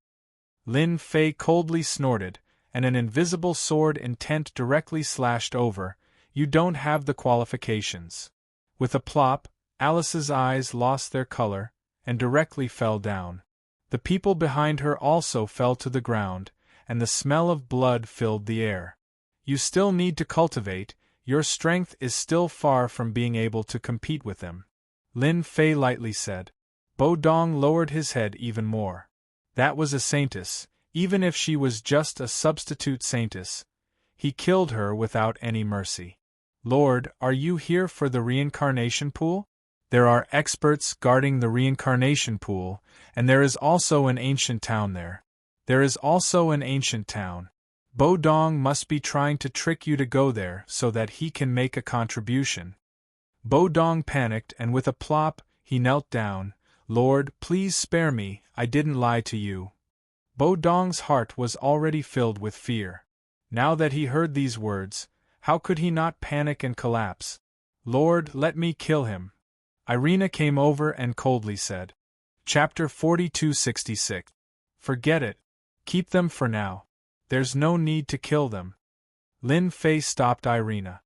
Lin Fei coldly snorted, and an invisible sword intent directly slashed over. You don't have the qualifications. With a plop, Alice's eyes lost their color, and directly fell down. The people behind her also fell to the ground, and the smell of blood filled the air. You still need to cultivate, your strength is still far from being able to compete with them. Lin Fei lightly said. Bodong lowered his head even more. That was a saintess, even if she was just a substitute saintess. He killed her without any mercy. Lord, are you here for the reincarnation pool? There are experts guarding the reincarnation pool, and there is also an ancient town there. There is also an ancient town. Bodong must be trying to trick you to go there so that he can make a contribution. Bodong panicked and with a plop, he knelt down. Lord, please spare me, I didn't lie to you. Bodong's heart was already filled with fear. Now that he heard these words, how could he not panic and collapse? Lord, let me kill him. Irina came over and coldly said. Chapter 4266. Forget it. Keep them for now. There's no need to kill them. Lin Fei stopped Irina.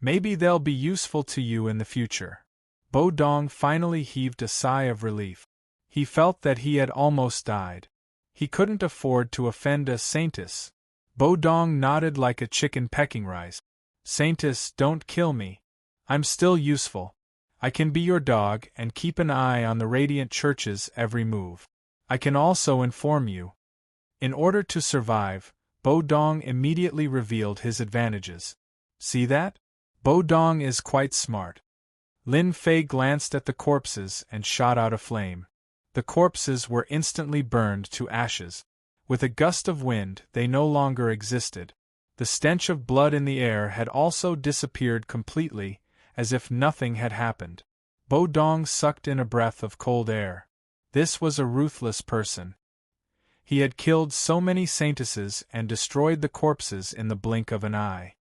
Maybe they'll be useful to you in the future. Bodong finally heaved a sigh of relief. He felt that he had almost died. He couldn't afford to offend a saintess. Bodong nodded like a chicken pecking rice. Saintess, don't kill me. I'm still useful. I can be your dog and keep an eye on the Radiant Church's every move. I can also inform you. In order to survive, Bodong immediately revealed his advantages. See that? Bodong is quite smart. Lin Fei glanced at the corpses and shot out a flame. The corpses were instantly burned to ashes. With a gust of wind, they no longer existed. The stench of blood in the air had also disappeared completely, as if nothing had happened. Bodong sucked in a breath of cold air. This was a ruthless person. He had killed so many saintesses and destroyed the corpses in the blink of an eye.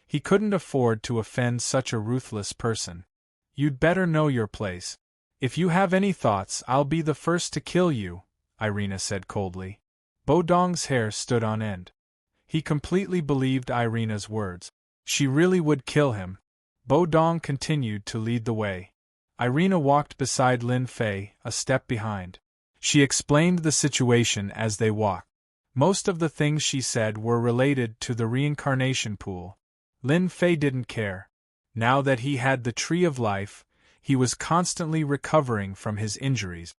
He couldn't afford to offend such a ruthless person. "You'd better know your place. If you have any thoughts, I'll be the first to kill you," Irina said coldly. Bodong's hair stood on end. He completely believed Irina's words. She really would kill him. Bodong continued to lead the way. Irina walked beside Lin Fei, a step behind. She explained the situation as they walked. Most of the things she said were related to the reincarnation pool. Lin Fei didn't care. Now that he had the Tree of Life, he was constantly recovering from his injuries.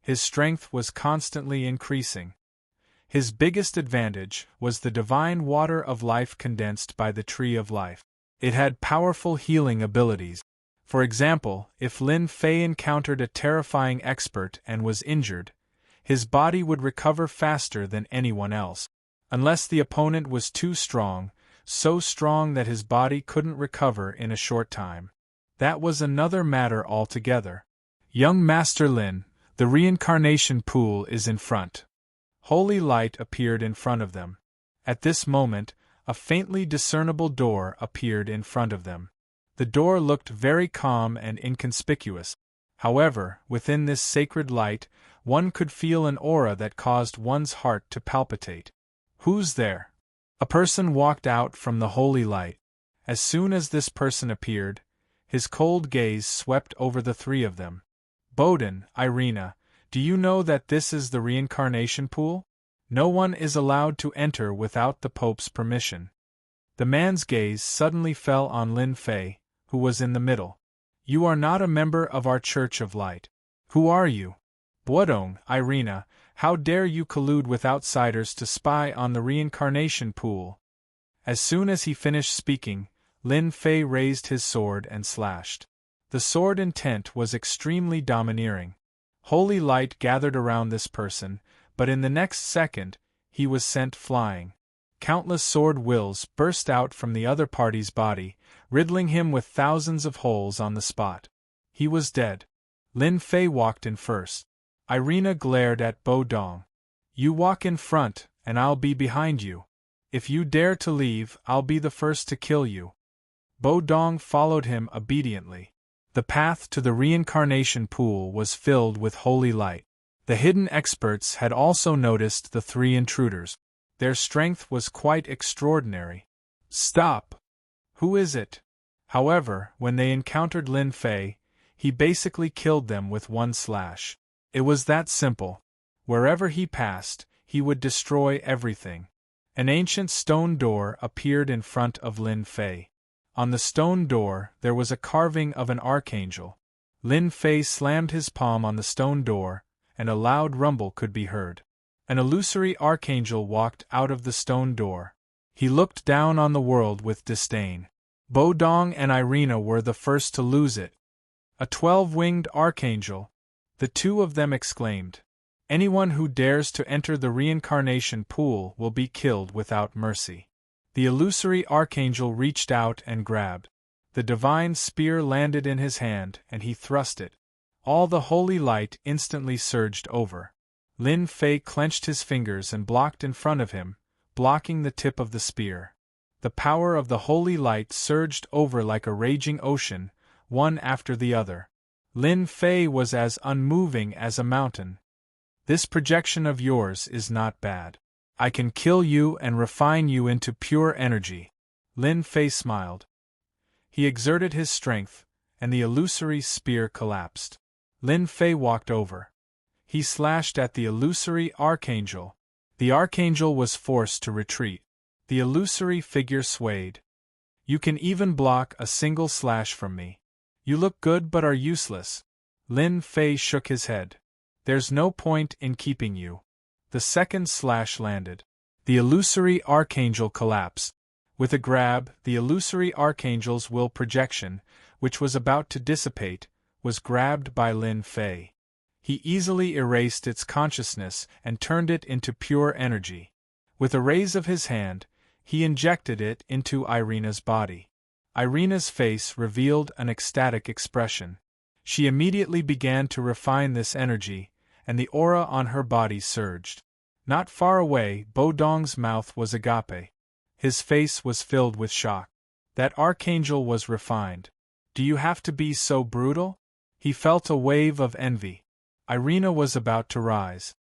His strength was constantly increasing. His biggest advantage was the divine water of life condensed by the Tree of Life. It had powerful healing abilities. For example, if Lin Fei encountered a terrifying expert and was injured, his body would recover faster than anyone else. Unless the opponent was too strong, so strong that his body couldn't recover in a short time. That was another matter altogether. "Young Master Lin, the reincarnation pool is in front." Holy light appeared in front of them. At this moment, a faintly discernible door appeared in front of them. The door looked very calm and inconspicuous. However, within this sacred light, one could feel an aura that caused one's heart to palpitate. "Who's there?" A person walked out from the holy light. As soon as this person appeared, his cold gaze swept over the three of them. "Bodong, Irina, do you know that this is the reincarnation pool? No one is allowed to enter without the Pope's permission." The man's gaze suddenly fell on Lin Fei, who was in the middle. "You are not a member of our Church of Light. Who are you?" "Bodong, Irina, how dare you collude with outsiders to spy on the reincarnation pool?" As soon as he finished speaking, Lin Fei raised his sword and slashed. The sword intent was extremely domineering. Holy light gathered around this person, but in the next second, he was sent flying. Countless sword wills burst out from the other party's body, riddling him with thousands of holes on the spot. He was dead. Lin Fei walked in first. Irina glared at Bodong. "You walk in front, and I'll be behind you. If you dare to leave, I'll be the first to kill you." Bodong followed him obediently. The path to the reincarnation pool was filled with holy light. The hidden experts had also noticed the three intruders. Their strength was quite extraordinary. "Stop! Who is it?" However, when they encountered Lin Fei, he basically killed them with one slash. It was that simple. Wherever he passed, he would destroy everything. An ancient stone door appeared in front of Lin Fei. On the stone door, there was a carving of an archangel. Lin Fei slammed his palm on the stone door, and a loud rumble could be heard. An illusory archangel walked out of the stone door. He looked down on the world with disdain. Bodong and Irina were the first to lose it. "A 12-winged archangel!" the two of them exclaimed. "Anyone who dares to enter the reincarnation pool will be killed without mercy." The illusory archangel reached out and grabbed. The divine spear landed in his hand, and he thrust it. All the holy light instantly surged over. Lin Fei clenched his fingers and blocked in front of him, blocking the tip of the spear. The power of the holy light surged over like a raging ocean, one after the other. Lin Fei was as unmoving as a mountain. "This projection of yours is not bad. I can kill you and refine you into pure energy." Lin Fei smiled. He exerted his strength, and the illusory spear collapsed. Lin Fei walked over. He slashed at the illusory archangel. The archangel was forced to retreat. The illusory figure swayed. "You can even block a single slash from me. You look good but are useless." Lin Fei shook his head. "There's no point in keeping you." The second slash landed. The illusory archangel collapsed. With a grab, the illusory archangel's will projection, which was about to dissipate, was grabbed by Lin Fei. He easily erased its consciousness and turned it into pure energy. With a raise of his hand, he injected it into Irina's body. Irina's face revealed an ecstatic expression. She immediately began to refine this energy, and the aura on her body surged. Not far away, Bodong's mouth was agape. His face was filled with shock. That archangel was refined. Do you have to be so brutal? He felt a wave of envy. Irina was about to rise.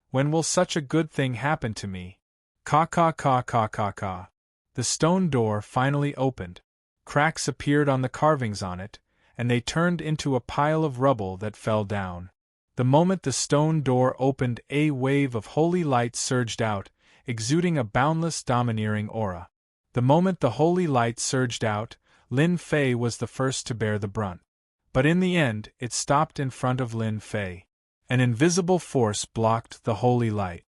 When will such a good thing happen to me? Ka ka ka ka ka ka. The stone door finally opened. Cracks appeared on the carvings on it, and they turned into a pile of rubble that fell down. The moment the stone door opened, a wave of holy light surged out, exuding a boundless, domineering aura. The moment the holy light surged out, Lin Fei was the first to bear the brunt. But in the end, it stopped in front of Lin Fei. An invisible force blocked the holy light.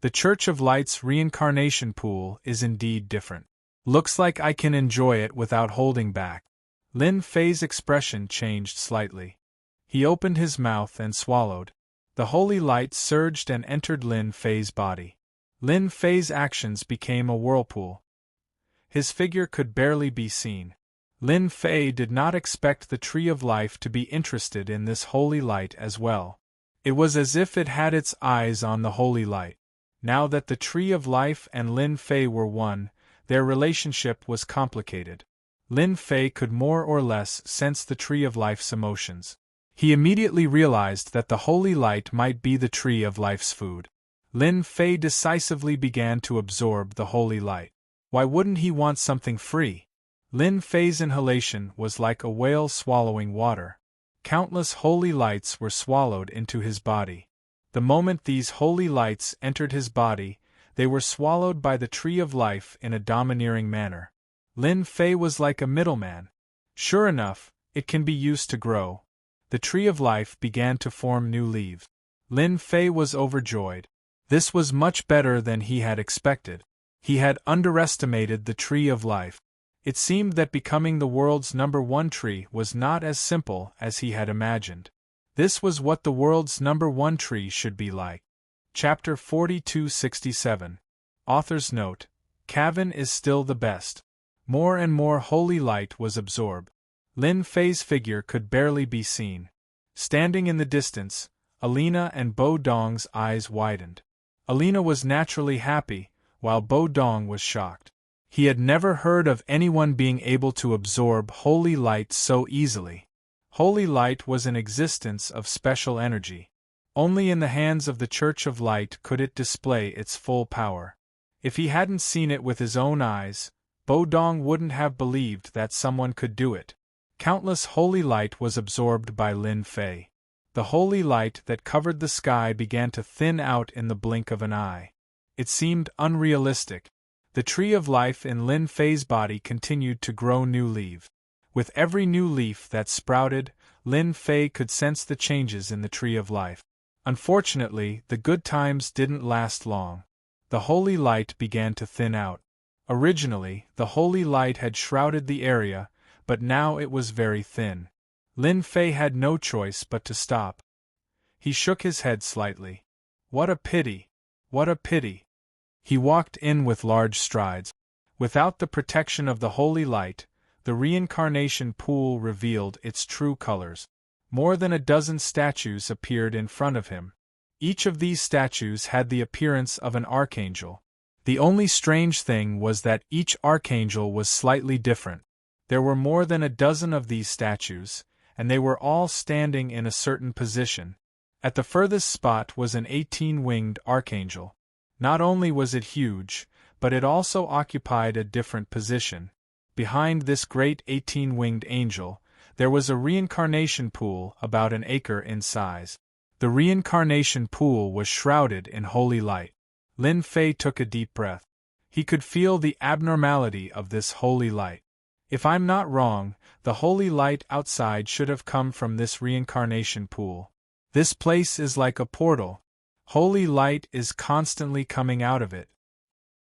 The Church of Light's reincarnation pool is indeed different. Looks like I can enjoy it without holding back. Lin Fei's expression changed slightly. He opened his mouth and swallowed. The holy light surged and entered Lin Fei's body. Lin Fei's actions became a whirlpool. His figure could barely be seen. Lin Fei did not expect the Tree of Life to be interested in this holy light as well. It was as if it had its eyes on the holy light. Now that the Tree of Life and Lin Fei were one, their relationship was complicated. Lin Fei could more or less sense the Tree of Life's emotions. He immediately realized that the holy light might be the Tree of Life's food. Lin Fei decisively began to absorb the holy light. Why wouldn't he want something free? Lin Fei's inhalation was like a whale swallowing water. Countless holy lights were swallowed into his body. The moment these holy lights entered his body, they were swallowed by the Tree of Life in a domineering manner. Lin Fei was like a middleman. Sure enough, it can be used to grow. The Tree of Life began to form new leaves. Lin Fei was overjoyed. This was much better than he had expected. He had underestimated the Tree of Life. It seemed that becoming the world's #1 tree was not as simple as he had imagined. This was what the world's #1 tree should be like. Chapter 4267. Author's note: Kevin is still the best. More and more holy light was absorbed. Lin Fei's figure could barely be seen. Standing in the distance, Alina and Bo Dong's eyes widened. Alina was naturally happy, while Bo Dong was shocked. He had never heard of anyone being able to absorb holy light so easily. Holy light was an existence of special energy. Only in the hands of the Church of Light could it display its full power. If he hadn't seen it with his own eyes, Bo Dong wouldn't have believed that someone could do it. Countless holy light was absorbed by Lin Fei. The holy light that covered the sky began to thin out in the blink of an eye. It seemed unrealistic. The Tree of Life in Lin Fei's body continued to grow new leaves. With every new leaf that sprouted, Lin Fei could sense the changes in the Tree of Life. Unfortunately, the good times didn't last long. The holy light began to thin out. Originally, the holy light had shrouded the area, but now it was very thin. Lin Fei had no choice but to stop. He shook his head slightly. What a pity! What a pity! He walked in with large strides. Without the protection of the holy light, the reincarnation pool revealed its true colors. More than a dozen statues appeared in front of him. Each of these statues had the appearance of an archangel. The only strange thing was that each archangel was slightly different. There were more than a dozen of these statues, and they were all standing in a certain position. At the furthest spot was an 18-winged archangel. Not only was it huge, but it also occupied a different position. Behind this great 18-winged angel, there was a reincarnation pool about an acre in size. The reincarnation pool was shrouded in holy light. Lin Fei took a deep breath. He could feel the abnormality of this holy light. If I'm not wrong, the holy light outside should have come from this reincarnation pool. This place is like a portal. Holy light is constantly coming out of it.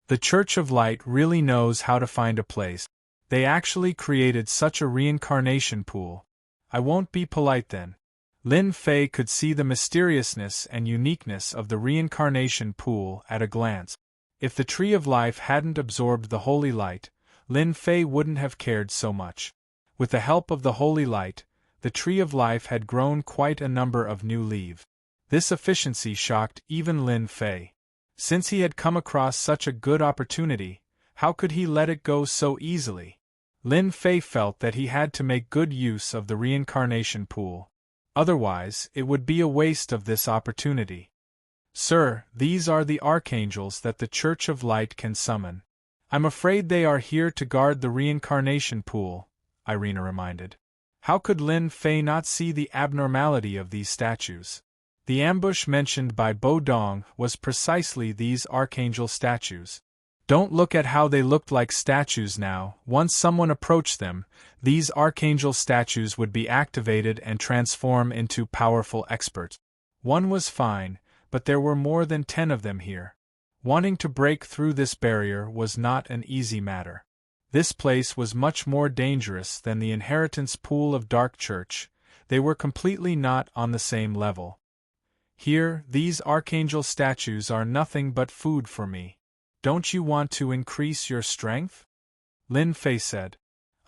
The Church of Light really knows how to find a place. They actually created such a reincarnation pool. I won't be polite then. Lin Fei could see the mysteriousness and uniqueness of the reincarnation pool at a glance. If the Tree of Life hadn't absorbed the holy light, Lin Fei wouldn't have cared so much. With the help of the holy light, the Tree of Life had grown quite a number of new leaves. This efficiency shocked even Lin Fei. Since he had come across such a good opportunity, how could he let it go so easily? Lin Fei felt that he had to make good use of the reincarnation pool. Otherwise, it would be a waste of this opportunity. Sir, these are the archangels that the Church of Light can summon. I'm afraid they are here to guard the reincarnation pool, Irina reminded. How could Lin Fei not see the abnormality of these statues? The ambush mentioned by Bo Dong was precisely these archangel statues. Don't look at how they looked like statues now. Once someone approached them, these archangel statues would be activated and transform into powerful experts. One was fine, but there were more than 10 of them here. Wanting to break through this barrier was not an easy matter. This place was much more dangerous than the inheritance pool of Dark Church. They were completely not on the same level. Here, these archangel statues are nothing but food for me. Don't you want to increase your strength? Lin Fei said.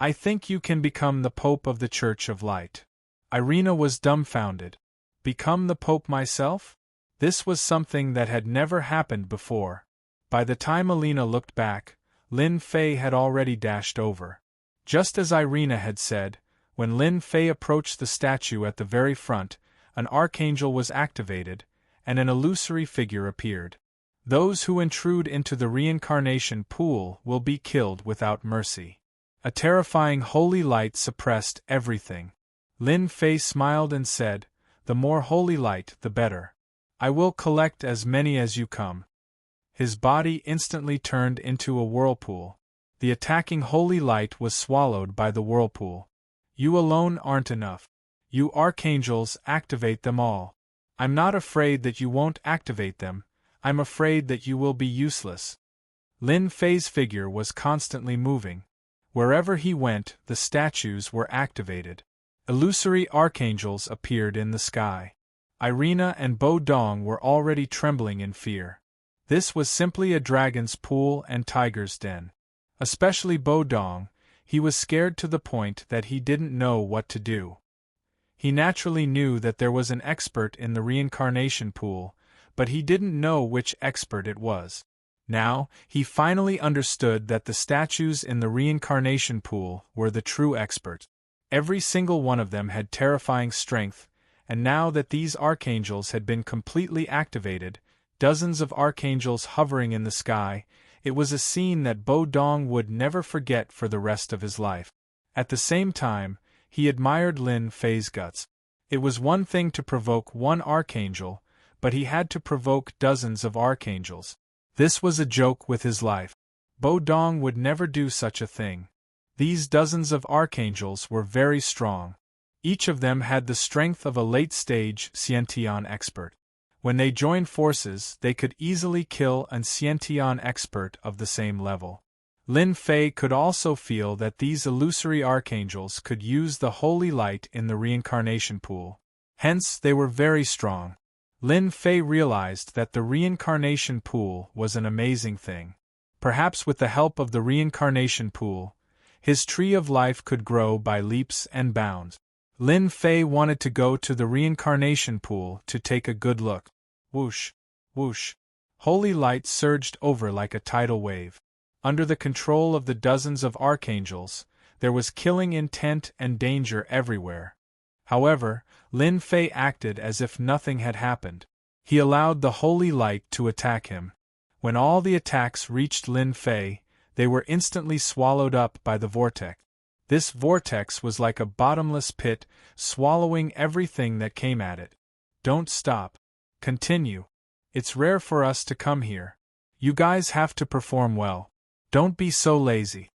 I think you can become the Pope of the Church of Light. Irina was dumbfounded. Become the Pope myself? This was something that had never happened before. By the time Alina looked back, Lin Fei had already dashed over. Just as Irina had said, when Lin Fei approached the statue at the very front, an archangel was activated, and an illusory figure appeared. Those who intrude into the reincarnation pool will be killed without mercy. A terrifying holy light suppressed everything. Lin Fei smiled and said, The more holy light, the better. I will collect as many as you come. His body instantly turned into a whirlpool. The attacking holy light was swallowed by the whirlpool. You alone aren't enough. You archangels, activate them all. I'm not afraid that you won't activate them. I'm afraid that you will be useless. Lin Fei's figure was constantly moving. Wherever he went, the statues were activated. Illusory archangels appeared in the sky. Irina and Bo Dong were already trembling in fear. This was simply a dragon's pool and tiger's den. Especially Bo Dong, he was scared to the point that he didn't know what to do. He naturally knew that there was an expert in the reincarnation pool, but he didn't know which expert it was. Now, he finally understood that the statues in the reincarnation pool were the true experts. Every single one of them had terrifying strength, and now that these archangels had been completely activated, dozens of archangels hovering in the sky, it was a scene that Bo Dong would never forget for the rest of his life. At the same time, he admired Lin Fei's guts. It was one thing to provoke one archangel, but he had to provoke dozens of archangels. This was a joke with his life. Bo Dong would never do such a thing. These dozens of archangels were very strong. Each of them had the strength of a late-stage Xiantian expert. When they joined forces, they could easily kill an Xiantian expert of the same level. Lin Fei could also feel that these illusory archangels could use the holy light in the reincarnation pool. Hence, they were very strong. Lin Fei realized that the reincarnation pool was an amazing thing. Perhaps with the help of the reincarnation pool, his tree of life could grow by leaps and bounds. Lin Fei wanted to go to the reincarnation pool to take a good look. Whoosh, whoosh. Holy light surged over like a tidal wave. Under the control of the dozens of archangels, there was killing intent and danger everywhere. However, Lin Fei acted as if nothing had happened. He allowed the holy light to attack him. When all the attacks reached Lin Fei, they were instantly swallowed up by the vortex. This vortex was like a bottomless pit, swallowing everything that came at it. Don't stop. Continue. It's rare for us to come here. You guys have to perform well. Don't be so lazy.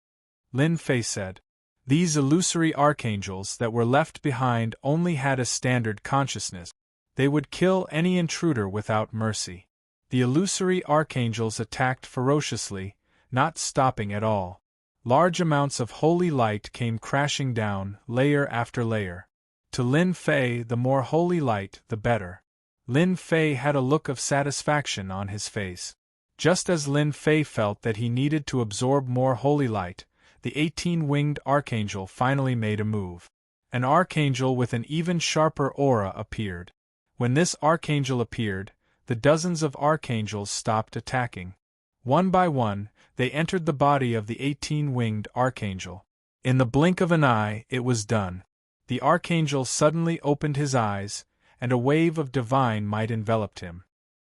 Lin Fei said. These illusory archangels that were left behind only had a standard consciousness. They would kill any intruder without mercy. The illusory archangels attacked ferociously, not stopping at all. Large amounts of holy light came crashing down, layer after layer. To Lin Fei, the more holy light, the better. Lin Fei had a look of satisfaction on his face. Just as Lin Fei felt that he needed to absorb more holy light, the 18-winged archangel finally made a move. An archangel with an even sharper aura appeared. When this archangel appeared, the dozens of archangels stopped attacking. One by one, they entered the body of the 18-winged archangel. In the blink of an eye, it was done. The archangel suddenly opened his eyes, and a wave of divine might enveloped him.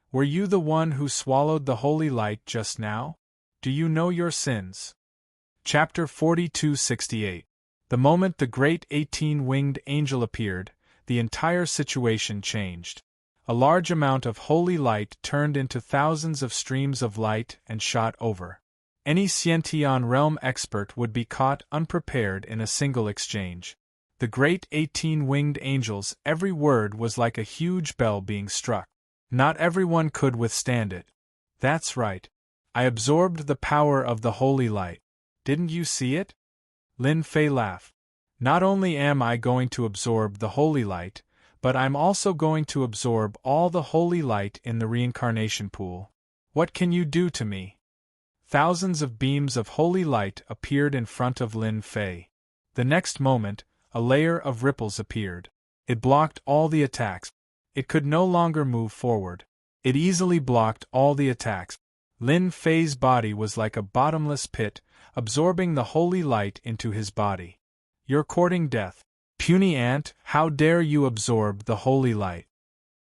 Were you the one who swallowed the holy light just now? Do you know your sins? Chapter 42:68. The moment the great 18-winged angel appeared, the entire situation changed. A large amount of holy light turned into thousands of streams of light and shot over. Any Sciention realm expert would be caught unprepared in a single exchange. The great 18-winged angels, every word was like a huge bell being struck. Not everyone could withstand it. That's right. I absorbed the power of the holy light. Didn't you see it? Lin Fei laughed. Not only am I going to absorb the holy light, but I'm also going to absorb all the holy light in the reincarnation pool. What can you do to me? Thousands of beams of holy light appeared in front of Lin Fei. The next moment, a layer of ripples appeared. It blocked all the attacks. It could no longer move forward. It easily blocked all the attacks. Lin Fei's body was like a bottomless pit, absorbing the holy light into his body. You're courting death. Puny ant, how dare you absorb the holy light?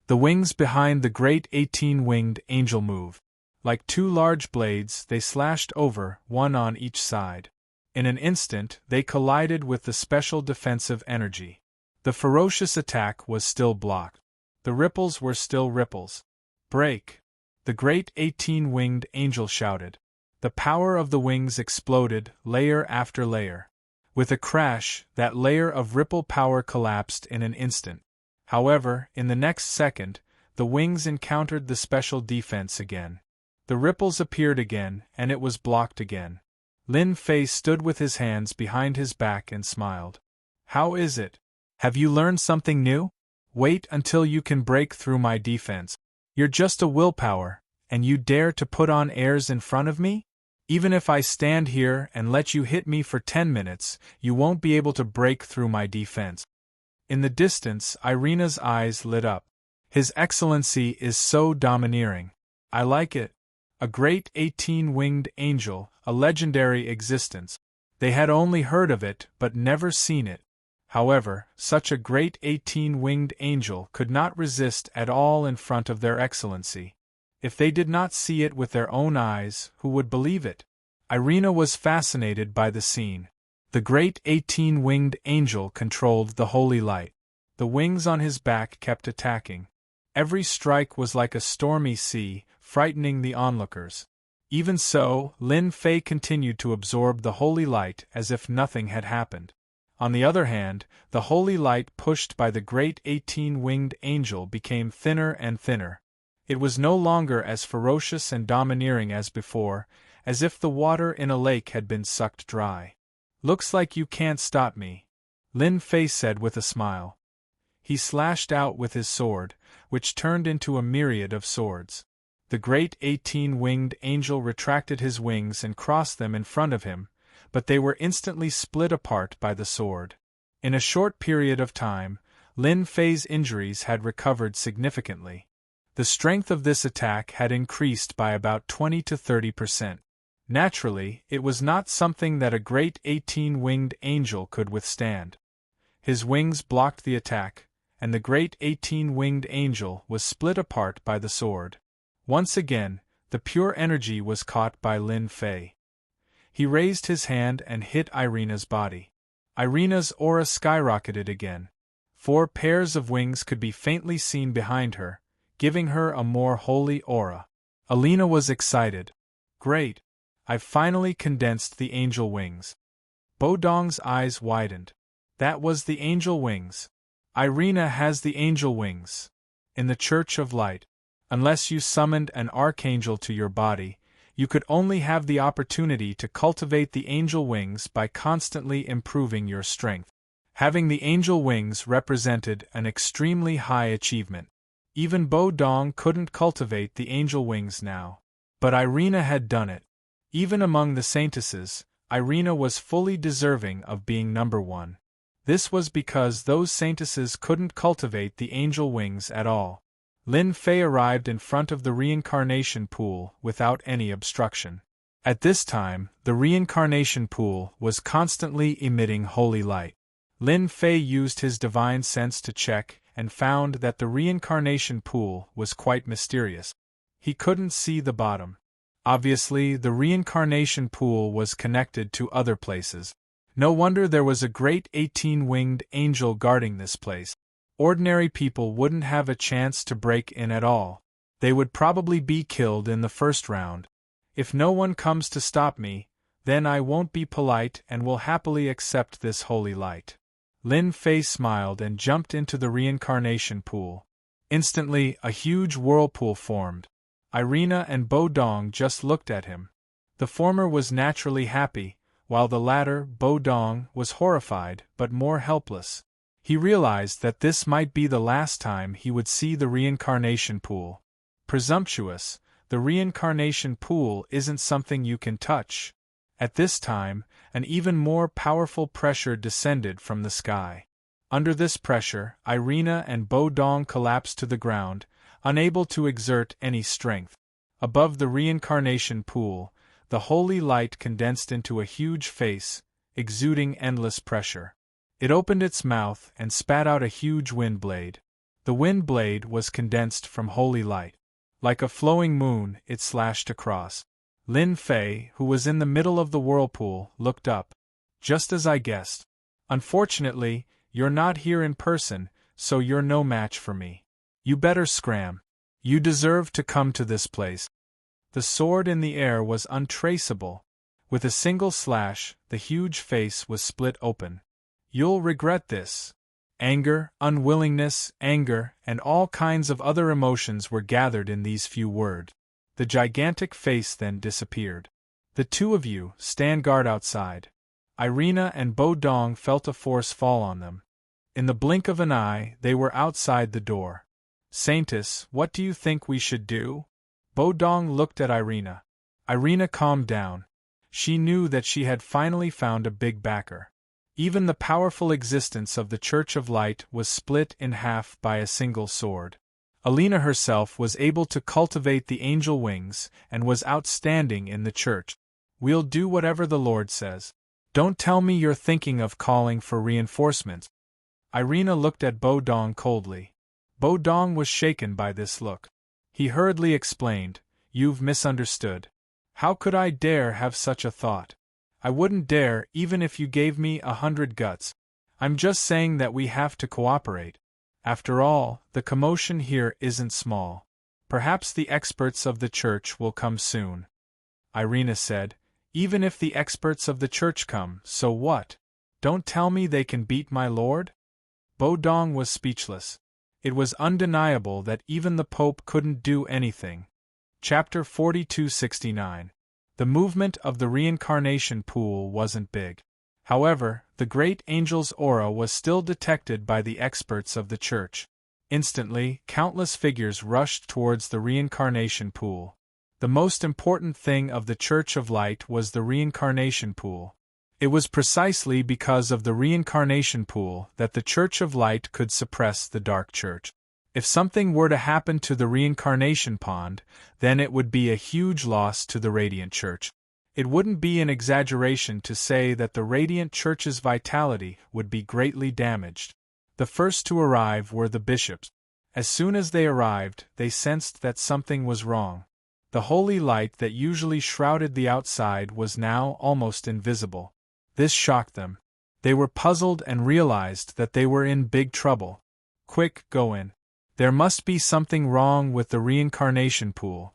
The wings behind the great 18-winged angel moved. Like two large blades, they slashed over, one on each side. In an instant, they collided with the special defensive energy. The ferocious attack was still blocked. The ripples were still ripples. Break! The great 18-winged angel shouted. The power of the wings exploded, layer after layer. With a crash, that layer of ripple power collapsed in an instant. However, in the next second, the wings encountered the special defense again. The ripples appeared again, and it was blocked again. Lin Fei stood with his hands behind his back and smiled. How is it? Have you learned something new? Wait until you can break through my defense. You're just a willpower, and you dare to put on airs in front of me? Even if I stand here and let you hit me for 10 minutes, you won't be able to break through my defense. In the distance, Irina's eyes lit up. His Excellency is so domineering. I like it. A great 18-winged angel, a legendary existence. They had only heard of it but never seen it. However, such a great 18-winged angel could not resist at all in front of their Excellency. If they did not see it with their own eyes, who would believe it? Irina was fascinated by the scene. The great 18-winged angel controlled the holy light. The wings on his back kept attacking. Every strike was like a stormy sea, frightening the onlookers. Even so, Lin Fei continued to absorb the holy light as if nothing had happened. On the other hand, the holy light pushed by the great 18-winged angel became thinner and thinner. It was no longer as ferocious and domineering as before, as if the water in a lake had been sucked dry. Looks like you can't stop me, Lin Fei said with a smile. He slashed out with his sword, which turned into a myriad of swords. The great 18-winged angel retracted his wings and crossed them in front of him, but they were instantly split apart by the sword. In a short period of time, Lin Fei's injuries had recovered significantly. The strength of this attack had increased by about 20 to 30%. Naturally, it was not something that a great 18-winged angel could withstand. His wings blocked the attack, and the great 18-winged angel was split apart by the sword. Once again, the pure energy was caught by Lin Fei. He raised his hand and hit Irina's body. Irina's aura skyrocketed again. 4 pairs of wings could be faintly seen behind her, giving her a more holy aura. Alina was excited. Great! I've finally condensed the angel wings. Bodong's eyes widened. That was the angel wings. Irina has the angel wings. In the Church of Light, unless you summoned an archangel to your body, you could only have the opportunity to cultivate the angel wings by constantly improving your strength. Having the angel wings represented an extremely high achievement. Even Bodong couldn't cultivate the angel wings now. But Irina had done it. Even among the saintesses, Irina was fully deserving of being number 1. This was because those saintesses couldn't cultivate the angel wings at all. Lin Fei arrived in front of the reincarnation pool without any obstruction. At this time, the reincarnation pool was constantly emitting holy light. Lin Fei used his divine sense to check and found that the reincarnation pool was quite mysterious. He couldn't see the bottom. Obviously, the reincarnation pool was connected to other places. No wonder there was a great 18-winged angel guarding this place. Ordinary people wouldn't have a chance to break in at all. They would probably be killed in the first round. If no one comes to stop me, then I won't be polite and will happily accept this holy light. Lin Fei smiled and jumped into the reincarnation pool. Instantly, a huge whirlpool formed. Irina and Bo Dong just looked at him. The former was naturally happy, while the latter, Bo Dong, was horrified but more helpless. He realized that this might be the last time he would see the reincarnation pool. Presumptuous, the reincarnation pool isn't something you can touch. At this time, an even more powerful pressure descended from the sky. Under this pressure, Irina and Bo Dong collapsed to the ground, unable to exert any strength. Above the reincarnation pool, the holy light condensed into a huge face, exuding endless pressure. It opened its mouth and spat out a huge wind blade. The wind blade was condensed from holy light. Like a flowing moon, it slashed across. Lin Fei, who was in the middle of the whirlpool, looked up. Just as I guessed. Unfortunately, you're not here in person, so you're no match for me. You better scram. You deserve to come to this place. The sword in the air was untraceable. With a single slash, the huge face was split open. You'll regret this. Anger, unwillingness, anger, and all kinds of other emotions were gathered in these few words. The gigantic face then disappeared. The two of you, stand guard outside. Irina and Bo Dong felt a force fall on them. In the blink of an eye, they were outside the door. Saintess, what do you think we should do? Bo Dong looked at Irina. Irina calmed down. She knew that she had finally found a big backer. Even the powerful existence of the Church of Light was split in half by a single sword. Alina herself was able to cultivate the angel wings and was outstanding in the church. We'll do whatever the Lord says. Don't tell me you're thinking of calling for reinforcements. Irina looked at Bo Dong coldly. Bo Dong was shaken by this look. He hurriedly explained, "You've misunderstood. How could I dare have such a thought? I wouldn't dare even if you gave me 100 guts. I'm just saying that we have to cooperate. After all, the commotion here isn't small. Perhaps the experts of the church will come soon." Irina said, "Even if the experts of the church come, so what? Don't tell me they can beat my lord?" Bo Dong was speechless. It was undeniable that even the Pope couldn't do anything. Chapter 4269. The movement of the reincarnation pool wasn't big. However, the great angel's aura was still detected by the experts of the church. Instantly, countless figures rushed towards the reincarnation pool. The most important thing of the Church of Light was the reincarnation pool. It was precisely because of the reincarnation pool that the Church of Light could suppress the Dark Church. If something were to happen to the reincarnation pond, then it would be a huge loss to the Radiant Church. It wouldn't be an exaggeration to say that the Radiant Church's vitality would be greatly damaged. The first to arrive were the bishops. As soon as they arrived, they sensed that something was wrong. The holy light that usually shrouded the outside was now almost invisible. This shocked them. They were puzzled and realized that they were in big trouble. "Quick, go in. There must be something wrong with the reincarnation pool."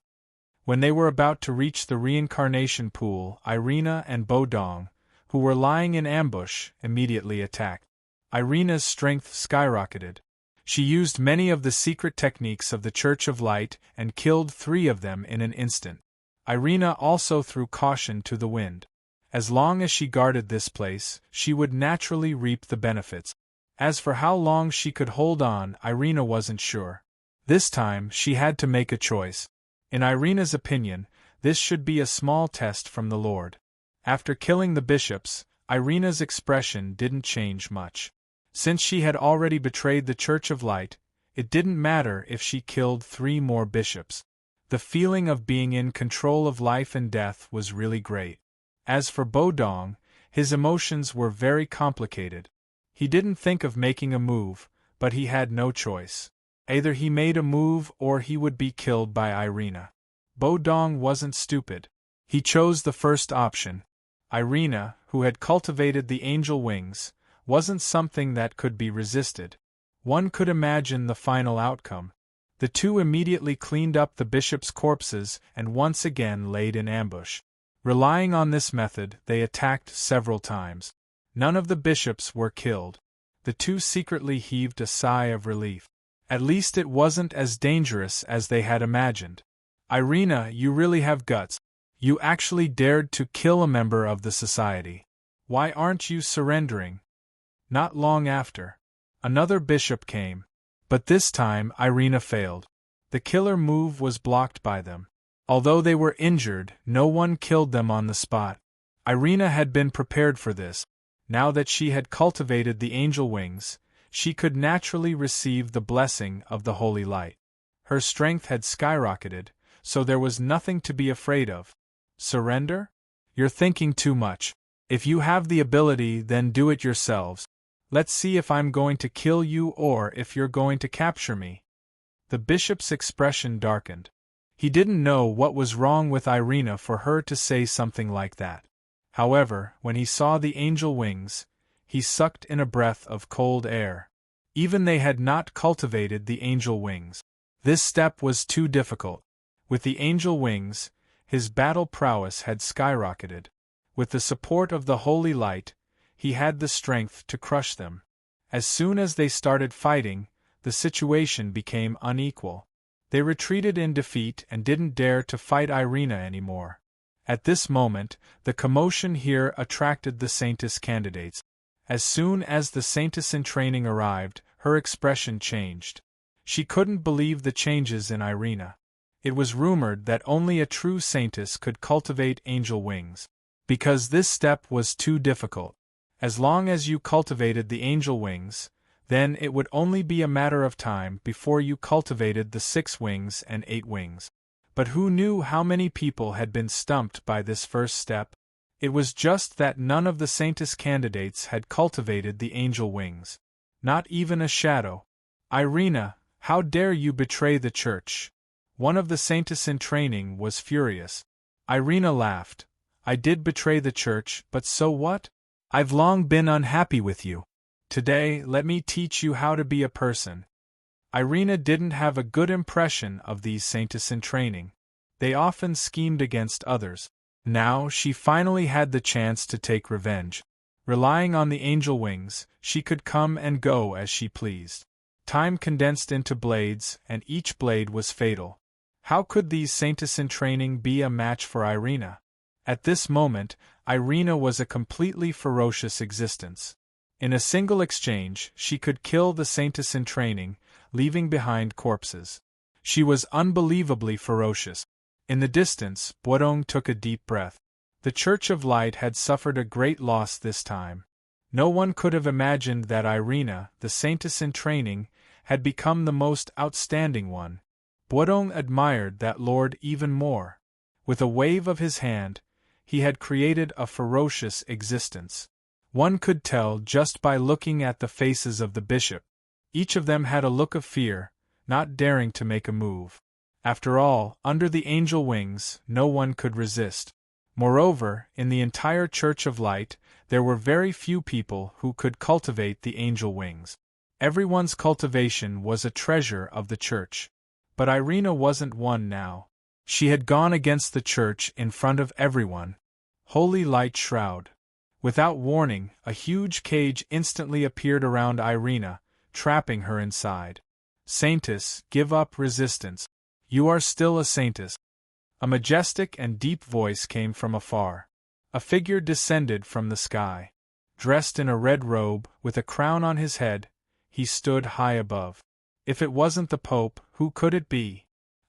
When they were about to reach the reincarnation pool, Irina and Bo Dong, who were lying in ambush, immediately attacked. Irina's strength skyrocketed. She used many of the secret techniques of the Church of Light and killed 3 of them in an instant. Irina also threw caution to the wind. As long as she guarded this place, she would naturally reap the benefits. As for how long she could hold on, Irina wasn't sure. This time, she had to make a choice. In Irina's opinion, this should be a small test from the Lord. After killing the bishops, Irina's expression didn't change much. Since she had already betrayed the Church of Light, it didn't matter if she killed 3 more bishops. The feeling of being in control of life and death was really great. As for Bodong, his emotions were very complicated. He didn't think of making a move, but he had no choice. Either he made a move or he would be killed by Irina. Bodong wasn't stupid. He chose the first option. Irina, who had cultivated the angel wings, wasn't something that could be resisted. One could imagine the final outcome. The two immediately cleaned up the bishop's corpses and once again laid in ambush. Relying on this method, they attacked several times. None of the bishops were killed. The two secretly heaved a sigh of relief. At least it wasn't as dangerous as they had imagined. Irina, you really have guts. You actually dared to kill a member of the society. Why aren't you surrendering? Not long after, another bishop came. But this time Irina failed. The killer move was blocked by them. Although they were injured, no one killed them on the spot. Irina had been prepared for this. Now that she had cultivated the angel wings, she could naturally receive the blessing of the holy light. Her strength had skyrocketed, so there was nothing to be afraid of. Surrender? You're thinking too much. If you have the ability, then do it yourselves. Let's see if I'm going to kill you or if you're going to capture me. The bishop's expression darkened. He didn't know what was wrong with Irina for her to say something like that. However, when he saw the angel wings, he sucked in a breath of cold air. Even they had not cultivated the angel wings. This step was too difficult. With the angel wings, his battle prowess had skyrocketed. With the support of the holy light, he had the strength to crush them. As soon as they started fighting, the situation became unequal. They retreated in defeat and didn't dare to fight Irina anymore. At this moment, the commotion here attracted the Saintess candidates. As soon as the Saintess in training arrived, her expression changed. She couldn't believe the changes in Irina. It was rumored that only a true Saintess could cultivate angel wings. Because this step was too difficult. As long as you cultivated the angel wings, then it would only be a matter of time before you cultivated the 6 wings and 8 wings. But who knew how many people had been stumped by this first step? It was just that none of the Saintess candidates had cultivated the angel wings. Not even a shadow. Irina, how dare you betray the church? One of the Saintess in training was furious. Irina laughed. I did betray the church, but so what? I've long been unhappy with you. Today, let me teach you how to be a person. Irina didn't have a good impression of these Saintess in training. They often schemed against others. Now she finally had the chance to take revenge. Relying on the angel wings, she could come and go as she pleased. Time condensed into blades, and each blade was fatal. How could these Saintess in training be a match for Irina? At this moment, Irina was a completely ferocious existence. In a single exchange, she could kill the Saintess in training, leaving behind corpses. She was unbelievably ferocious. In the distance, Bodong took a deep breath. The Church of Light had suffered a great loss this time. No one could have imagined that Irina, the Saintess in training, had become the most outstanding one. Bodong admired that lord even more. With a wave of his hand, he had created a ferocious existence. One could tell just by looking at the faces of the bishop. Each of them had a look of fear, not daring to make a move. After all, under the angel wings, no one could resist. Moreover, in the entire Church of Light, there were very few people who could cultivate the angel wings. Everyone's cultivation was a treasure of the church. But Irina wasn't one now. She had gone against the church in front of everyone. Holy light shroud. Without warning, a huge cage instantly appeared around Irina, trapping her inside. Saintess, give up resistance. You are still a saintess. A majestic and deep voice came from afar. A figure descended from the sky. Dressed in a red robe, with a crown on his head, he stood high above. If it wasn't the Pope, who could it be?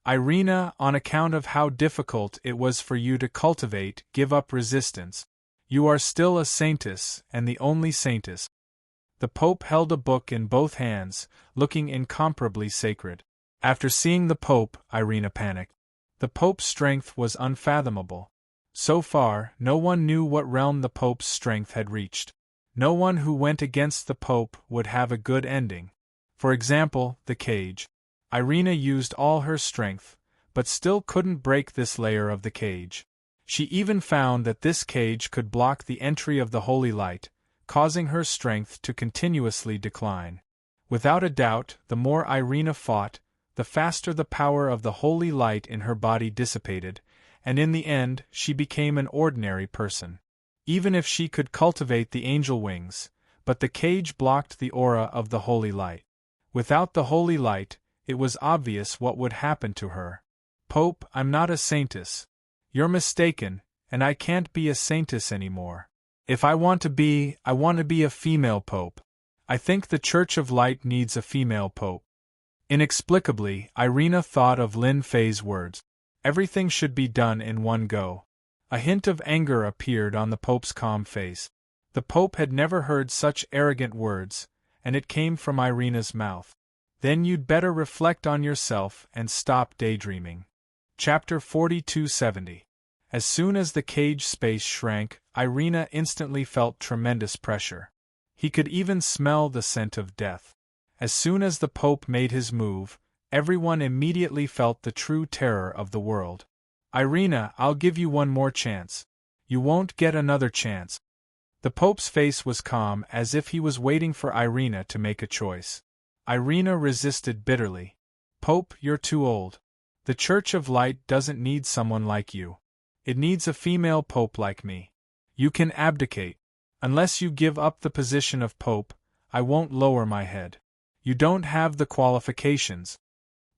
Irina, on account of how difficult it was for you to cultivate, give up resistance. You are still a saintess, and the only saintess. The Pope held a book in both hands, looking incomparably sacred. After seeing the Pope, Irina panicked. The Pope's strength was unfathomable. So far, no one knew what realm the Pope's strength had reached. No one who went against the Pope would have a good ending. For example, the cage. Irina used all her strength, but still couldn't break this layer of the cage. She even found that this cage could block the entry of the holy light, causing her strength to continuously decline. Without a doubt, the more Irina fought, the faster the power of the holy light in her body dissipated, and in the end she became an ordinary person. Even if she could cultivate the angel wings, but the cage blocked the aura of the holy light. Without the holy light, it was obvious what would happen to her. Pope, I'm not a saintess. You're mistaken, and I can't be a saintess anymore. If I want to be, I want to be a female pope. I think the Church of Light needs a female pope. Inexplicably, Irina thought of Lin Fei's words. Everything should be done in one go. A hint of anger appeared on the Pope's calm face. The Pope had never heard such arrogant words, and it came from Irina's mouth. Then you'd better reflect on yourself and stop daydreaming. Chapter 4270. As soon as the cage space shrank, Irina instantly felt tremendous pressure. He could even smell the scent of death. As soon as the Pope made his move, everyone immediately felt the true terror of the world. Irina, I'll give you one more chance. You won't get another chance. The Pope's face was calm, as if he was waiting for Irina to make a choice. Irina resisted bitterly. Pope, you're too old. The Church of Light doesn't need someone like you. It needs a female pope like me. You can abdicate. Unless you give up the position of pope, I won't lower my head. You don't have the qualifications.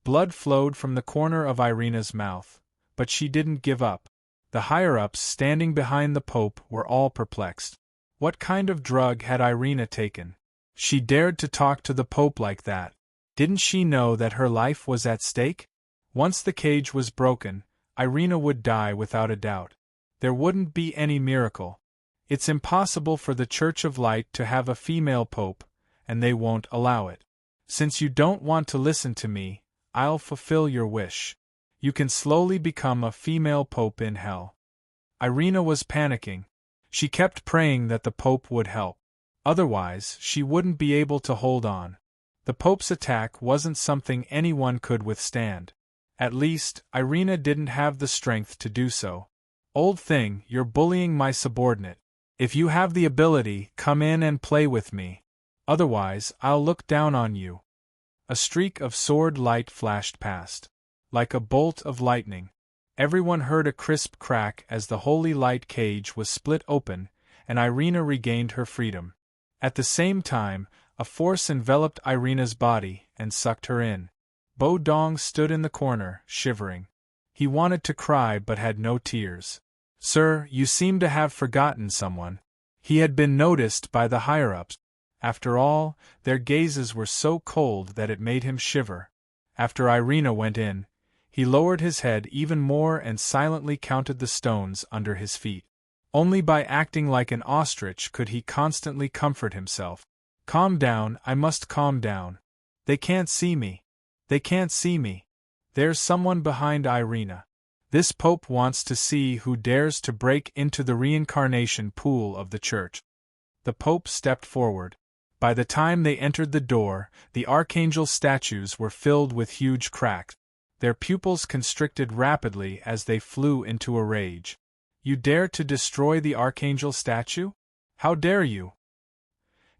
Blood flowed from the corner of Irina's mouth, but she didn't give up. The higher-ups standing behind the Pope were all perplexed. What kind of drug had Irina taken? She dared to talk to the Pope like that. Didn't she know that her life was at stake? Once the cage was broken, Irina would die without a doubt. There wouldn't be any miracle. It's impossible for the Church of Light to have a female Pope, and they won't allow it. Since you don't want to listen to me, I'll fulfill your wish. You can slowly become a female pope in hell. Irina was panicking. She kept praying that the Pope would help. Otherwise, she wouldn't be able to hold on. The Pope's attack wasn't something anyone could withstand. At least, Irina didn't have the strength to do so. Old thing, you're bullying my subordinate. If you have the ability, come in and play with me. Otherwise, I'll look down on you. A streak of sword light flashed past. Like a bolt of lightning. Everyone heard a crisp crack as the holy light cage was split open, and Irina regained her freedom. At the same time, a force enveloped Irina's body and sucked her in. Bo Dong stood in the corner, shivering. He wanted to cry but had no tears. Sir, you seem to have forgotten someone. He had been noticed by the higher-ups. After all, their gazes were so cold that it made him shiver. After Irina went in, he lowered his head even more and silently counted the stones under his feet. Only by acting like an ostrich could he constantly comfort himself. Calm down, I must calm down. They can't see me. They can't see me. There's someone behind Irina. This Pope wants to see who dares to break into the reincarnation pool of the Church. The Pope stepped forward. By the time they entered the door, the archangel statues were filled with huge cracks. Their pupils constricted rapidly as they flew into a rage. You dare to destroy the archangel statue? How dare you?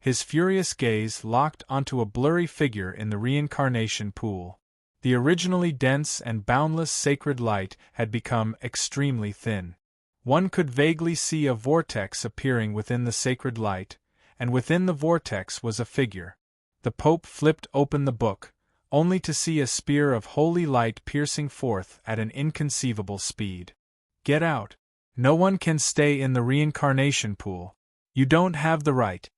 His furious gaze locked onto a blurry figure in the reincarnation pool. The originally dense and boundless sacred light had become extremely thin. One could vaguely see a vortex appearing within the sacred light, and within the vortex was a figure. The Pope flipped open the book, only to see a spear of holy light piercing forth at an inconceivable speed. Get out. No one can stay in the reincarnation pool. You don't have the right.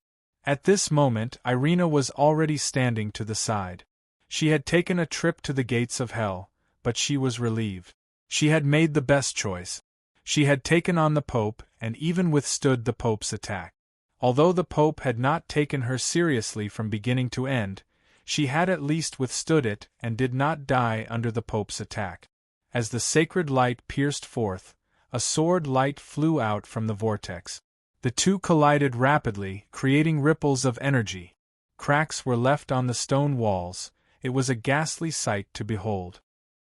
At this moment, Irina was already standing to the side. She had taken a trip to the gates of hell, but she was relieved. She had made the best choice. She had taken on the Pope and even withstood the Pope's attack. Although the Pope had not taken her seriously from beginning to end, she had at least withstood it and did not die under the Pope's attack. As the sacred light pierced forth, a sword light flew out from the vortex. The two collided rapidly, creating ripples of energy. Cracks were left on the stone walls. It was a ghastly sight to behold.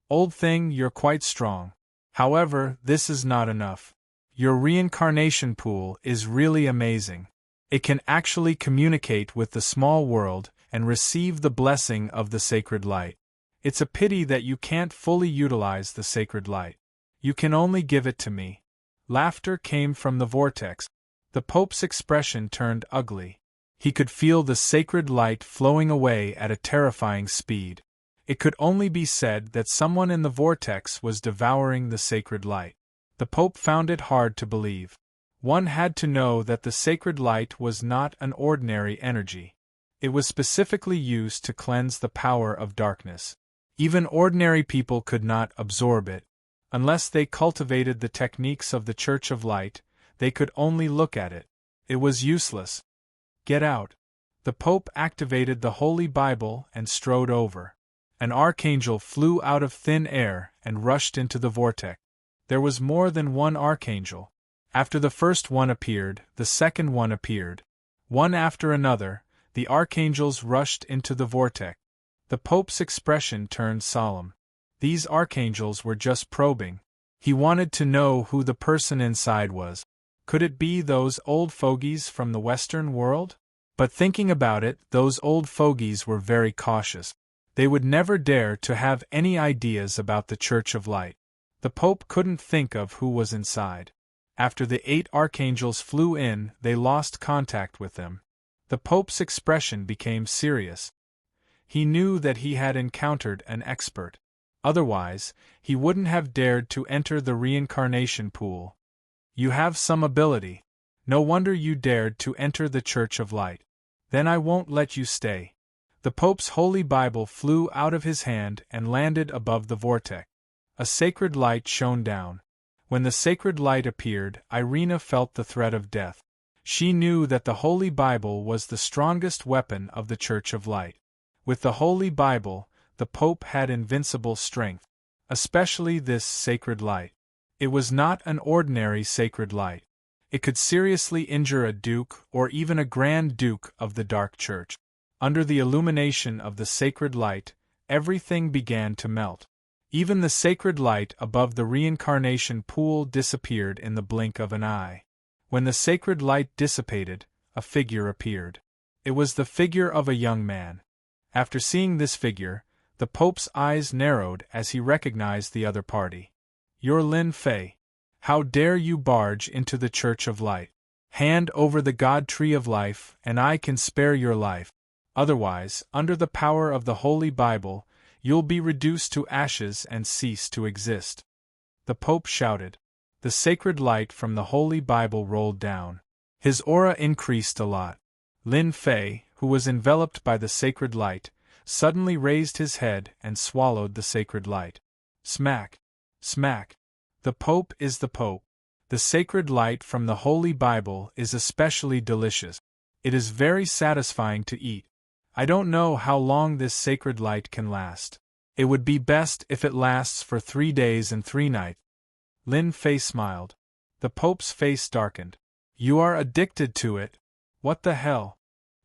Old thing, you're quite strong. However, this is not enough. Your reincarnation pool is really amazing. It can actually communicate with the small world and receive the blessing of the sacred light. It's a pity that you can't fully utilize the sacred light. You can only give it to me. Laughter came from the vortex. The Pope's expression turned ugly. He could feel the sacred light flowing away at a terrifying speed. It could only be said that someone in the vortex was devouring the sacred light. The Pope found it hard to believe. One had to know that the sacred light was not an ordinary energy. It was specifically used to cleanse the power of darkness. Even ordinary people could not absorb it. Unless they cultivated the techniques of the Church of Light, they could only look at it. It was useless. Get out. The Pope activated the Holy Bible and strode over. An archangel flew out of thin air and rushed into the vortex. There was more than one archangel. After the first one appeared, the second one appeared. One after another, the archangels rushed into the vortex. The Pope's expression turned solemn. These archangels were just probing. He wanted to know who the person inside was. Could it be those old fogies from the Western world? But thinking about it, those old fogies were very cautious. They would never dare to have any ideas about the Church of Light. The Pope couldn't think of who was inside. After the 8 archangels flew in, they lost contact with them. The Pope's expression became serious. He knew that he had encountered an expert. Otherwise, he wouldn't have dared to enter the reincarnation pool. You have some ability. No wonder you dared to enter the Church of Light. Then I won't let you stay. The Pope's Holy Bible flew out of his hand and landed above the vortex. A sacred light shone down. When the sacred light appeared, Irina felt the threat of death. She knew that the Holy Bible was the strongest weapon of the Church of Light. With the Holy Bible, the Pope had invincible strength, especially this sacred light. It was not an ordinary sacred light. It could seriously injure a duke or even a Grand Duke of the Dark Church. Under the illumination of the sacred light, everything began to melt. Even the sacred light above the reincarnation pool disappeared in the blink of an eye. When the sacred light dissipated, a figure appeared. It was the figure of a young man. After seeing this figure, the Pope's eyes narrowed as he recognized the other party. You're Lin Fei. How dare you barge into the Church of Light? Hand over the God Tree of Life, and I can spare your life. Otherwise, under the power of the Holy Bible, you'll be reduced to ashes and cease to exist. The Pope shouted. The sacred light from the Holy Bible rolled down. His aura increased a lot. Lin Fei, who was enveloped by the sacred light, suddenly raised his head and swallowed the sacred light. Smack! Smack! The Pope is the Pope. The sacred light from the Holy Bible is especially delicious. It is very satisfying to eat. I don't know how long this sacred light can last. It would be best if it lasts for 3 days and 3 nights. Lin Fei smiled. The Pope's face darkened. You are addicted to it. What the hell?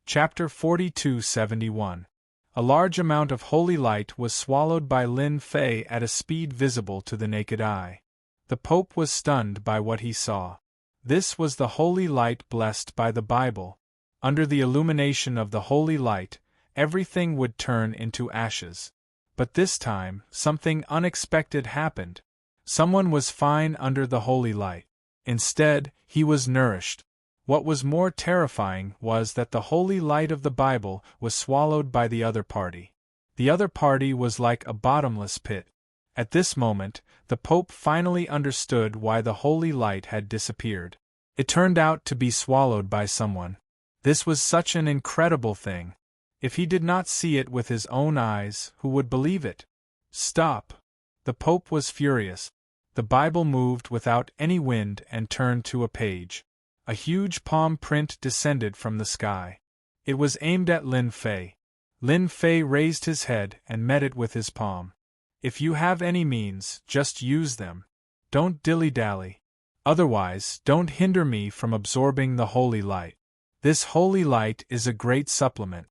Chapter 4271. A large amount of holy light was swallowed by Lin Fei at a speed visible to the naked eye. The Pope was stunned by what he saw. This was the holy light blessed by the Bible. Under the illumination of the holy light, everything would turn into ashes. But this time, something unexpected happened. Someone was fine under the holy light. Instead, he was nourished. What was more terrifying was that the holy light of the Bible was swallowed by the other party. The other party was like a bottomless pit. At this moment, the Pope finally understood why the holy light had disappeared. It turned out to be swallowed by someone. This was such an incredible thing. If he did not see it with his own eyes, who would believe it? Stop! The Pope was furious. The Bible moved without any wind and turned to a page. A huge palm print descended from the sky. It was aimed at Lin Fei. Lin Fei raised his head and met it with his palm. If you have any means, just use them. Don't dilly-dally. Otherwise, don't hinder me from absorbing the holy light. This holy light is a great supplement.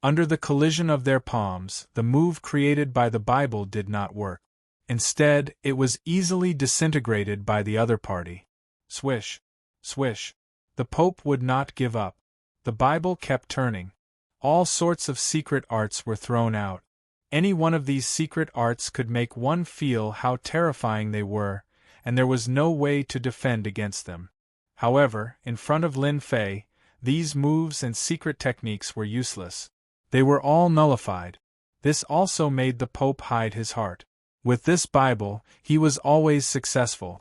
Under the collision of their palms, the move created by the Bible did not work. Instead, it was easily disintegrated by the other party. Swish, swish. The Pope would not give up. The Bible kept turning. All sorts of secret arts were thrown out. Any one of these secret arts could make one feel how terrifying they were, and there was no way to defend against them. However, in front of Lin Fei, these moves and secret techniques were useless. They were all nullified. This also made the Pope hide his heart. With this Bible, he was always successful.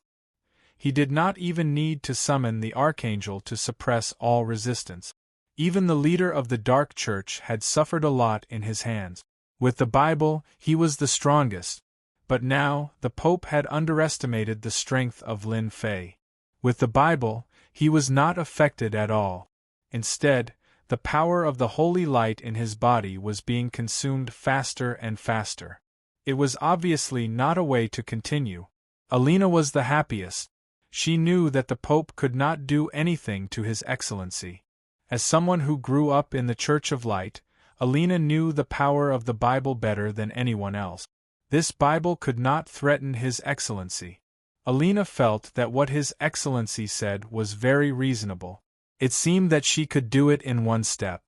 He did not even need to summon the archangel to suppress all resistance. Even the leader of the Dark Church had suffered a lot in his hands. With the Bible, he was the strongest. But now, the Pope had underestimated the strength of Lin Fei. With the Bible, he was not affected at all. Instead, the power of the holy light in his body was being consumed faster and faster. It was obviously not a way to continue. Alina was the happiest. She knew that the Pope could not do anything to His Excellency. As someone who grew up in the Church of Light, Alina knew the power of the Bible better than anyone else. This Bible could not threaten His Excellency. Alina felt that what His Excellency said was very reasonable. It seemed that she could do it in one step.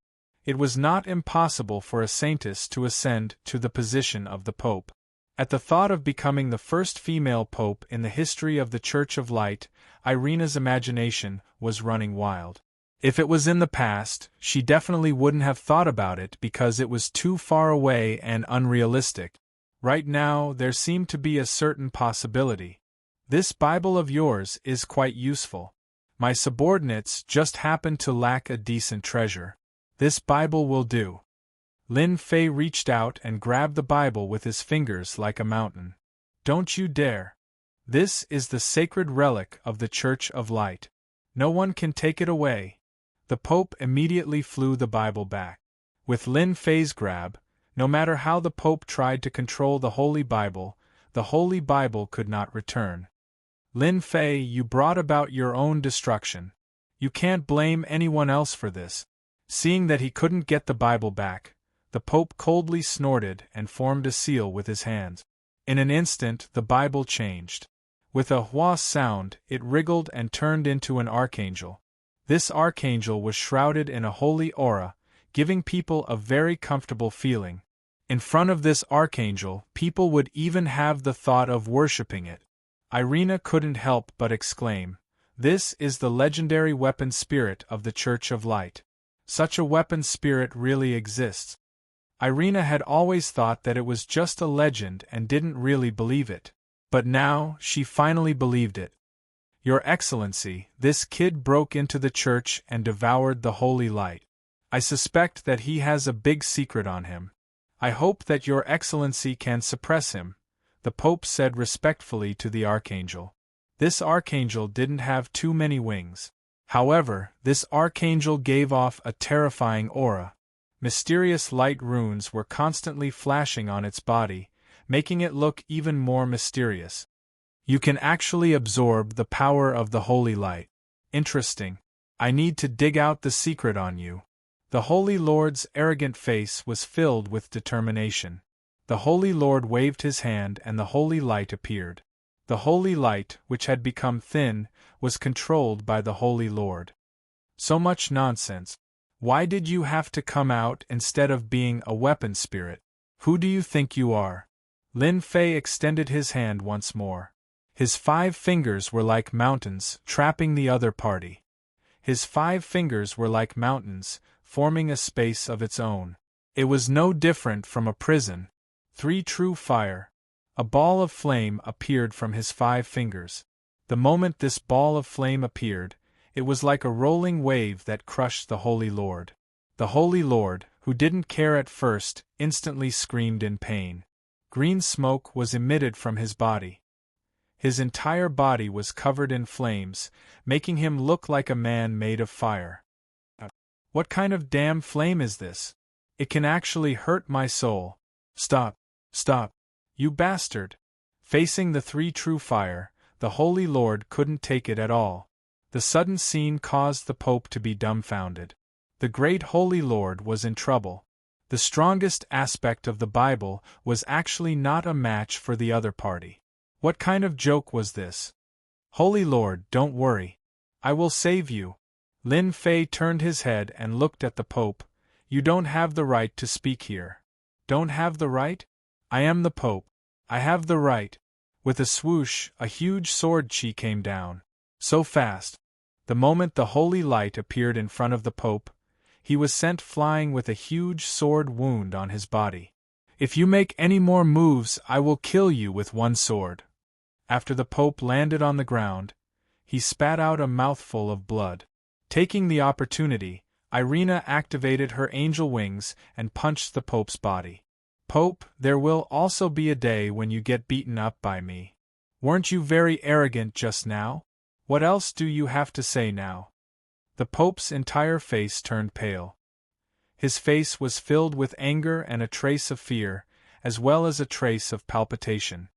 It was not impossible for a saintess to ascend to the position of the Pope. At the thought of becoming the first female Pope in the history of the Church of Light, Irina's imagination was running wild. If it was in the past, she definitely wouldn't have thought about it because it was too far away and unrealistic. Right now, there seemed to be a certain possibility. This Bible of yours is quite useful. My subordinates just happen to lack a decent treasure. This Bible will do. Lin Fei reached out and grabbed the Bible with his fingers like a mountain. Don't you dare. This is the sacred relic of the Church of Light. No one can take it away. The Pope immediately flew the Bible back. With Lin Fei's grab, no matter how the Pope tried to control the Holy Bible could not return. Lin Fei, you brought about your own destruction. You can't blame anyone else for this. Seeing that he couldn't get the Bible back, the Pope coldly snorted and formed a seal with his hands. In an instant, the Bible changed. With a hua sound, it wriggled and turned into an archangel. This archangel was shrouded in a holy aura, giving people a very comfortable feeling. In front of this archangel, people would even have the thought of worshipping it. Irina couldn't help but exclaim, "This is the legendary weapon spirit of the Church of Light. Such a weapon spirit really exists." Irina had always thought that it was just a legend and didn't really believe it. But now, she finally believed it. "Your Excellency, this kid broke into the church and devoured the holy light. I suspect that he has a big secret on him. I hope that Your Excellency can suppress him," the Pope said respectfully to the archangel. This archangel didn't have too many wings. However, this archangel gave off a terrifying aura. Mysterious light runes were constantly flashing on its body, making it look even more mysterious. You can actually absorb the power of the holy light. Interesting. I need to dig out the secret on you. The Holy Lord's arrogant face was filled with determination. The Holy Lord waved his hand and the holy light appeared. The holy light, which had become thin, was controlled by the Holy Lord. So much nonsense. Why did you have to come out instead of being a weapon spirit? Who do you think you are? Lin Fei extended his hand once more. His 5 fingers were like mountains, trapping the other party. His 5 fingers were like mountains, forming a space of its own. It was no different from a prison. 3 true fire. A ball of flame appeared from his 5 fingers. The moment this ball of flame appeared, it was like a rolling wave that crushed the Holy Lord. The Holy Lord, who didn't care at first, instantly screamed in pain. Green smoke was emitted from his body. His entire body was covered in flames, making him look like a man made of fire. What kind of damn flame is this? It can actually hurt my soul. Stop, stop. You bastard! Facing the three true fire, the Holy Lord couldn't take it at all. The sudden scene caused the Pope to be dumbfounded. The great Holy Lord was in trouble. The strongest aspect of the Bible was actually not a match for the other party. What kind of joke was this? Holy Lord, don't worry. I will save you. Lin Fei turned his head and looked at the Pope. You don't have the right to speak here. Don't have the right? I am the Pope. I have the right. With a swoosh, a huge sword chi came down. So fast. The moment the holy light appeared in front of the Pope, he was sent flying with a huge sword wound on his body. If you make any more moves, I will kill you with one sword. After the Pope landed on the ground, he spat out a mouthful of blood. Taking the opportunity, Irina activated her angel wings and punched the Pope's body. Pope, there will also be a day when you get beaten up by me. Weren't you very arrogant just now? What else do you have to say now? The Pope's entire face turned pale. His face was filled with anger and a trace of fear, as well as a trace of palpitation.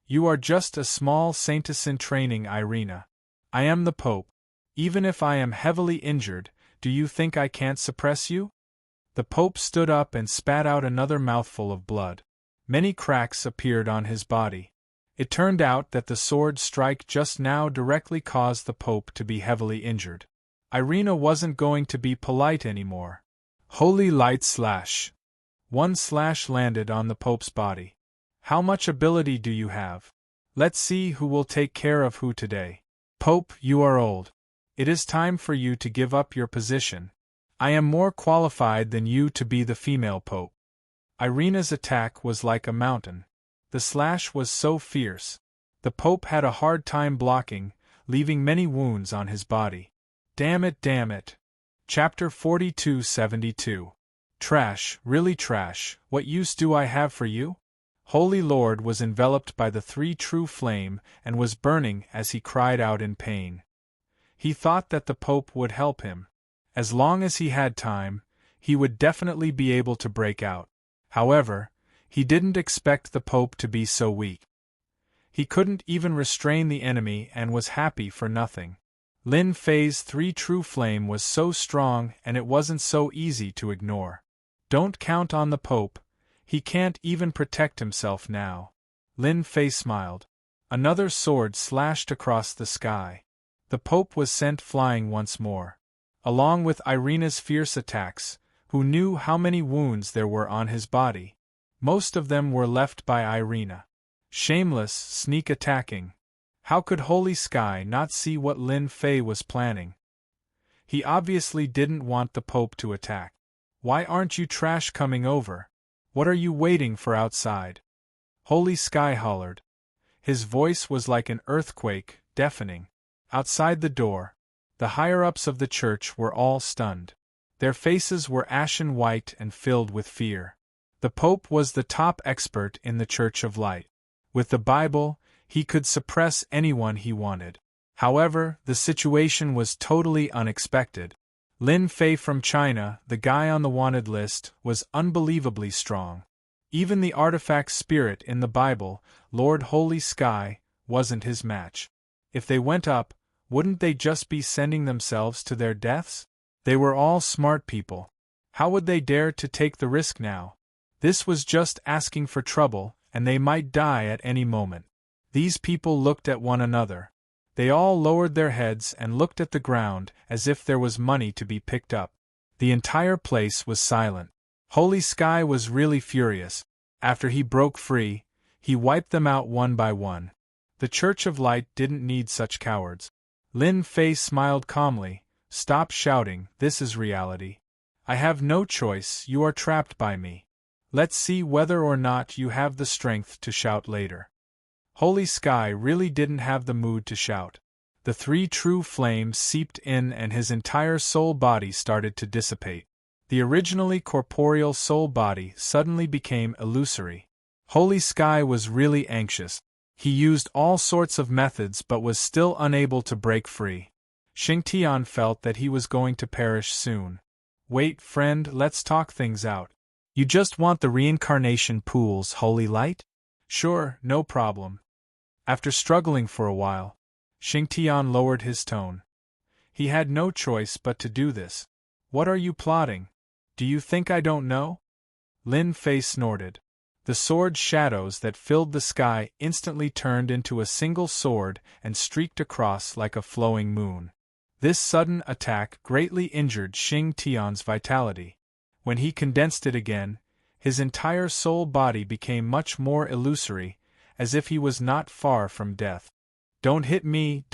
You are just a small saintess in training, Irina. I am the Pope. Even if I am heavily injured, do you think I can't suppress you? The Pope stood up and spat out another mouthful of blood. Many cracks appeared on his body. It turned out that the sword strike just now directly caused the Pope to be heavily injured. Irina wasn't going to be polite anymore. Holy light slash. One slash landed on the Pope's body. How much ability do you have? Let's see who will take care of who today. Pope, you are old. It is time for you to give up your position. I am more qualified than you to be the female Pope. Irina's attack was like a mountain. The slash was so fierce. The Pope had a hard time blocking, leaving many wounds on his body. Damn it, damn it. Chapter 4272. Trash, really trash, what use do I have for you? Holy Lord was enveloped by the three true flame and was burning as he cried out in pain. He thought that the Pope would help him. As long as he had time, he would definitely be able to break out. However, he didn't expect the Pope to be so weak. He couldn't even restrain the enemy and was happy for nothing. Lin Fei's three true flame was so strong and it wasn't so easy to ignore. Don't count on the Pope, he can't even protect himself now. Lin Fei smiled. Another sword slashed across the sky. The Pope was sent flying once more. Along with Irina's fierce attacks, who knew how many wounds there were on his body. Most of them were left by Irina. Shameless, sneak attacking. How could Holy Sky not see what Lin Fei was planning? He obviously didn't want the Pope to attack. Why aren't you trash coming over? What are you waiting for outside? Holy Sky hollered. His voice was like an earthquake, deafening. Outside the door, the higher-ups of the church were all stunned. Their faces were ashen white and filled with fear. The Pope was the top expert in the Church of Light. With the Bible, he could suppress anyone he wanted. However, the situation was totally unexpected. Lin Fei from China, the guy on the wanted list, was unbelievably strong. Even the artifact spirit in the Bible, Lord Holy Sky, wasn't his match. If they went up, wouldn't they just be sending themselves to their deaths? They were all smart people. How would they dare to take the risk now? This was just asking for trouble, and they might die at any moment. These people looked at one another. They all lowered their heads and looked at the ground as if there was money to be picked up. The entire place was silent. Holy Sky was really furious. After he broke free, he wiped them out one by one. The Church of Light didn't need such cowards. Lin Fei smiled calmly. Stop shouting, this is reality. I have no choice, you are trapped by me. Let's see whether or not you have the strength to shout later. Holy Sky really didn't have the mood to shout. The three true flames seeped in and his entire soul body started to dissipate. The originally corporeal soul body suddenly became illusory. Holy Sky was really anxious. He used all sorts of methods but was still unable to break free. Xingtian felt that he was going to perish soon. Wait, friend, let's talk things out. You just want the reincarnation pools, Holy Light? Sure, no problem. After struggling for a while, Xingtian lowered his tone. He had no choice but to do this. What are you plotting? Do you think I don't know? Lin Fei snorted. The sword shadows that filled the sky instantly turned into a single sword and streaked across like a flowing moon. This sudden attack greatly injured Xingtian's vitality. When he condensed it again, his entire soul body became much more illusory, as if he was not far from death. Don't hit me,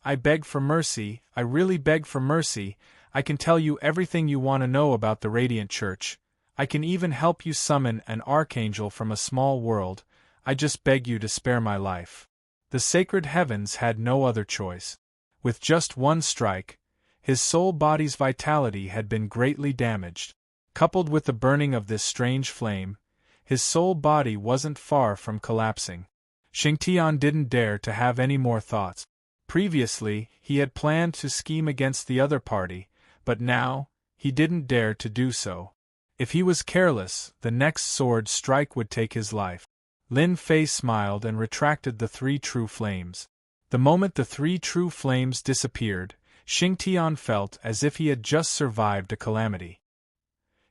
I beg for mercy, I really beg for mercy, I can tell you everything you want to know about the Radiant Church. I can even help you summon an archangel from a small world, I just beg you to spare my life. The sacred heavens had no other choice. With just one strike, his soul body's vitality had been greatly damaged. Coupled with the burning of this strange flame, his soul body wasn't far from collapsing. Xingtian didn't dare to have any more thoughts. Previously, he had planned to scheme against the other party, but now, he didn't dare to do so. If he was careless, the next sword strike would take his life. Lin Fei smiled and retracted the 3 true flames. The moment the 3 true flames disappeared, Xingtian felt as if he had just survived a calamity.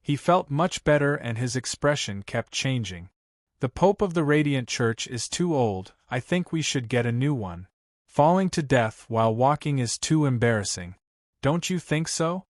He felt much better and his expression kept changing. The Pope of the Radiant Church is too old, I think we should get a new one. Falling to death while walking is too embarrassing. Don't you think so?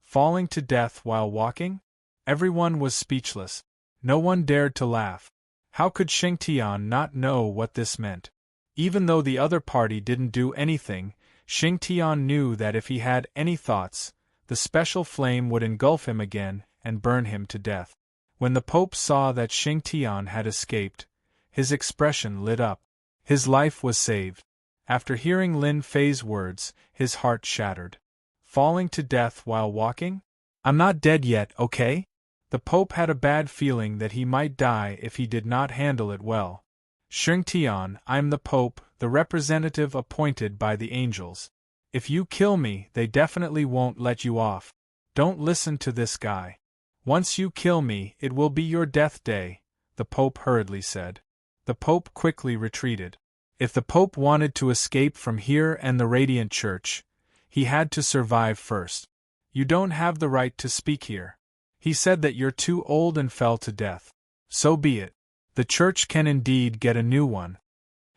Falling to death while walking? Everyone was speechless. No one dared to laugh. How could Xingtian not know what this meant? Even though the other party didn't do anything, Xingtian knew that if he had any thoughts, the special flame would engulf him again and burn him to death. When the Pope saw that Xingtian had escaped, his expression lit up. His life was saved. After hearing Lin Fei's words, his heart shattered. Falling to death while walking? I'm not dead yet, okay? The Pope had a bad feeling that he might die if he did not handle it well. Xingtian, I'm the Pope, the representative appointed by the angels. If you kill me, they definitely won't let you off. Don't listen to this guy. Once you kill me, it will be your death day, the Pope hurriedly said. The Pope quickly retreated. If the Pope wanted to escape from here and the Radiant Church, he had to survive first. You don't have the right to speak here. He said that you're too old and fell to death. So be it. The church can indeed get a new one.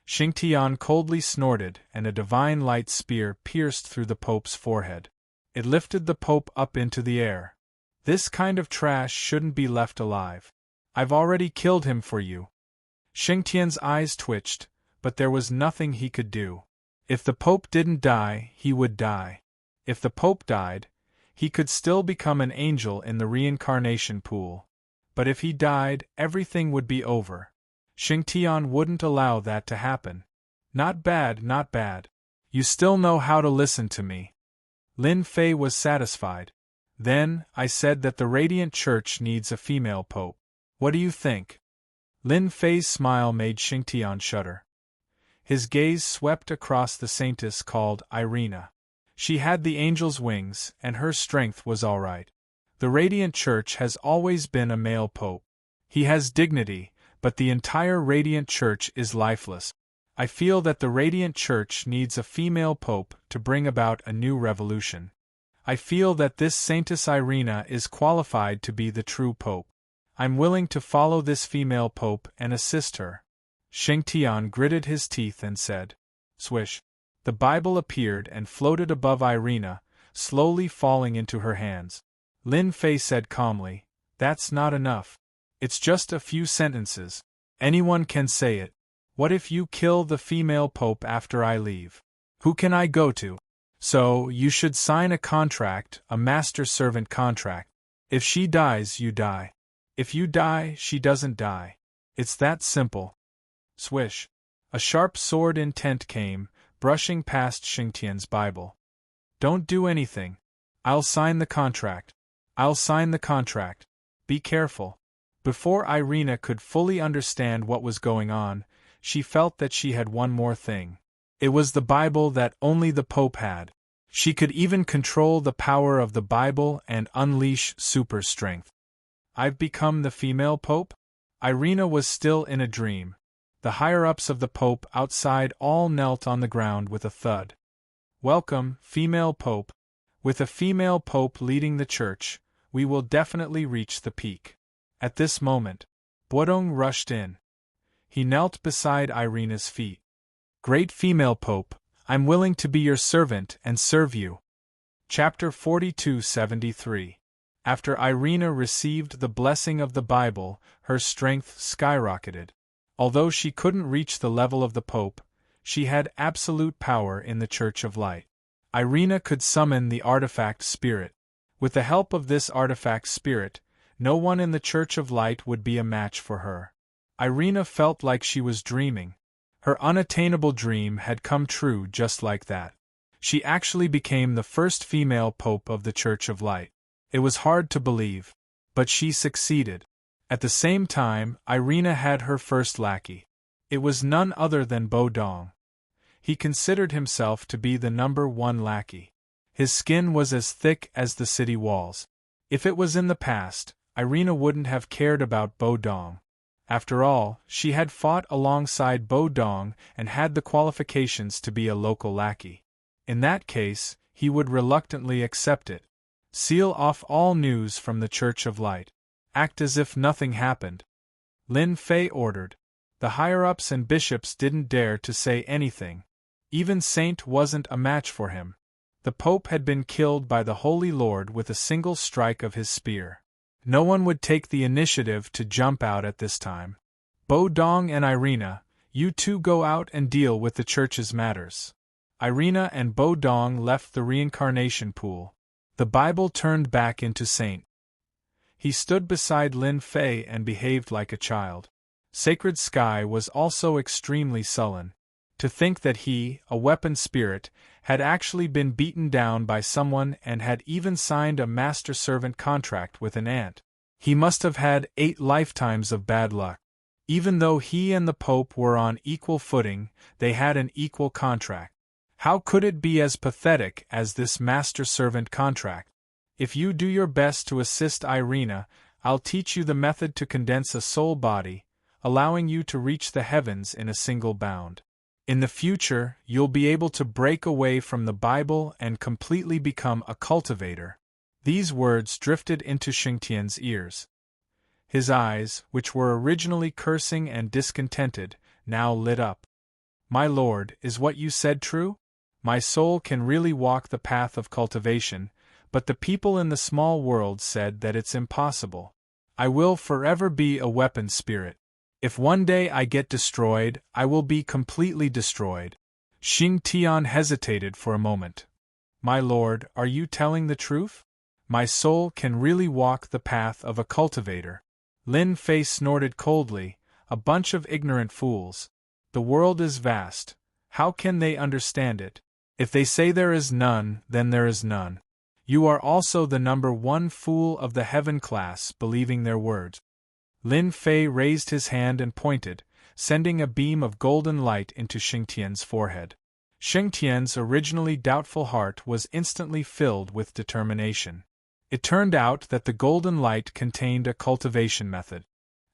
Xingtian coldly snorted, and a divine light spear pierced through the Pope's forehead. It lifted the Pope up into the air. This kind of trash shouldn't be left alive. I've already killed him for you. Xingtian's eyes twitched, but there was nothing he could do. If the Pope didn't die, he would die. If the Pope died, he could still become an angel in the reincarnation pool. But if he died, everything would be over. Xingtian wouldn't allow that to happen. Not bad, not bad. You still know how to listen to me. Lin Fei was satisfied. Then, I said that the Radiant Church needs a female pope. What do you think? Lin Fei's smile made Xingtian shudder. His gaze swept across the saintess called Irina. She had the angel's wings, and her strength was all right. The Radiant Church has always been a male pope. He has dignity, but the entire Radiant Church is lifeless. I feel that the Radiant Church needs a female pope to bring about a new revolution. I feel that this Saintess Irina is qualified to be the true pope. I'm willing to follow this female pope and assist her. Xingtian gritted his teeth and said, swish. The Bible appeared and floated above Irina, slowly falling into her hands. Lin Fei said calmly, that's not enough. It's just a few sentences. Anyone can say it. What if you kill the female pope after I leave? Who can I go to? So, you should sign a contract, a master-servant contract. If she dies, you die. If you die, she doesn't die. It's that simple. Swish. A sharp sword intent came, brushing past Xingtian's Bible. Don't do anything. I'll sign the contract. I'll sign the contract. Be careful. Before Irina could fully understand what was going on, she felt that she had one more thing. It was the Bible that only the Pope had. She could even control the power of the Bible and unleash super strength. I've become the female Pope? Irina was still in a dream. The higher-ups of the Pope outside all knelt on the ground with a thud. Welcome, female Pope. With a female Pope leading the church, we will definitely reach the peak. At this moment, Bodong rushed in. He knelt beside Irina's feet. Great female Pope, I'm willing to be your servant and serve you. Chapter 42-73. After Irina received the blessing of the Bible, her strength skyrocketed. Although she couldn't reach the level of the Pope, she had absolute power in the Church of Light. Irina could summon the artifact spirit. With the help of this artifact spirit, no one in the Church of Light would be a match for her. Irina felt like she was dreaming. Her unattainable dream had come true just like that. She actually became the first female Pope of the Church of Light. It was hard to believe, but she succeeded. At the same time, Irina had her first lackey. It was none other than Bodong. He considered himself to be the #1 lackey. His skin was as thick as the city walls. If it was in the past, Irina wouldn't have cared about Bodong. After all, she had fought alongside Bodong and had the qualifications to be a local lackey. In that case, he would reluctantly accept it. Seal off all news from the Church of Light. Act as if nothing happened. Lin Fei ordered. The higher-ups and bishops didn't dare to say anything. Even Saint wasn't a match for him. The Pope had been killed by the Holy Lord with a single strike of his spear. No one would take the initiative to jump out at this time. Bodong and Irina, you two go out and deal with the Church's matters. Irina and Bodong left the reincarnation pool. The Bible turned back into Saint. He stood beside Lin Fei and behaved like a child. Sacred Sky was also extremely sullen. To think that he, a weapon spirit, had actually been beaten down by someone and had even signed a master-servant contract with an ant. He must have had 8 lifetimes of bad luck. Even though he and the Pope were on equal footing, they had an equal contract. How could it be as pathetic as this master-servant contract? If you do your best to assist Irina, I'll teach you the method to condense a soul body, allowing you to reach the heavens in a single bound. In the future, you'll be able to break away from the Bible and completely become a cultivator. These words drifted into Xingtian's ears. His eyes, which were originally cursing and discontented, now lit up. My lord, is what you said true? My soul can really walk the path of cultivation, but the people in the small world said that it's impossible. I will forever be a weapon spirit. If one day I get destroyed, I will be completely destroyed. Xingtian hesitated for a moment. My lord, are you telling the truth? My soul can really walk the path of a cultivator. Lin Fei snorted coldly, a bunch of ignorant fools. The world is vast. How can they understand it? If they say there is none, then there is none. You are also the #1 fool of the heaven class believing their words. Lin Fei raised his hand and pointed, sending a beam of golden light into Xingtian's forehead. Xingtian's originally doubtful heart was instantly filled with determination. It turned out that the golden light contained a cultivation method.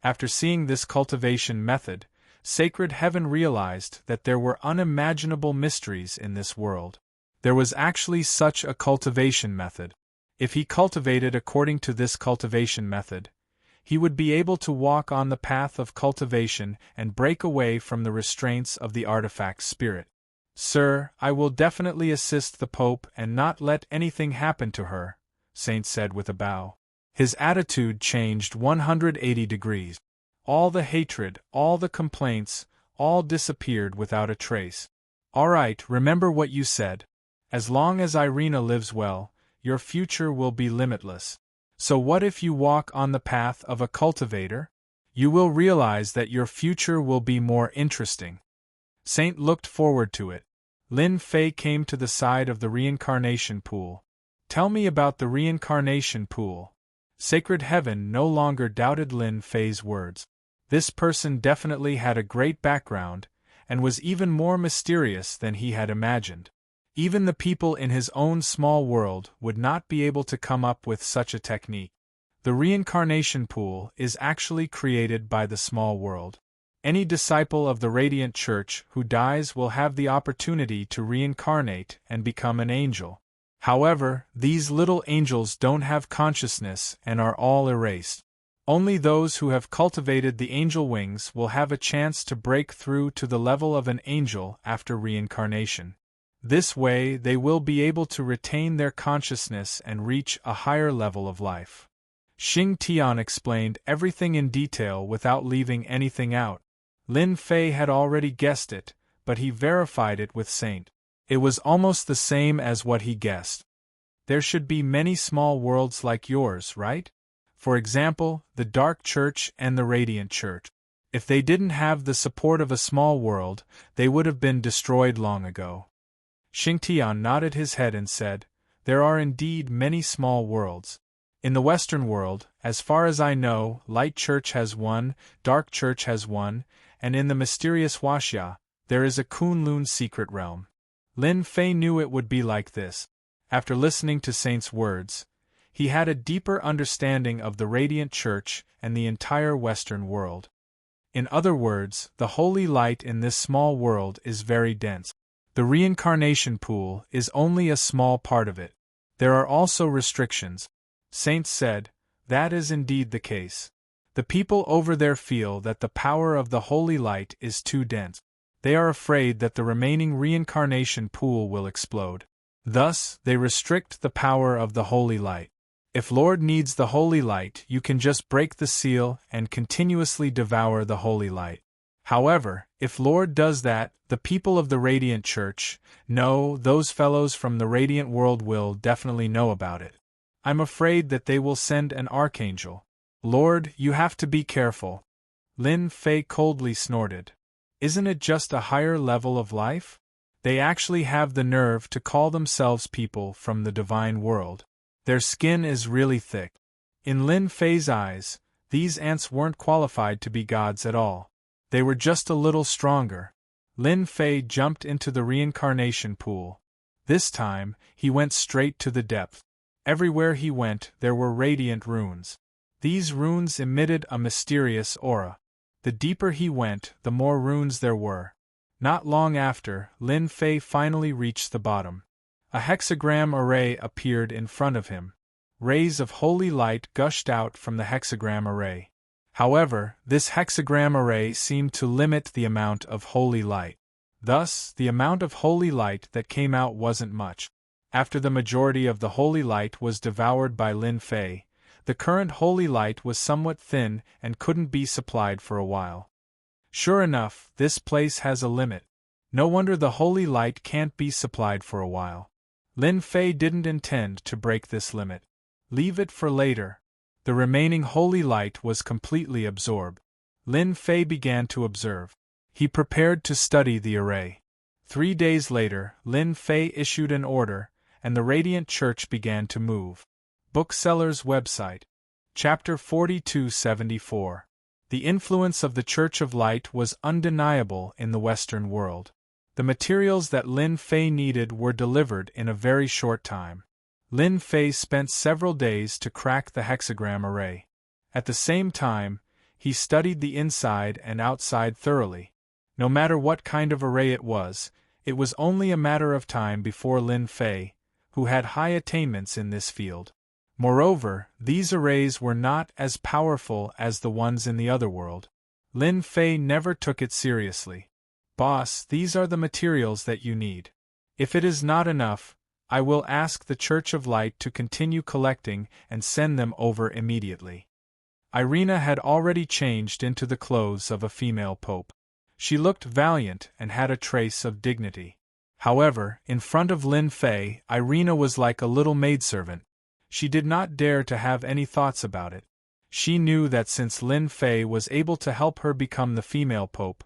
After seeing this cultivation method, Sacred Heaven realized that there were unimaginable mysteries in this world. There was actually such a cultivation method. If he cultivated according to this cultivation method, he would be able to walk on the path of cultivation and break away from the restraints of the artifact spirit. Sir, I will definitely assist the Pope and not let anything happen to her, Saint said with a bow. His attitude changed 180 degrees. All the hatred, all the complaints, all disappeared without a trace. All right, remember what you said. As long as Irina lives well, your future will be limitless. So what if you walk on the path of a cultivator? You will realize that your future will be more interesting. Saint looked forward to it. Lin Fei came to the side of the reincarnation pool. Tell me about the reincarnation pool. Sacred Heaven no longer doubted Lin Fei's words. This person definitely had a great background, and was even more mysterious than he had imagined. Even the people in his own small world would not be able to come up with such a technique. The reincarnation pool is actually created by the small world. Any disciple of the Radiant Church who dies will have the opportunity to reincarnate and become an angel. However, these little angels don't have consciousness and are all erased. Only those who have cultivated the angel wings will have a chance to break through to the level of an angel after reincarnation. This way they will be able to retain their consciousness and reach a higher level of life. Xing Tian explained everything in detail without leaving anything out. Lin Fei had already guessed it, but he verified it with Saint. It was almost the same as what he guessed. There should be many small worlds like yours, right? For example, the Dark Church and the Radiant Church. If they didn't have the support of a small world, they would have been destroyed long ago. Xing Tian nodded his head and said, "There are indeed many small worlds. In the Western world, as far as I know, Light Church has one, Dark Church has one, and in the mysterious Huaxia, there is a Kunlun secret realm." Lin Fei knew it would be like this. After listening to Saint's words, he had a deeper understanding of the Radiant Church and the entire Western world. In other words, the holy light in this small world is very dense. The reincarnation pool is only a small part of it. There are also restrictions. Saint said, "That is indeed the case. The people over there feel that the power of the holy light is too dense. They are afraid that the remaining reincarnation pool will explode. Thus, they restrict the power of the holy light. If Lord needs the holy light, you can just break the seal and continuously devour the holy light. However, if Lord does that, the people of the Radiant Church, no, those fellows from the Radiant world will definitely know about it. I'm afraid that they will send an archangel. Lord, you have to be careful." Lin Fei coldly snorted. "Isn't it just a higher level of life? They actually have the nerve to call themselves people from the divine world. Their skin is really thick." In Lin Fei's eyes, these ants weren't qualified to be gods at all. They were just a little stronger. Lin Fei jumped into the reincarnation pool. This time, he went straight to the depth. Everywhere he went, there were radiant runes. These runes emitted a mysterious aura. The deeper he went, the more runes there were. Not long after, Lin Fei finally reached the bottom. A hexagram array appeared in front of him. Rays of holy light gushed out from the hexagram array. However, this hexagram array seemed to limit the amount of holy light. Thus, the amount of holy light that came out wasn't much. After the majority of the holy light was devoured by Lin Fei, the current holy light was somewhat thin and couldn't be supplied for a while. Sure enough, this place has a limit. No wonder the holy light can't be supplied for a while. Lin Fei didn't intend to break this limit. Leave it for later. The remaining holy light was completely absorbed. Lin Fei began to observe. He prepared to study the array. 3 days later, Lin Fei issued an order, and the Radiant Church began to move. Bookseller's website. Chapter 4274. The influence of the Church of Light was undeniable in the Western world. The materials that Lin Fei needed were delivered in a very short time. Lin Fei spent several days to crack the hexagram array. At the same time, he studied the inside and outside thoroughly. No matter what kind of array it was only a matter of time before Lin Fei, who had high attainments in this field. Moreover, these arrays were not as powerful as the ones in the other world. Lin Fei never took it seriously. "Boss, these are the materials that you need. If it is not enough, I will ask the Church of Light to continue collecting and send them over immediately." Irina had already changed into the clothes of a female pope. She looked valiant and had a trace of dignity. However, in front of Lin Fei, Irina was like a little maidservant. She did not dare to have any thoughts about it. She knew that since Lin Fei was able to help her become the female pope,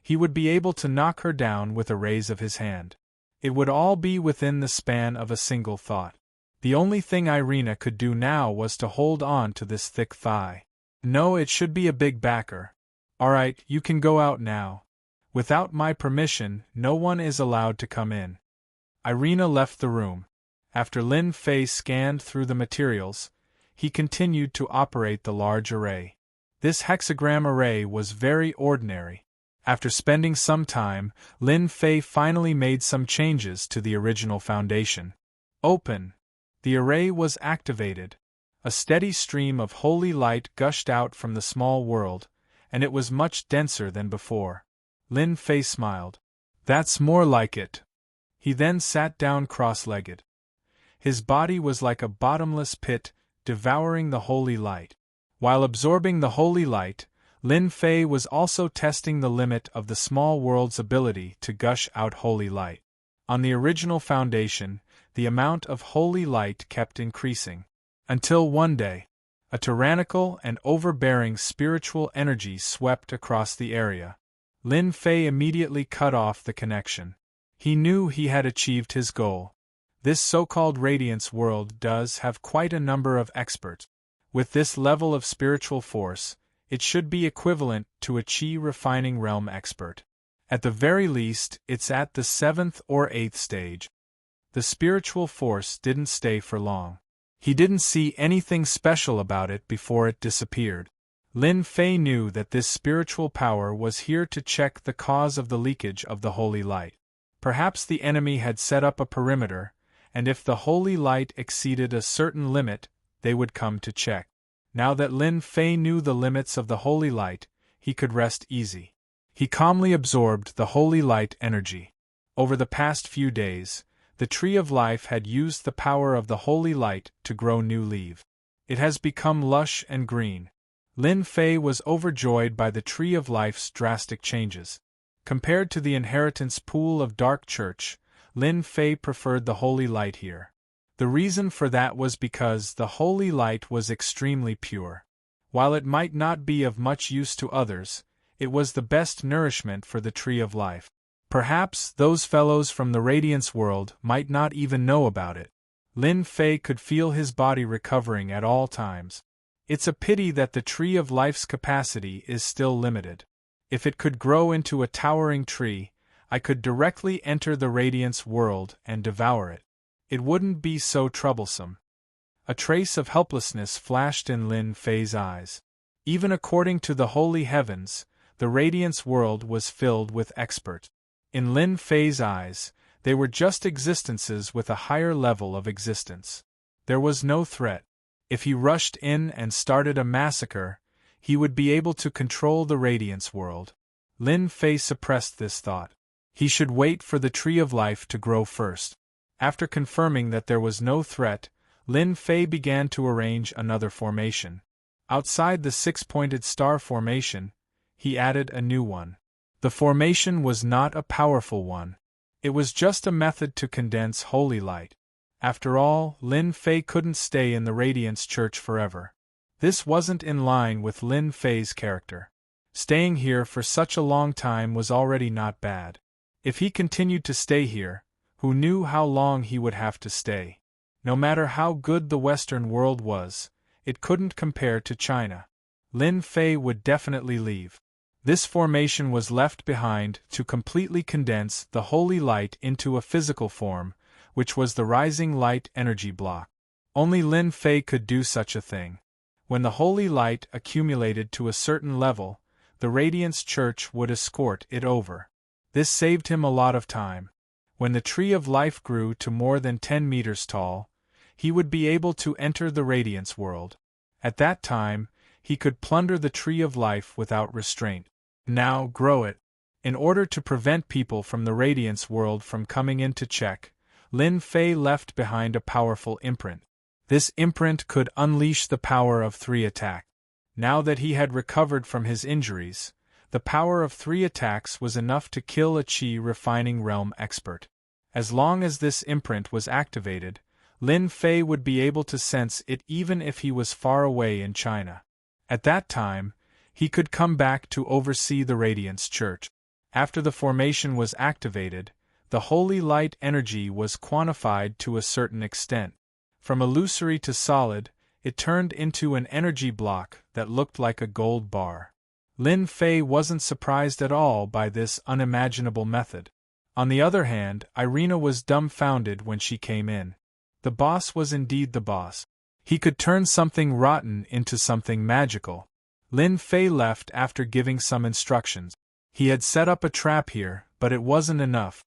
he would be able to knock her down with a raise of his hand. It would all be within the span of a single thought. The only thing Irina could do now was to hold on to this thick thigh. No, it should be a big backer. "Alright, you can go out now. Without my permission, no one is allowed to come in." Irina left the room. After Lin Fei scanned through the materials, he continued to operate the large array. This hexagram array was very ordinary. After spending some time, Lin Fei finally made some changes to the original foundation. Open. The array was activated. A steady stream of holy light gushed out from the small world, and it was much denser than before. Lin Fei smiled. That's more like it. He then sat down cross-legged. His body was like a bottomless pit, devouring the holy light. While absorbing the holy light, Lin Fei was also testing the limit of the small world's ability to gush out holy light. On the original foundation, the amount of holy light kept increasing. Until one day, a tyrannical and overbearing spiritual energy swept across the area. Lin Fei immediately cut off the connection. He knew he had achieved his goal. This so-called radiance world does have quite a number of experts. With this level of spiritual force, it should be equivalent to a Qi refining realm expert. At the very least, it's at the 7th or 8th stage. The spiritual force didn't stay for long. He didn't see anything special about it before it disappeared. Lin Fei knew that this spiritual power was here to check the cause of the leakage of the holy light. Perhaps the enemy had set up a perimeter, and if the holy light exceeded a certain limit, they would come to check. Now that Lin Fei knew the limits of the holy light, he could rest easy. He calmly absorbed the holy light energy. Over the past few days, the tree of life had used the power of the holy light to grow new leaves. It has become lush and green. Lin Fei was overjoyed by the tree of life's drastic changes. Compared to the inheritance pool of dark church, Lin Fei preferred the holy light here. The reason for that was because the holy light was extremely pure. While it might not be of much use to others, it was the best nourishment for the tree of life. Perhaps those fellows from the radiance world might not even know about it. Lin Fei could feel his body recovering at all times. It's a pity that the tree of life's capacity is still limited. If it could grow into a towering tree, I could directly enter the radiance world and devour it. It wouldn't be so troublesome. A trace of helplessness flashed in Lin Fei's eyes. Even according to the holy heavens, the radiance world was filled with experts. In Lin Fei's eyes, they were just existences with a higher level of existence. There was no threat. If he rushed in and started a massacre, he would be able to control the radiance world. Lin Fei suppressed this thought. He should wait for the tree of life to grow first. After confirming that there was no threat, Lin Fei began to arrange another formation. Outside the six-pointed star formation, he added a new one. The formation was not a powerful one. It was just a method to condense holy light. After all, Lin Fei couldn't stay in the Radiance Church forever. This wasn't in line with Lin Fei's character. Staying here for such a long time was already not bad. If he continued to stay here, who knew how long he would have to stay? No matter how good the Western world was, it couldn't compare to China. Lin Fei would definitely leave. This formation was left behind to completely condense the holy light into a physical form, which was the rising light energy block. Only Lin Fei could do such a thing. When the holy light accumulated to a certain level, the Radiance Church would escort it over. This saved him a lot of time. When the tree of life grew to more than 10 meters tall, he would be able to enter the Radiance world. At that time, he could plunder the tree of life without restraint. Now grow it. In order to prevent people from the Radiance world from coming in to check, Lin Fei left behind a powerful imprint. This imprint could unleash the power of 3 attacks. Now that he had recovered from his injuries, the power of 3 attacks was enough to kill a Qi refining realm expert. As long as this imprint was activated, Lin Fei would be able to sense it even if he was far away in China. At that time, he could come back to oversee the Radiance Church. After the formation was activated, the holy light energy was quantified to a certain extent. From illusory to solid, it turned into an energy block that looked like a gold bar. Lin Fei wasn't surprised at all by this unimaginable method. On the other hand, Irina was dumbfounded when she came in. The boss was indeed the boss. He could turn something rotten into something magical. Lin Fei left after giving some instructions. He had set up a trap here, but it wasn't enough.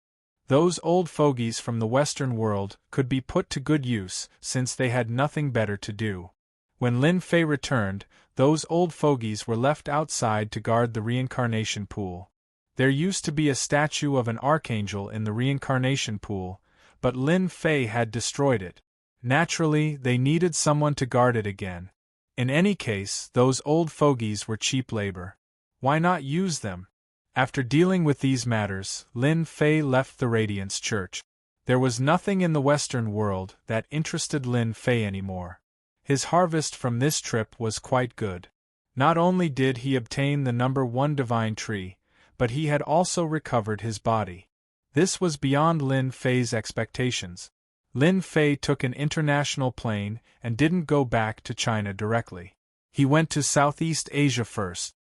Those old fogies from the Western world could be put to good use, since they had nothing better to do. When Lin Fei returned, those old fogies were left outside to guard the reincarnation pool. There used to be a statue of an archangel in the reincarnation pool, but Lin Fei had destroyed it. Naturally, they needed someone to guard it again. In any case, those old fogies were cheap labor. Why not use them? After dealing with these matters, Lin Fei left the Radiance Church. There was nothing in the Western world that interested Lin Fei anymore. His harvest from this trip was quite good. Not only did he obtain the number 1 divine tree, but he had also recovered his body. This was beyond Lin Fei's expectations. Lin Fei took an international plane and didn't go back to China directly. He went to Southeast Asia first.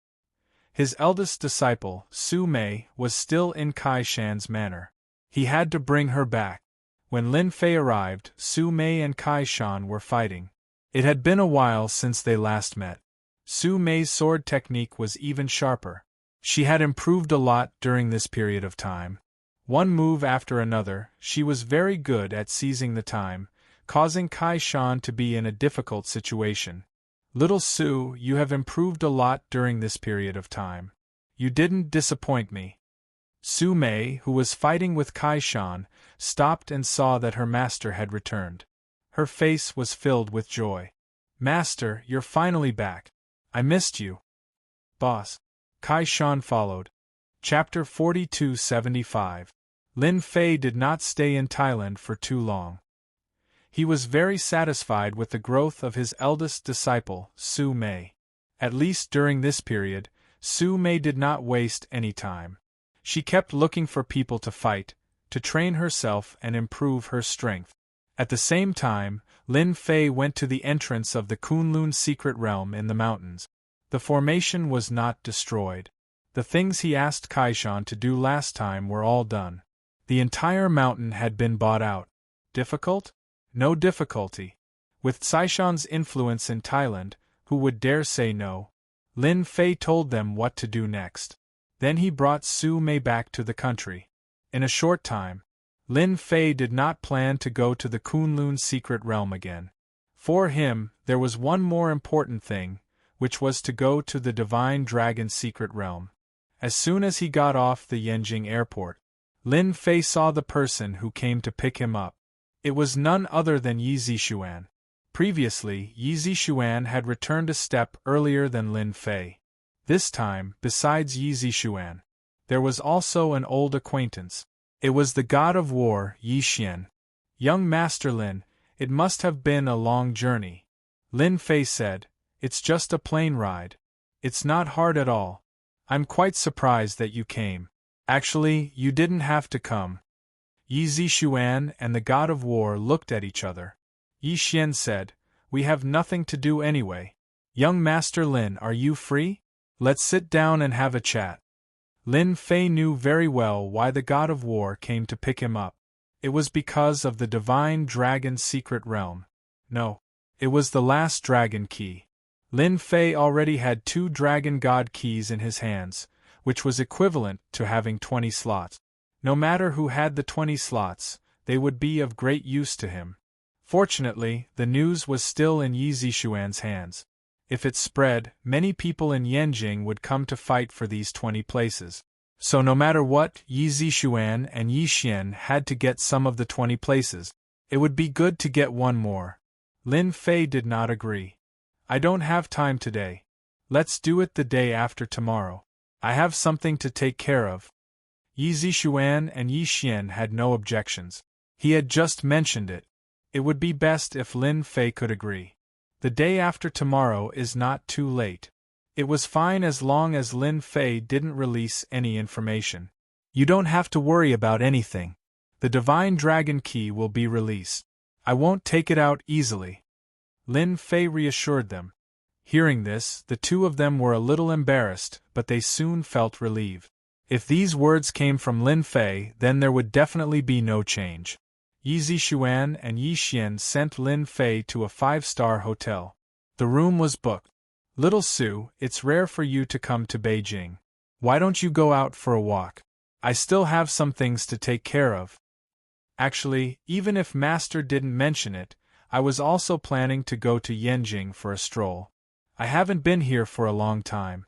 His eldest disciple, Su Mei, was still in Kai Shan's manor. He had to bring her back. When Lin Fei arrived, Su Mei and Kai Shan were fighting. It had been a while since they last met. Su Mei's sword technique was even sharper. She had improved a lot during this period of time. One move after another, she was very good at seizing the time, causing Kai Shan to be in a difficult situation. Little Su, you have improved a lot during this period of time. You didn't disappoint me. Su Mei, who was fighting with Kai Shan, stopped and saw that her master had returned. Her face was filled with joy. Master, you're finally back. I missed you. Boss. Kai Shan followed. Chapter 4275. Lin Fei did not stay in Thailand for too long. He was very satisfied with the growth of his eldest disciple, Su Mei. At least during this period, Su Mei did not waste any time. She kept looking for people to fight, to train herself and improve her strength. At the same time, Lin Fei went to the entrance of the Kunlun secret realm in the mountains. The formation was not destroyed. The things he asked Kai Shan to do last time were all done. The entire mountain had been bought out. Difficult? No difficulty. With Saishan's influence in Thailand, who would dare say no? Lin Fei told them what to do next. Then he brought Su Mei back to the country. In a short time, Lin Fei did not plan to go to the Kunlun secret realm again. For him, there was one more important thing, which was to go to the Divine Dragon secret realm. As soon as he got off the Yanjing airport, Lin Fei saw the person who came to pick him up. It was none other than Yi Zixuan. Previously, Yi Zixuan had returned a step earlier than Lin Fei. This time, besides Yi Zixuan, there was also an old acquaintance. It was the god of war, Yi Xian. Young Master Lin, it must have been a long journey. Lin Fei said, It's just a plane ride. It's not hard at all. I'm quite surprised that you came. Actually, you didn't have to come. Yi Zixuan and the god of war looked at each other. Yi Xian said, We have nothing to do anyway. Young Master Lin, are you free? Let's sit down and have a chat. Lin Fei knew very well why the god of war came to pick him up. It was because of the Divine Dragon secret realm. No, it was the last dragon key. Lin Fei already had 2 dragon god keys in his hands, which was equivalent to having 20 slots. No matter who had the 20 slots, they would be of great use to him. Fortunately, the news was still in Yi Zixuan's hands. If it spread, many people in Yanjing would come to fight for these 20 places. So no matter what, Yi Zixuan and Yi Xian had to get some of the 20 places. It would be good to get one more. Lin Fei did not agree. I don't have time today. Let's do it the day after tomorrow. I have something to take care of. Yi Zixuan and Yi Xian had no objections. He had just mentioned it. It would be best if Lin Fei could agree. The day after tomorrow is not too late. It was fine as long as Lin Fei didn't release any information. You don't have to worry about anything. The Divine Dragon Key will be released. I won't take it out easily. Lin Fei reassured them. Hearing this, the two of them were a little embarrassed, but they soon felt relieved. If these words came from Lin Fei, then there would definitely be no change. Yi Zixuan and Yi Xian sent Lin Fei to a 5-star hotel. The room was booked. Little Sue, it's rare for you to come to Beijing. Why don't you go out for a walk? I still have some things to take care of. Actually, even if Master didn't mention it, I was also planning to go to Yanjing for a stroll. I haven't been here for a long time.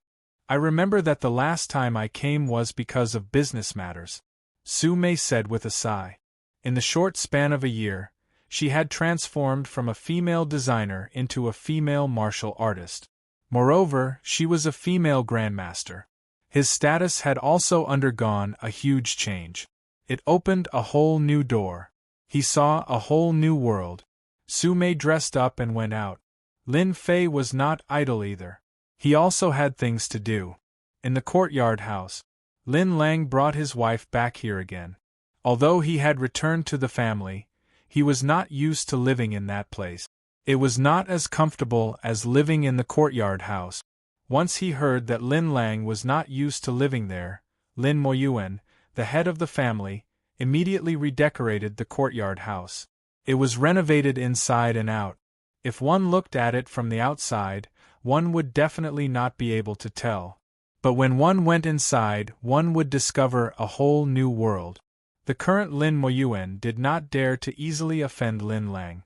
I remember that the last time I came was because of business matters, Su Mei said with a sigh. In the short span of a year, she had transformed from a female designer into a female martial artist. Moreover, she was a female grandmaster. His status had also undergone a huge change. It opened a whole new door. He saw a whole new world. Su Mei dressed up and went out. Lin Fei was not idle either. He also had things to do. In the courtyard house, Lin Lang brought his wife back here again. Although he had returned to the family, he was not used to living in that place. It was not as comfortable as living in the courtyard house. Once he heard that Lin Lang was not used to living there, Lin Moyuan, the head of the family, immediately redecorated the courtyard house. It was renovated inside and out. If one looked at it from the outside, one would definitely not be able to tell. But when one went inside, one would discover a whole new world. The current Lin Moyuan did not dare to easily offend Lin Lang.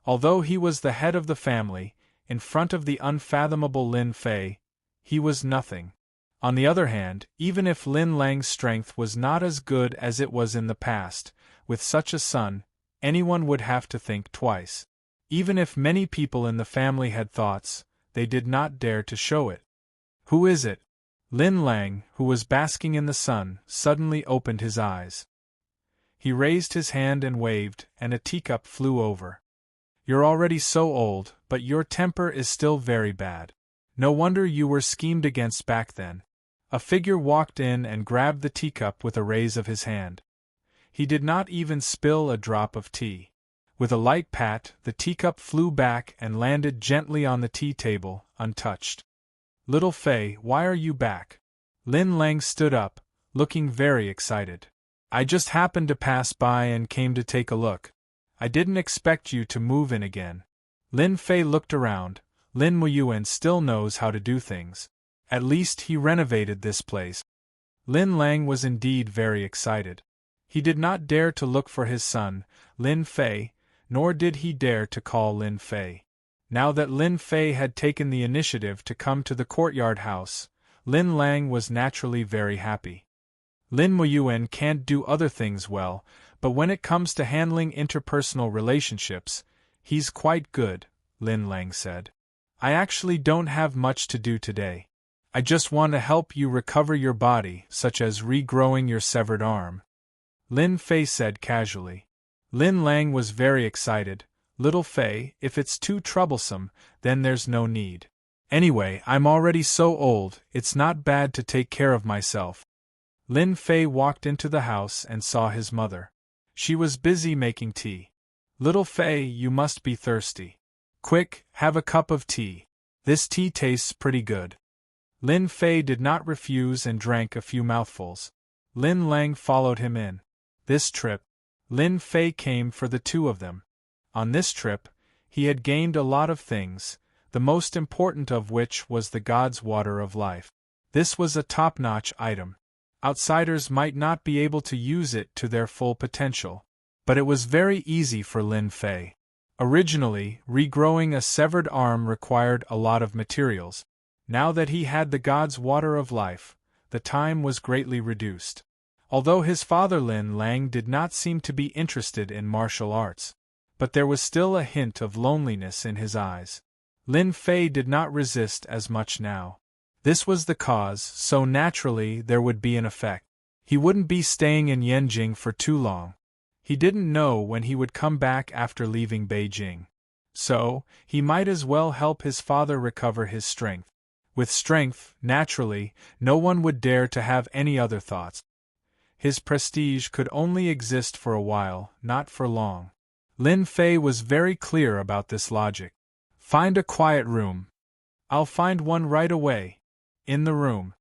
Although he was the head of the family, in front of the unfathomable Lin Fei, he was nothing. On the other hand, even if Lin Lang's strength was not as good as it was in the past, with such a son, anyone would have to think twice. Even if many people in the family had thoughts, they did not dare to show it. Who is it? Lin Lang, who was basking in the sun, suddenly opened his eyes. He raised his hand and waved, and a teacup flew over. You're already so old, but your temper is still very bad. No wonder you were schemed against back then. A figure walked in and grabbed the teacup with a raise of his hand. He did not even spill a drop of tea. With a light pat, the teacup flew back and landed gently on the tea table, untouched. Little Fei, why are you back? Lin Lang stood up, looking very excited. I just happened to pass by and came to take a look. I didn't expect you to move in again. Lin Fei looked around. Lin Moyuan still knows how to do things. At least he renovated this place. Lin Lang was indeed very excited. He did not dare to look for his son, Lin Fei, nor did he dare to call Lin Fei. Now that Lin Fei had taken the initiative to come to the courtyard house, Lin Lang was naturally very happy. Lin Moyuan can't do other things well, but when it comes to handling interpersonal relationships, he's quite good, Lin Lang said. I actually don't have much to do today. I just want to help you recover your body, such as regrowing your severed arm. Lin Fei said casually. Lin Lang was very excited. Little Fei, if it's too troublesome, then there's no need. Anyway, I'm already so old, it's not bad to take care of myself. Lin Fei walked into the house and saw his mother. She was busy making tea. Little Fei, you must be thirsty. Quick, have a cup of tea. This tea tastes pretty good. Lin Fei did not refuse and drank a few mouthfuls. Lin Lang followed him in. This trip, Lin Fei came for the two of them. On this trip, he had gained a lot of things, the most important of which was the God's water of life. This was a top-notch item. Outsiders might not be able to use it to their full potential, but it was very easy for Lin Fei. Originally, regrowing a severed arm required a lot of materials. Now that he had the God's water of life, the time was greatly reduced. Although his father Lin Lang did not seem to be interested in martial arts, but there was still a hint of loneliness in his eyes. Lin Fei did not resist as much now. This was the cause, so naturally there would be an effect. He wouldn't be staying in Yanjing for too long. He didn't know when he would come back after leaving Beijing. So, he might as well help his father recover his strength. With strength, naturally, no one would dare to have any other thoughts. His prestige could only exist for a while, not for long. Lin Fei was very clear about this logic. Find a quiet room. I'll find one right away. In the room.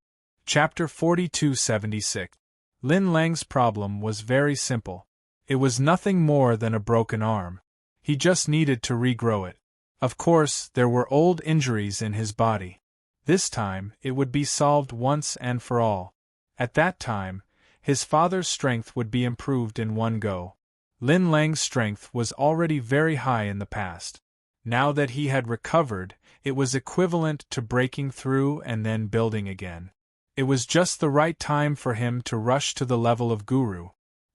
Chapter 4276. Lin Lang's problem was very simple. It was nothing more than a broken arm. He just needed to regrow it. Of course, there were old injuries in his body. This time, it would be solved once and for all. At that time, his father's strength would be improved in one go. Lin Lang's strength was already very high in the past. Now that he had recovered, it was equivalent to breaking through and then building again. It was just the right time for him to rush to the level of guru.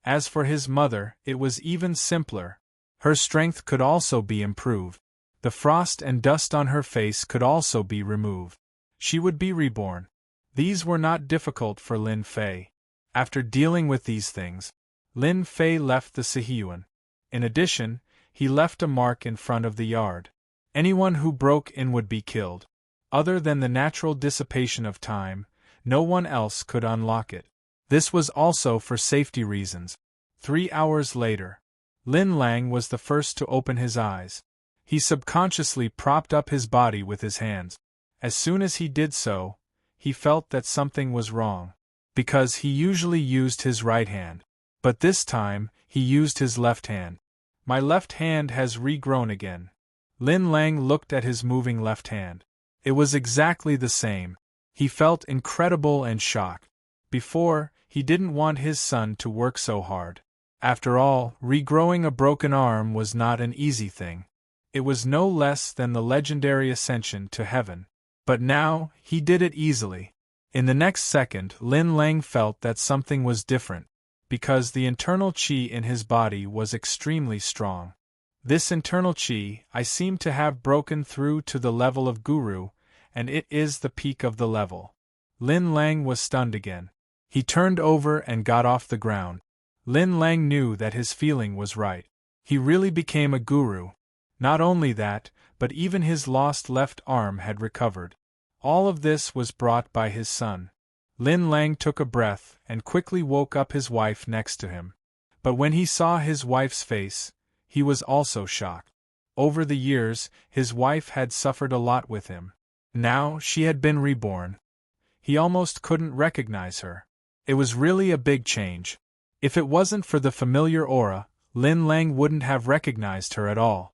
As for his mother, it was even simpler. Her strength could also be improved. The frost and dust on her face could also be removed. She would be reborn. These were not difficult for Lin Fei. After dealing with these things, Lin Fei left the Sihyuan. In addition, he left a mark in front of the yard. Anyone who broke in would be killed. Other than the natural dissipation of time, no one else could unlock it. This was also for safety reasons. 3 hours later, Lin Lang was the first to open his eyes. He subconsciously propped up his body with his hands. As soon as he did so, he felt that something was wrong. Because he usually used his right hand. But this time, he used his left hand. My left hand has regrown again. Lin Lang looked at his moving left hand. It was exactly the same. He felt incredible and shocked. Before, he didn't want his son to work so hard. After all, regrowing a broken arm was not an easy thing. It was no less than the legendary ascension to heaven. But now, he did it easily. In the next second, Lin Lang felt that something was different, because the internal qi in his body was extremely strong. This internal qi, I seem to have broken through to the level of guru, and it is the peak of the level. Lin Lang was stunned again. He turned over and got off the ground. Lin Lang knew that his feeling was right. He really became a guru. Not only that, but even his lost left arm had recovered. All of this was brought by his son. Lin Lang took a breath and quickly woke up his wife next to him. But when he saw his wife's face, he was also shocked. Over the years, his wife had suffered a lot with him. Now, she had been reborn. He almost couldn't recognize her. It was really a big change. If it wasn't for the familiar aura, Lin Lang wouldn't have recognized her at all.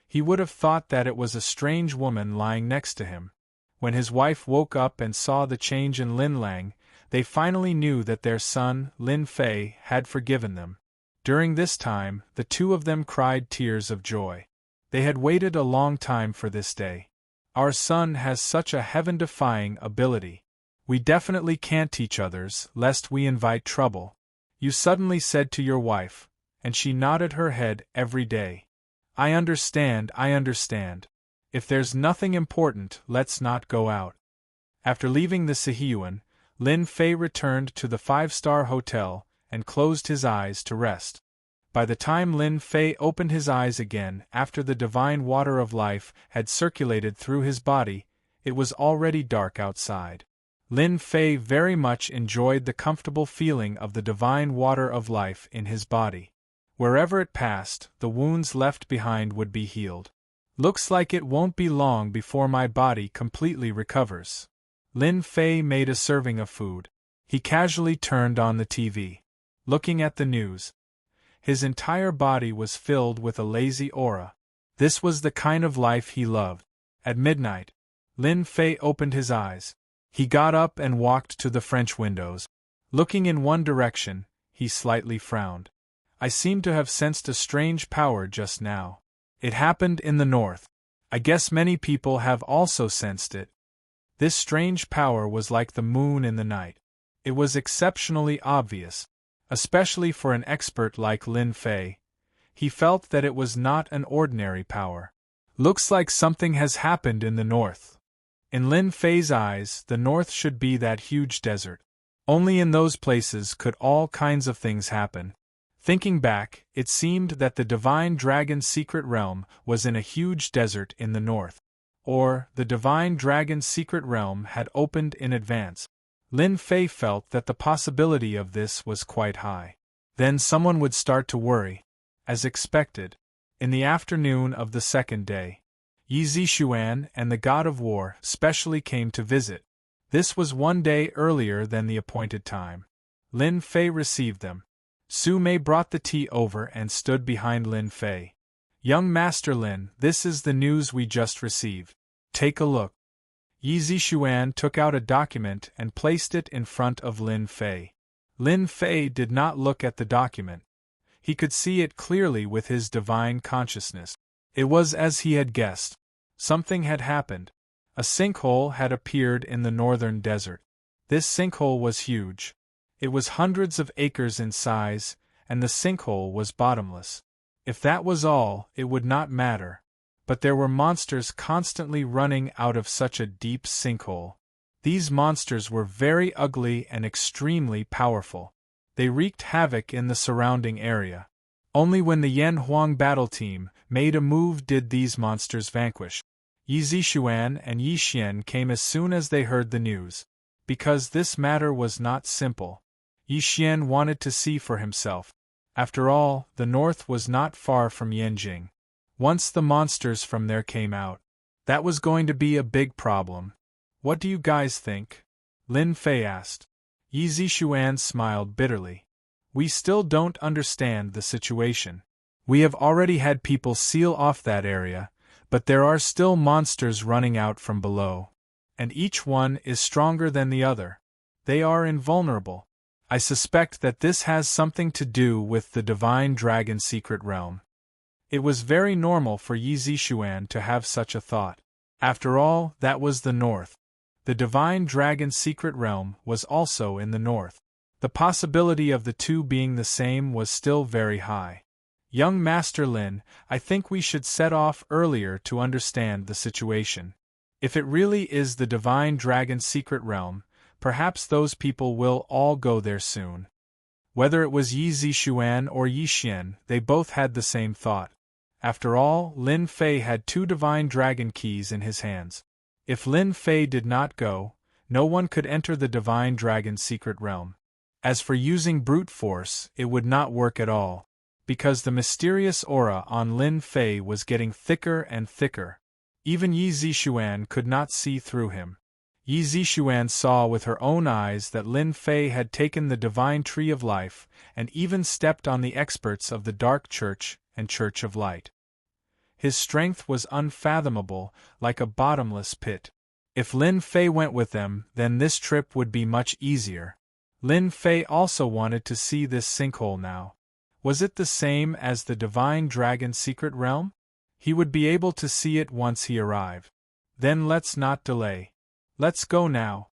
He would have thought that it was a strange woman lying next to him. When his wife woke up and saw the change in Lin Lang, they finally knew that their son, Lin Fei, had forgiven them. During this time, the two of them cried tears of joy. They had waited a long time for this day. Our son has such a heaven-defying ability. We definitely can't teach others, lest we invite trouble. You suddenly said to your wife, and she nodded her head every day. I understand. If there's nothing important, let's not go out. After leaving the Sihyuan, Lin Fei returned to the 5-star hotel and closed his eyes to rest. By the time Lin Fei opened his eyes again after the divine water of life had circulated through his body, it was already dark outside. Lin Fei very much enjoyed the comfortable feeling of the divine water of life in his body. Wherever it passed, the wounds left behind would be healed. Looks like it won't be long before my body completely recovers. Lin Fei made a serving of food. He casually turned on the TV. Looking at the news, his entire body was filled with a lazy aura. This was the kind of life he loved. At midnight, Lin Fei opened his eyes. He got up and walked to the French windows. Looking in one direction, he slightly frowned. I seem to have sensed a strange power just now. It happened in the north. I guess many people have also sensed it. This strange power was like the moon in the night. It was exceptionally obvious, especially for an expert like Lin Fei. He felt that it was not an ordinary power. Looks like something has happened in the north. In Lin Fei's eyes, the north should be that huge desert. Only in those places could all kinds of things happen. Thinking back, it seemed that the divine dragon's secret realm was in a huge desert in the north. Or, the divine dragon's secret realm had opened in advance. Lin Fei felt that the possibility of this was quite high. Then someone would start to worry. As expected, in the afternoon of the second day, Yi Zixuan and the god of war specially came to visit. This was one day earlier than the appointed time. Lin Fei received them. Su Mei brought the tea over and stood behind Lin Fei. Young Master Lin, this is the news we just received. Take a look. Yi Zixuan took out a document and placed it in front of Lin Fei. Lin Fei did not look at the document. He could see it clearly with his divine consciousness. It was as he had guessed. Something had happened. A sinkhole had appeared in the northern desert. This sinkhole was huge. It was hundreds of acres in size, and the sinkhole was bottomless. If that was all, it would not matter. But there were monsters constantly running out of such a deep sinkhole. These monsters were very ugly and extremely powerful. They wreaked havoc in the surrounding area. Only when the Yan Huang battle team made a move did these monsters vanquish. Yi Zixuan and Yi Xian came as soon as they heard the news. Because this matter was not simple. Yi Xian wanted to see for himself. After all, the north was not far from Yanjing. Once the monsters from there came out, that was going to be a big problem. What do you guys think? Lin Fei asked. Yi Zixuan smiled bitterly. We still don't understand the situation. We have already had people seal off that area, but there are still monsters running out from below. And each one is stronger than the other. They are invulnerable. I suspect that this has something to do with the Divine Dragon Secret Realm. It was very normal for Yi Zixuan to have such a thought. After all, that was the north. The Divine Dragon Secret Realm was also in the north. The possibility of the two being the same was still very high. Young Master Lin, I think we should set off earlier to understand the situation. If it really is the Divine Dragon Secret Realm, perhaps those people will all go there soon. Whether it was Yi Zixuan or Yi Xian, they both had the same thought. After all, Lin Fei had 2 Divine Dragon Keys in his hands. If Lin Fei did not go, no one could enter the Divine Dragon Secret Realm. As for using brute force, it would not work at all, because the mysterious aura on Lin Fei was getting thicker and thicker. Even Yi Zixuan could not see through him. Yi Zixuan saw with her own eyes that Lin Fei had taken the Divine Tree of Life and even stepped on the experts of the Dark Church and Church of Light. His strength was unfathomable, like a bottomless pit. If Lin Fei went with them, then this trip would be much easier. Lin Fei also wanted to see this sinkhole now. Was it the same as the Divine Dragon Secret Realm? He would be able to see it once he arrived. Then let's not delay. Let's go now.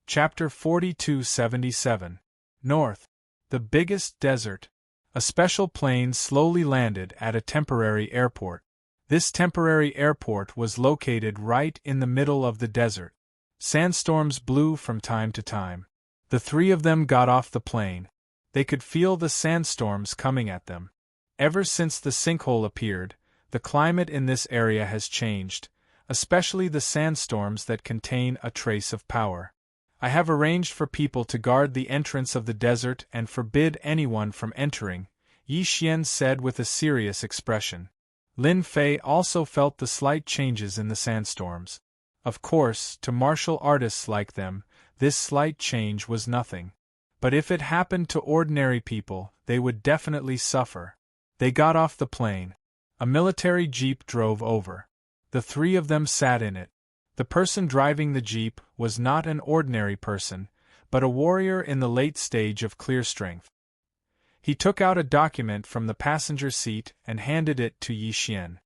Chapter 4277. North. The biggest desert. A special plane slowly landed at a temporary airport. This temporary airport was located right in the middle of the desert. Sandstorms blew from time to time. The 3 of them got off the plane. They could feel the sandstorms coming at them. Ever since the sinkhole appeared, the climate in this area has changed, especially the sandstorms that contain a trace of power. I have arranged for people to guard the entrance of the desert and forbid anyone from entering, Yi Xian said with a serious expression. Lin Fei also felt the slight changes in the sandstorms. Of course, to martial artists like them, this slight change was nothing. But if it happened to ordinary people, they would definitely suffer. They got off the plane. A military jeep drove over. The 3 of them sat in it. The person driving the jeep was not an ordinary person, but a warrior in the late stage of clear strength. He took out a document from the passenger seat and handed it to Yi Xian.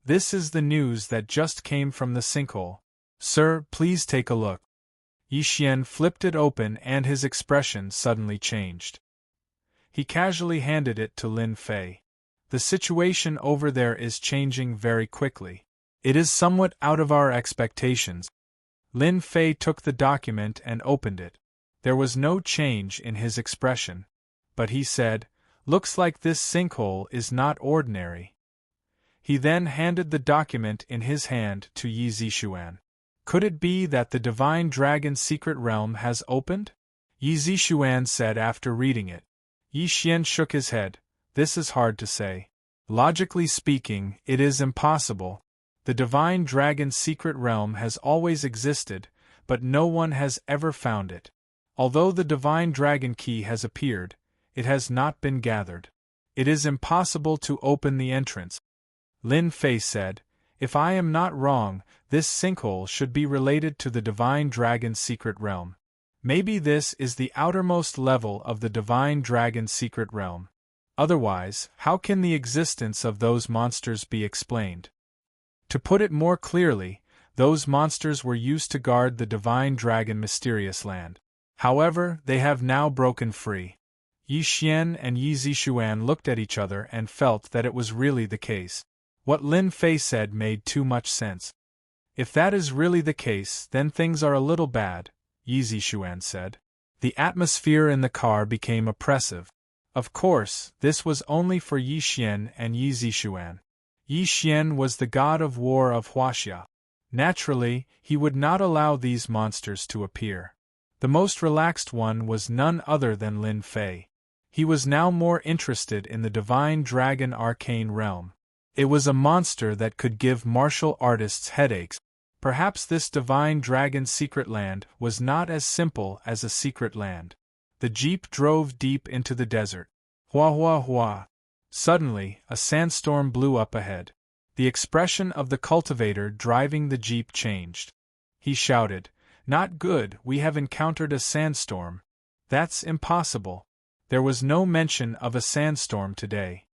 This is the news that just came from the sinkhole. Sir, please take a look. Yi Xian flipped it open and his expression suddenly changed. He casually handed it to Lin Fei. The situation over there is changing very quickly. It is somewhat out of our expectations. Lin Fei took the document and opened it. There was no change in his expression. But he said, "Looks like this sinkhole is not ordinary." He then handed the document in his hand to Yi Zixuan. Could it be that the Divine Dragon Secret Realm has opened? Yi Zixuan said after reading it. Yi Xian shook his head. This is hard to say. Logically speaking, it is impossible. The Divine Dragon Secret Realm has always existed, but no one has ever found it. Although the Divine Dragon Key has appeared, It has not been gathered. It is impossible to open the entrance. Lin Fei said, "If I am not wrong, this sinkhole should be related to the Divine Dragon's secret realm. Maybe this is the outermost level of the Divine Dragon's secret realm. Otherwise, how can the existence of those monsters be explained?" To put it more clearly, those monsters were used to guard the Divine Dragon mysterious land. However, they have now broken free. Yi Xian and Yi Zixuan looked at each other and felt that it was really the case. What Lin Fei said made too much sense. "If that is really the case, then things are a little bad," Yi Zixuan said. The atmosphere in the car became oppressive. Of course, this was only for Yi Xian and Yi Zixuan. Yi Xian was the god of war of Huaxia. Naturally, he would not allow these monsters to appear. The most relaxed one was none other than Lin Fei. He was now more interested in the Divine Dragon arcane realm. It was a monster that could give martial artists headaches. Perhaps this Divine Dragon's secret land was not as simple as a secret land. The jeep drove deep into the desert. Hua hua hua. Suddenly, a sandstorm blew up ahead. The expression of the cultivator driving the jeep changed. He shouted, "Not good, we have encountered a sandstorm." "That's impossible. There was no mention of a sandstorm today."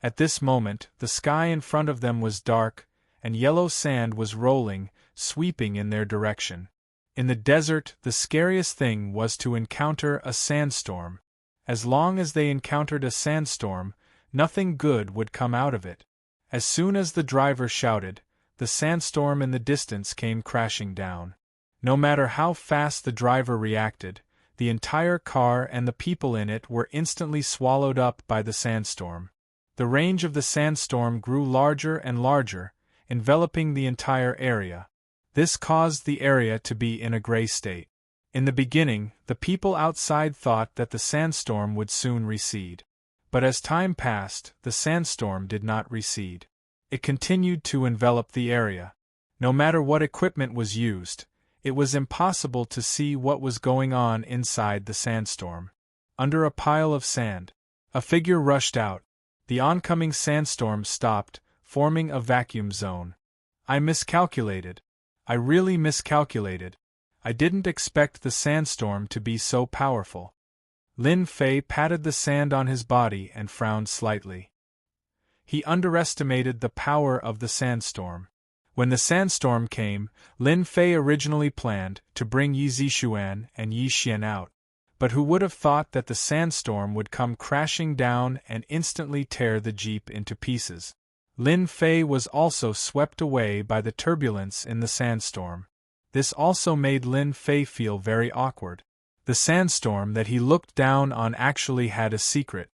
At this moment, the sky in front of them was dark, and yellow sand was rolling, sweeping in their direction. In the desert, the scariest thing was to encounter a sandstorm. As long as they encountered a sandstorm, nothing good would come out of it. As soon as the driver shouted, the sandstorm in the distance came crashing down. No matter how fast the driver reacted, the entire car and the people in it were instantly swallowed up by the sandstorm. The range of the sandstorm grew larger and larger, enveloping the entire area. This caused the area to be in a gray state. In the beginning, the people outside thought that the sandstorm would soon recede. But as time passed, the sandstorm did not recede. It continued to envelop the area. No matter what equipment was used, it was impossible to see what was going on inside the sandstorm. Under a pile of sand, a figure rushed out. The oncoming sandstorm stopped, forming a vacuum zone. "I miscalculated. I really miscalculated. I didn't expect the sandstorm to be so powerful." Lin Fei patted the sand on his body and frowned slightly. He underestimated the power of the sandstorm. When the sandstorm came, Lin Fei originally planned to bring Yi Zixuan and Yi Xian out. But who would have thought that the sandstorm would come crashing down and instantly tear the jeep into pieces? Lin Fei was also swept away by the turbulence in the sandstorm. This also made Lin Fei feel very awkward. The sandstorm that he looked down on actually had a secret.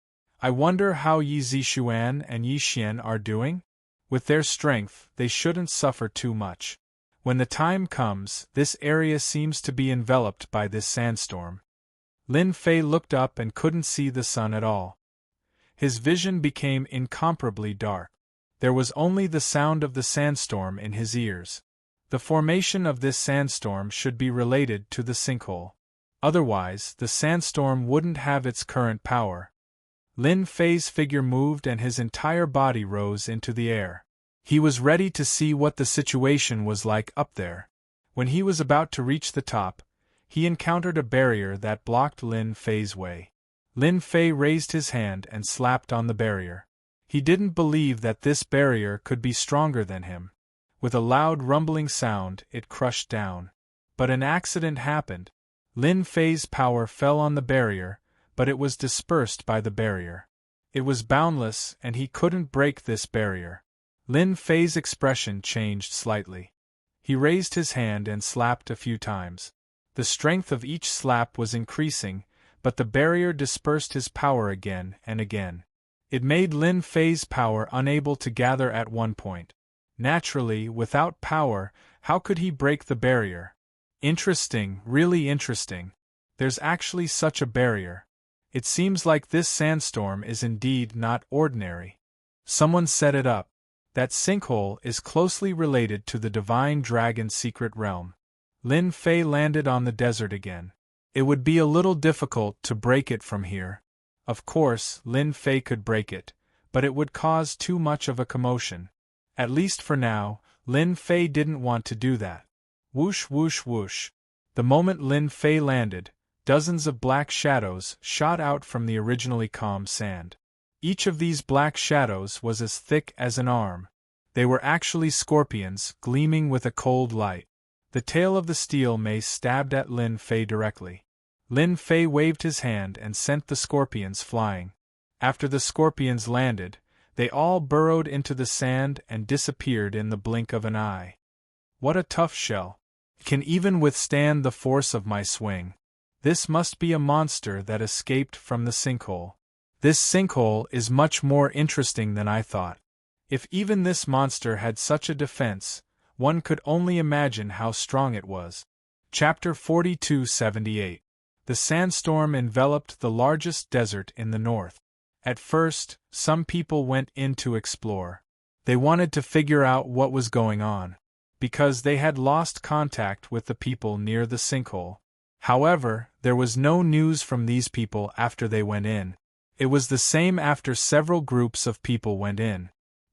"I wonder how Yi Zixuan and Yi Xian are doing? With their strength, they shouldn't suffer too much. When the time comes, this area seems to be enveloped by this sandstorm." Lin Fei looked up and couldn't see the sun at all. His vision became incomparably dark. There was only the sound of the sandstorm in his ears. The formation of this sandstorm should be related to the sinkhole. Otherwise, the sandstorm wouldn't have its current power. Lin Fei's figure moved and his entire body rose into the air. He was ready to see what the situation was like up there. When he was about to reach the top, he encountered a barrier that blocked Lin Fei's way. Lin Fei raised his hand and slapped on the barrier. He didn't believe that this barrier could be stronger than him. With a loud rumbling sound, it crushed down. But an accident happened. Lin Fei's power fell on the barrier, but it was dispersed by the barrier. It was boundless and he couldn't break this barrier. Lin Fei's expression changed slightly. He raised his hand and slapped a few times. The strength of each slap was increasing, but the barrier dispersed his power again and again. It made Lin Fei's power unable to gather at one point. Naturally, without power, how could he break the barrier? Interesting, really interesting. There's actually such a barrier. It seems like this sandstorm is indeed not ordinary. Someone set it up. That sinkhole is closely related to the Divine Dragon's secret realm. Lin Fei landed on the desert again. It would be a little difficult to break it from here. Of course, Lin Fei could break it, but it would cause too much of a commotion. At least for now, Lin Fei didn't want to do that. Whoosh whoosh whoosh. The moment Lin Fei landed, dozens of black shadows shot out from the originally calm sand. Each of these black shadows was as thick as an arm. They were actually scorpions, gleaming with a cold light. The tail of the steel mace stabbed at Lin Fei directly. Lin Fei waved his hand and sent the scorpions flying. After the scorpions landed, they all burrowed into the sand and disappeared in the blink of an eye. What a tough shell! It can even withstand the force of my swing. This must be a monster that escaped from the sinkhole. This sinkhole is much more interesting than I thought. If even this monster had such a defense, one could only imagine how strong it was. Chapter 4278. The sandstorm enveloped the largest desert in the north. At first, some people went in to explore. They wanted to figure out what was going on, because they had lost contact with the people near the sinkhole. However, there was no news from these people after they went in. It was the same after several groups of people went in.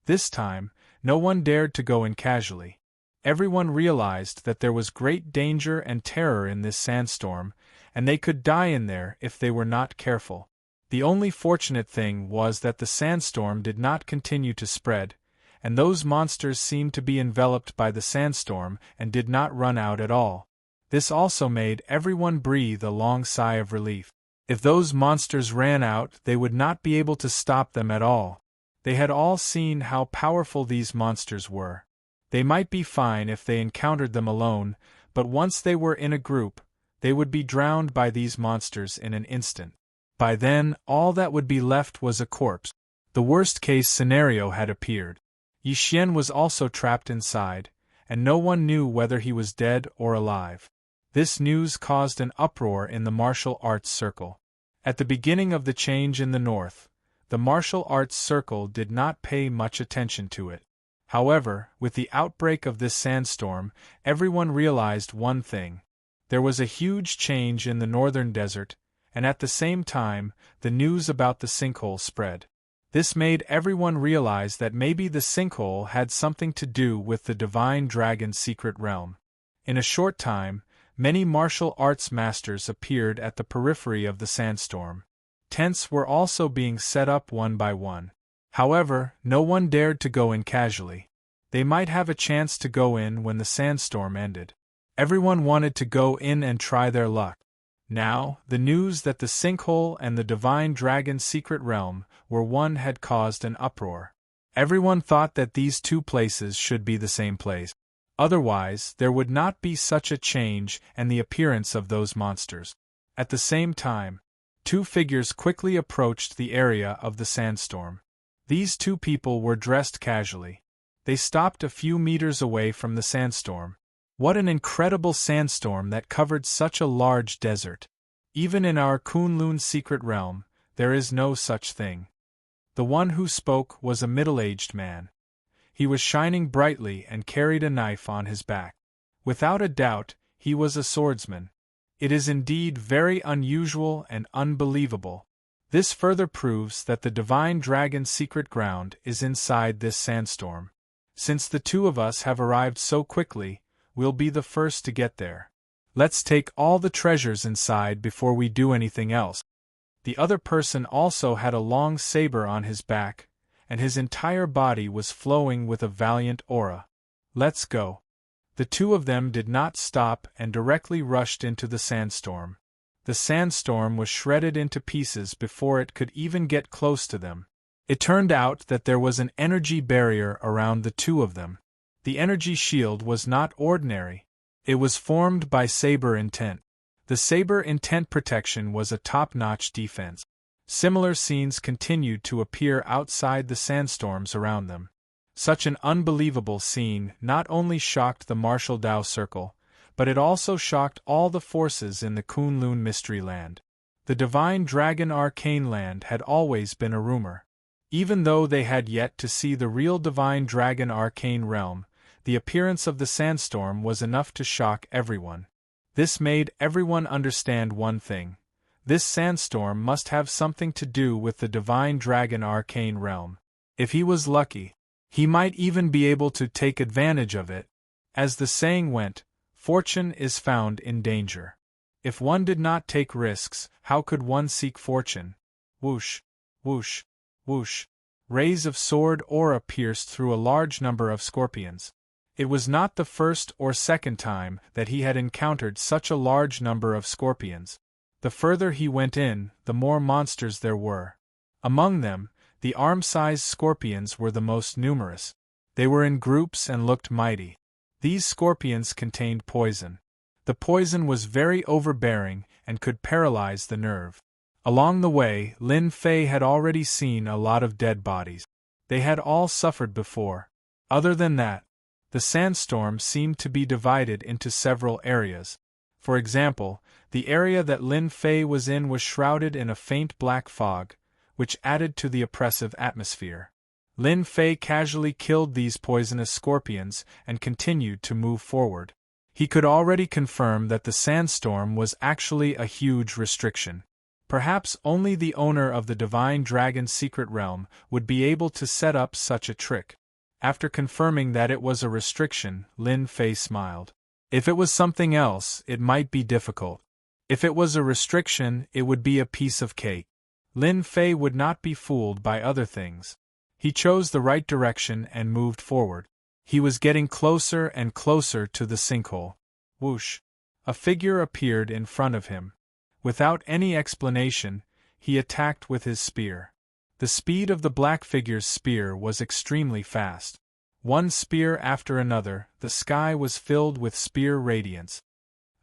This time, no one dared to go in casually. Everyone realized that there was great danger and terror in this sandstorm, and they could die in there if they were not careful. The only fortunate thing was that the sandstorm did not continue to spread, and those monsters seemed to be enveloped by the sandstorm and did not run out at all. This also made everyone breathe a long sigh of relief. If those monsters ran out, they would not be able to stop them at all. They had all seen how powerful these monsters were. They might be fine if they encountered them alone, but once they were in a group, they would be drowned by these monsters in an instant. By then, all that would be left was a corpse. The worst-case scenario had appeared. Yi Xian was also trapped inside, and no one knew whether he was dead or alive. This news caused an uproar in the martial arts circle. At the beginning of the change in the north, the martial arts circle did not pay much attention to it. However, with the outbreak of this sandstorm, everyone realized one thing. There was a huge change in the northern desert, and at the same time, the news about the sinkhole spread. This made everyone realize that maybe the sinkhole had something to do with the divine dragon's secret realm. In a short time, many martial arts masters appeared at the periphery of the sandstorm. Tents were also being set up one by one. However, no one dared to go in casually. They might have a chance to go in when the sandstorm ended. Everyone wanted to go in and try their luck. Now, the news that the sinkhole and the divine dragon's secret realm were one had caused an uproar. Everyone thought that these two places should be the same place. Otherwise, there would not be such a change and the appearance of those monsters. At the same time, two figures quickly approached the area of the sandstorm. These two people were dressed casually. They stopped a few meters away from the sandstorm. What an incredible sandstorm that covered such a large desert. Even in our Kunlun secret realm, there is no such thing. The one who spoke was a middle-aged man. He was shining brightly and carried a knife on his back. Without a doubt, he was a swordsman. It is indeed very unusual and unbelievable. This further proves that the divine dragon's secret ground is inside this sandstorm. Since the two of us have arrived so quickly, we'll be the first to get there. Let's take all the treasures inside before we do anything else. The other person also had a long saber on his back, and his entire body was flowing with a valiant aura. Let's go. The two of them did not stop and directly rushed into the sandstorm. The sandstorm was shredded into pieces before it could even get close to them. It turned out that there was an energy barrier around the two of them. The energy shield was not ordinary. It was formed by Saber Intent. The Saber Intent protection was a top-notch defense. Similar scenes continued to appear outside the sandstorms around them. Such an unbelievable scene not only shocked the Martial Dao Circle, but it also shocked all the forces in the Kunlun Mystery Land. The Divine Dragon Arcane Land had always been a rumor. Even though they had yet to see the real Divine Dragon Arcane Realm, the appearance of the sandstorm was enough to shock everyone. This made everyone understand one thing. This sandstorm must have something to do with the divine dragon arcane realm. If he was lucky, he might even be able to take advantage of it. As the saying went, fortune is found in danger. If one did not take risks, how could one seek fortune? Whoosh, whoosh, whoosh. Rays of sword aura pierced through a large number of scorpions. It was not the first or second time that he had encountered such a large number of scorpions. The further he went in, the more monsters there were. Among them, the arm-sized scorpions were the most numerous. They were in groups and looked mighty. These scorpions contained poison. The poison was very overbearing and could paralyze the nerve. Along the way, Lin Fei had already seen a lot of dead bodies. They had all suffered before. Other than that, the sandstorm seemed to be divided into several areas. For example, the area that Lin Fei was in was shrouded in a faint black fog, which added to the oppressive atmosphere. Lin Fei casually killed these poisonous scorpions and continued to move forward. He could already confirm that the sandstorm was actually a huge restriction. Perhaps only the owner of the Divine Dragon's secret realm would be able to set up such a trick. After confirming that it was a restriction, Lin Fei smiled. If it was something else, it might be difficult. If it was a restriction, it would be a piece of cake. Lin Fei would not be fooled by other things. He chose the right direction and moved forward. He was getting closer and closer to the sinkhole. Whoosh! A figure appeared in front of him. Without any explanation, he attacked with his spear. The speed of the black figure's spear was extremely fast. One spear after another, the sky was filled with spear radiance.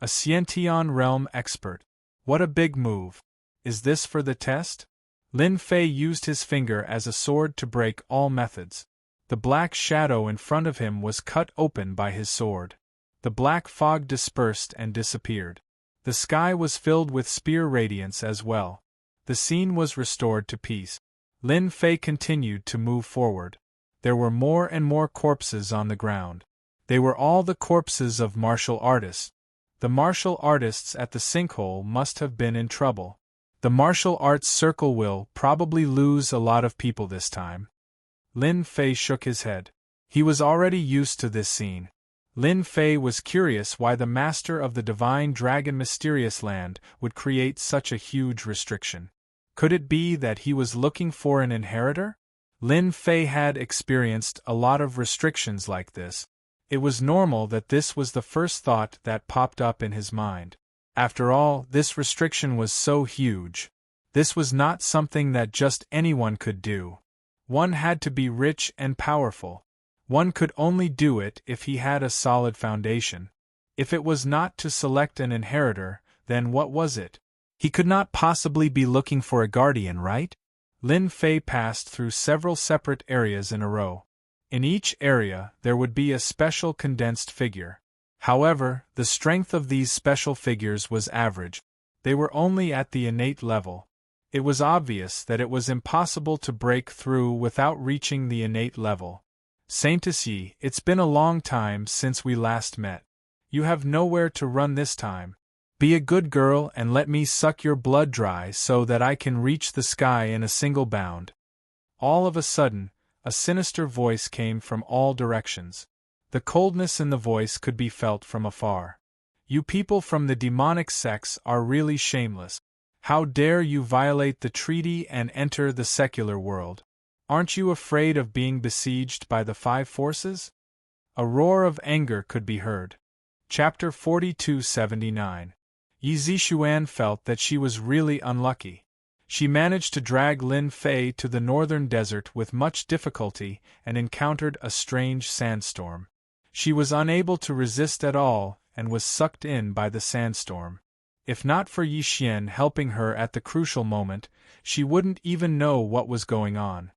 A Xiantian realm expert. What a big move. Is this for the test? Lin Fei used his finger as a sword to break all methods. The black shadow in front of him was cut open by his sword. The black fog dispersed and disappeared. The sky was filled with spear radiance as well. The scene was restored to peace. Lin Fei continued to move forward. There were more and more corpses on the ground. They were all the corpses of martial artists. The martial artists at the sinkhole must have been in trouble. The martial arts circle will probably lose a lot of people this time. Lin Fei shook his head. He was already used to this scene. Lin Fei was curious why the master of the Divine Dragon Mysterious Land would create such a huge restriction. Could it be that he was looking for an inheritor? Lin Fei had experienced a lot of restrictions like this. It was normal that this was the first thought that popped up in his mind. After all, this restriction was so huge. This was not something that just anyone could do. One had to be rich and powerful. One could only do it if he had a solid foundation. If it was not to select an inheritor, then what was it? He could not possibly be looking for a guardian, right? Lin Fei passed through several separate areas in a row. In each area, there would be a special condensed figure. However, the strength of these special figures was average. They were only at the innate level. It was obvious that it was impossible to break through without reaching the innate level. Saint-Essy, it's been a long time since we last met. You have nowhere to run this time. Be a good girl and let me suck your blood dry so that I can reach the sky in a single bound. All of a sudden, a sinister voice came from all directions. The coldness in the voice could be felt from afar. You people from the demonic sects are really shameless. How dare you violate the treaty and enter the secular world? Aren't you afraid of being besieged by the five forces? A roar of anger could be heard. Chapter 4279. Yi Zixuan felt that she was really unlucky. She managed to drag Lin Fei to the northern desert with much difficulty and encountered a strange sandstorm. She was unable to resist at all and was sucked in by the sandstorm. If not for Yi Xian helping her at the crucial moment, she wouldn't even know what was going on.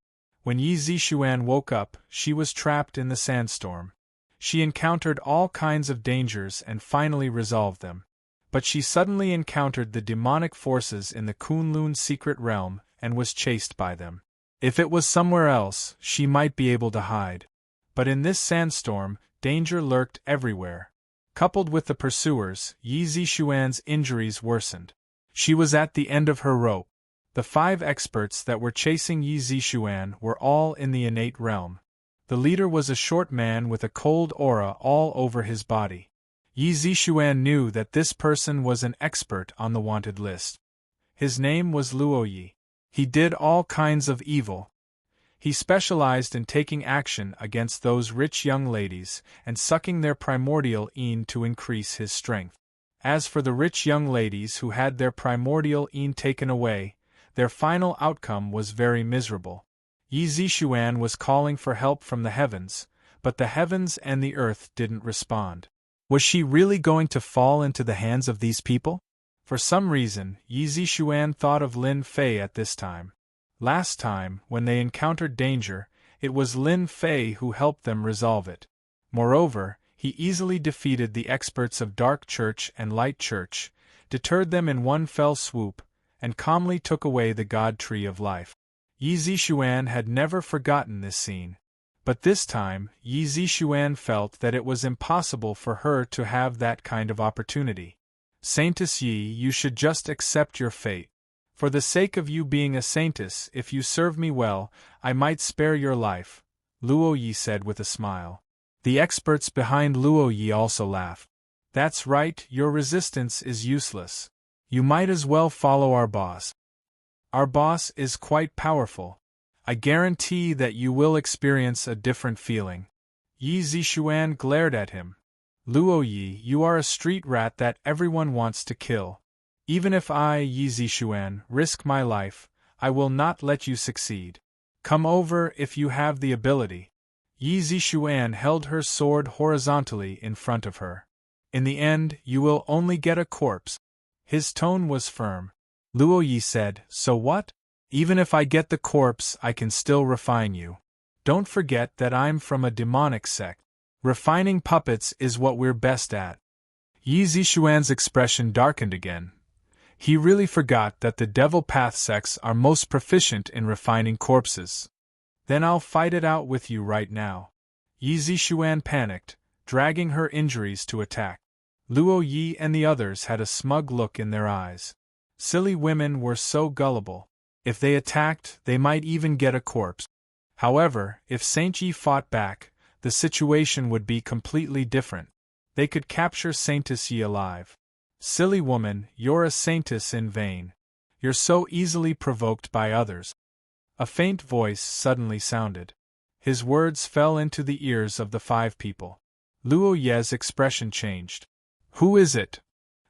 When Yi Zixuan woke up, she was trapped in the sandstorm. She encountered all kinds of dangers and finally resolved them. But she suddenly encountered the demonic forces in the Kunlun secret realm and was chased by them. If it was somewhere else, she might be able to hide. But in this sandstorm, danger lurked everywhere. Coupled with the pursuers, Yi Zixuan's injuries worsened. She was at the end of her rope. The 5 experts that were chasing Yi Zishuan were all in the innate realm. The leader was a short man with a cold aura all over his body. Yi Zishuan knew that this person was an expert on the wanted list. His name was Luoyi. He did all kinds of evil. He specialized in taking action against those rich young ladies and sucking their primordial yin to increase his strength. As for the rich young ladies who had their primordial yin taken away, their final outcome was very miserable. Yi Zishuan was calling for help from the heavens, but the heavens and the earth didn't respond. Was she really going to fall into the hands of these people? For some reason, Yi Zishuan thought of Lin Fei at this time. Last time, when they encountered danger, it was Lin Fei who helped them resolve it. Moreover, he easily defeated the experts of Dark Church and Light Church, deterred them in one fell swoop, and calmly took away the God Tree of Life. Yi Zishuan had never forgotten this scene. But this time, Yi Zishuan felt that it was impossible for her to have that kind of opportunity. Saintess Yi, you should just accept your fate. For the sake of you being a saintess, if you serve me well, I might spare your life, Luo Yi said with a smile. The experts behind Luo Yi also laughed. That's right, your resistance is useless. You might as well follow our boss. Our boss is quite powerful. I guarantee that you will experience a different feeling. Yi Zishuan glared at him. Luo Yi, you are a street rat that everyone wants to kill. Even if I, Yi Zishuan, risk my life, I will not let you succeed. Come over if you have the ability. Yi Zishuan held her sword horizontally in front of her. In the end, you will only get a corpse. His tone was firm. Luo Yi said, so what? Even if I get the corpse, I can still refine you. Don't forget that I'm from a demonic sect. Refining puppets is what we're best at. Yi Zishuan's expression darkened again. He really forgot that the Devil Path sects are most proficient in refining corpses. Then I'll fight it out with you right now. Yi Zishuan panicked, dragging her injuries to attack. Luo Yi and the others had a smug look in their eyes. Silly women were so gullible. If they attacked, they might even get a corpse. However, if Saint Yi fought back, the situation would be completely different. They could capture Saintess Yi alive. Silly woman, you're a saintess in vain. You're so easily provoked by others. A faint voice suddenly sounded. His words fell into the ears of the 5 people. Luo Ye's expression changed. Who is it?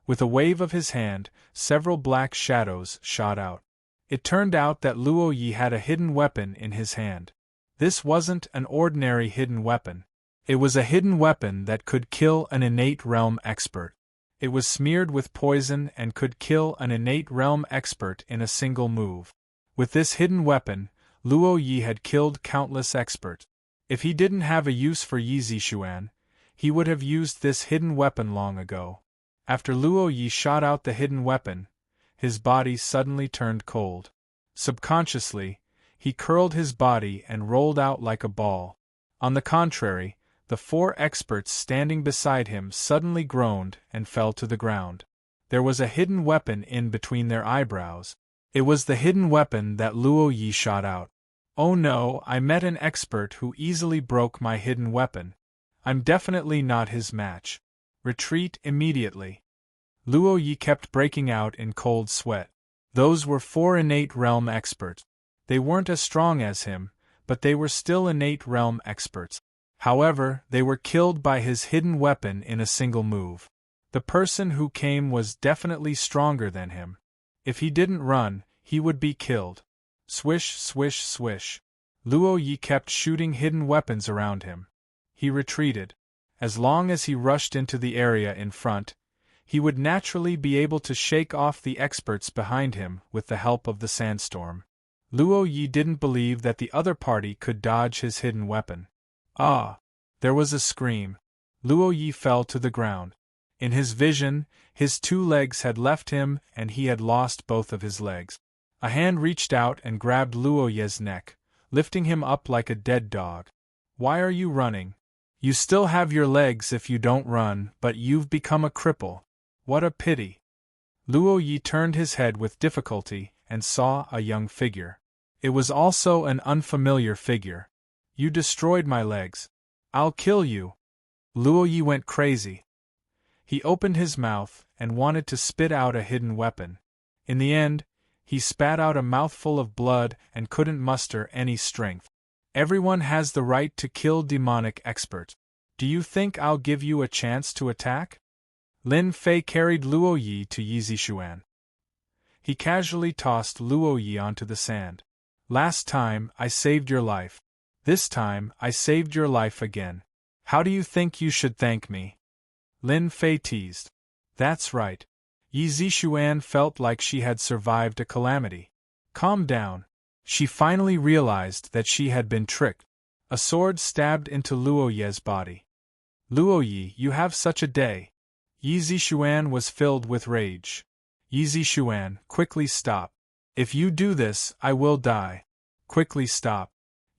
With a wave of his hand, several black shadows shot out. It turned out that Luo Yi had a hidden weapon in his hand. This wasn't an ordinary hidden weapon. It was a hidden weapon that could kill an innate realm expert. It was smeared with poison and could kill an innate realm expert in a single move. With this hidden weapon, Luo Yi had killed countless experts. If he didn't have a use for Yi Zishuan, he would have used this hidden weapon long ago. After Luo Yi shot out the hidden weapon, his body suddenly turned cold. Subconsciously, he curled his body and rolled out like a ball. On the contrary, the 4 experts standing beside him suddenly groaned and fell to the ground. There was a hidden weapon in between their eyebrows. It was the hidden weapon that Luo Yi shot out. Oh no, I met an expert who easily broke my hidden weapon. I'm definitely not his match. Retreat immediately. Luo Yi kept breaking out in cold sweat. Those were 4 innate realm experts. They weren't as strong as him, but they were still innate realm experts. However, they were killed by his hidden weapon in a single move. The person who came was definitely stronger than him. If he didn't run, he would be killed. Swish, swish, swish. Luo Yi kept shooting hidden weapons around him. He retreated. As long as he rushed into the area in front, he would naturally be able to shake off the experts behind him with the help of the sandstorm. Luo Yi didn't believe that the other party could dodge his hidden weapon. Ah! There was a scream. Luo Yi fell to the ground. In his vision, his 2 legs had left him and he had lost both of his legs. A hand reached out and grabbed Luo Yi's neck, lifting him up like a dead dog. Why are you running? You still have your legs if you don't run, but you've become a cripple. What a pity. Luo Yi turned his head with difficulty and saw a young figure. It was also an unfamiliar figure. You destroyed my legs. I'll kill you. Luo Yi went crazy. He opened his mouth and wanted to spit out a hidden weapon. In the end, he spat out a mouthful of blood and couldn't muster any strength. Everyone has the right to kill demonic expert. Do you think I'll give you a chance to attack? Lin Fei carried Luo Yi to Yi Zixuan. He casually tossed Luo Yi onto the sand. Last time, I saved your life. This time, I saved your life again. How do you think you should thank me? Lin Fei teased. That's right. Yi Zixuan felt like she had survived a calamity. Calm down. She finally realized that she had been tricked. A sword stabbed into Luo Yi's body. Luo Yi, you have such a day. Yi Zixuan was filled with rage. Yi Zixuan, quickly stop. If you do this, I will die. Quickly stop.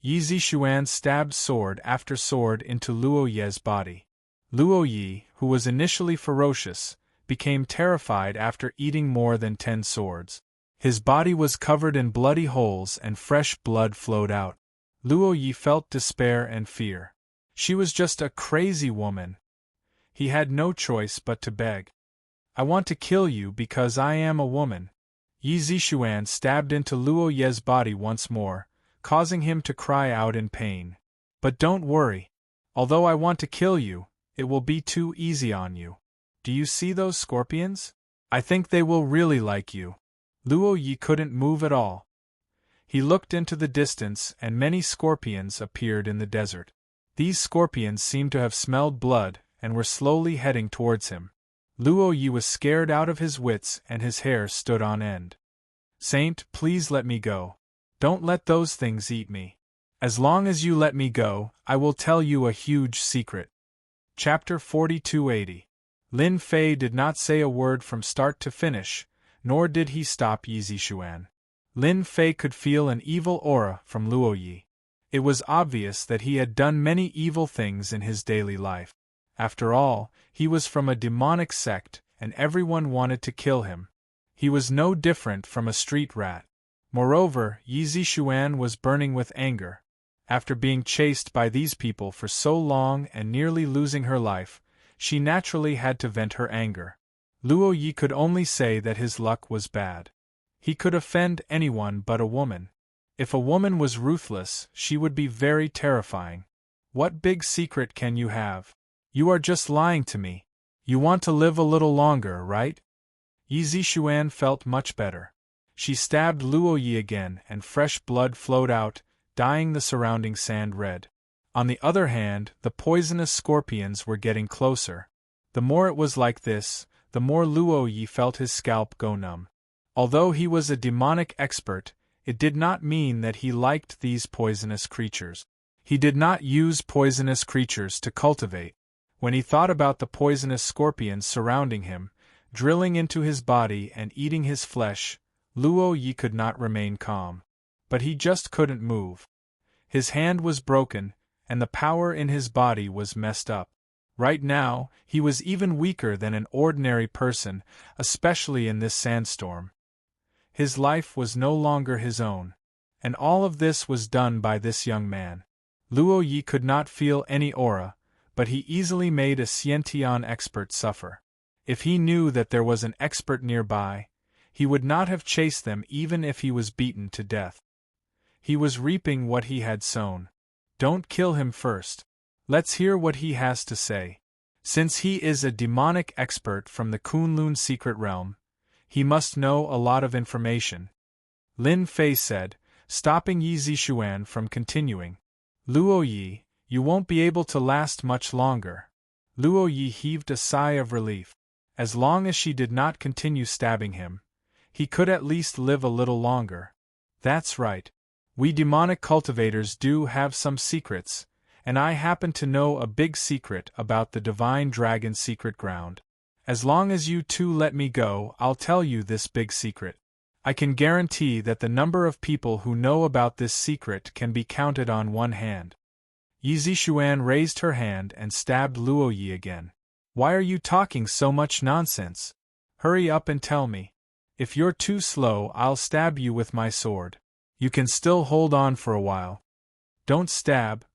Yi Zixuan stabbed sword after sword into Luo Yi's body. Luo Yi, who was initially ferocious, became terrified after eating more than 10 swords. His body was covered in bloody holes and fresh blood flowed out. Luo Yi felt despair and fear. She was just a crazy woman. He had no choice but to beg. I want to kill you because I am a woman. Yi Zixuan stabbed into Luo Yi's body once more, causing him to cry out in pain. But don't worry. Although I want to kill you, it will be too easy on you. Do you see those scorpions? I think they will really like you. Luo Yi couldn't move at all. He looked into the distance and many scorpions appeared in the desert. These scorpions seemed to have smelled blood and were slowly heading towards him. Luo Yi was scared out of his wits and his hair stood on end. Saint, please let me go. Don't let those things eat me. As long as you let me go, I will tell you a huge secret. Chapter 4280. Lin Fei did not say a word from start to finish, nor did he stop Yi Zixuan. Lin Fei could feel an evil aura from Luo Yi. It was obvious that he had done many evil things in his daily life. After all, he was from a demonic sect, and everyone wanted to kill him. He was no different from a street rat. Moreover, Yi Zixuan was burning with anger. After being chased by these people for so long and nearly losing her life, she naturally had to vent her anger. Luo Yi could only say that his luck was bad. He could offend anyone but a woman. If a woman was ruthless, she would be very terrifying. What big secret can you have? You are just lying to me. You want to live a little longer, right? Yi Zixuan felt much better. She stabbed Luo Yi again and fresh blood flowed out, dyeing the surrounding sand red. On the other hand, the poisonous scorpions were getting closer. The more it was like this, the more Luo Yi felt his scalp go numb. Although he was a demonic expert, it did not mean that he liked these poisonous creatures. He did not use poisonous creatures to cultivate. When he thought about the poisonous scorpions surrounding him, drilling into his body and eating his flesh, Luo Yi could not remain calm. But he just couldn't move. His hand was broken, and the power in his body was messed up. Right now, he was even weaker than an ordinary person, especially in this sandstorm. His life was no longer his own. And all of this was done by this young man. Luo Yi could not feel any aura, but he easily made a Xiantian expert suffer. If he knew that there was an expert nearby, he would not have chased them even if he was beaten to death. He was reaping what he had sown. Don't kill him first. Let's hear what he has to say. Since he is a demonic expert from the Kunlun secret realm, he must know a lot of information. Lin Fei said, stopping Yi Zixuan from continuing. Luo Yi, you won't be able to last much longer. Luo Yi heaved a sigh of relief. As long as she did not continue stabbing him, he could at least live a little longer. That's right. We demonic cultivators do have some secrets, and I happen to know a big secret about the Divine Dragon secret ground. As long as you two let me go, I'll tell you this big secret. I can guarantee that the number of people who know about this secret can be counted on one hand. Yi Zixuan raised her hand and stabbed Luo Yi again. Why are you talking so much nonsense? Hurry up and tell me. If you're too slow, I'll stab you with my sword. You can still hold on for a while. Don't stab,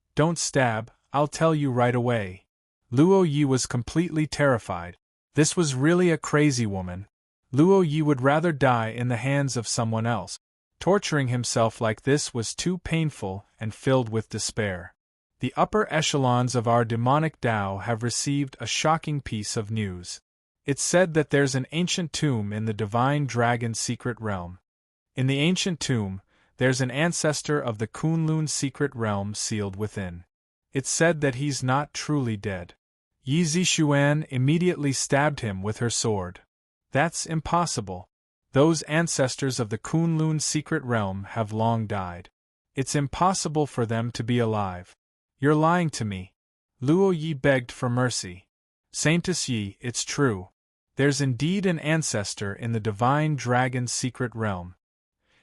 I'll tell you right away. Luo Yi was completely terrified. This was really a crazy woman. Luo Yi would rather die in the hands of someone else. Torturing himself like this was too painful and filled with despair. The upper echelons of our demonic Tao have received a shocking piece of news. It's said that there's an ancient tomb in the Divine Dragon's secret realm. In the ancient tomb, there's an ancestor of the Kunlun secret realm sealed within. It's said that he's not truly dead. Yi Zixuan immediately stabbed him with her sword. That's impossible. Those ancestors of the Kunlun secret realm have long died. It's impossible for them to be alive. You're lying to me. Luo Yi begged for mercy. Saintess Yi, it's true. There's indeed an ancestor in the Divine Dragon's secret realm.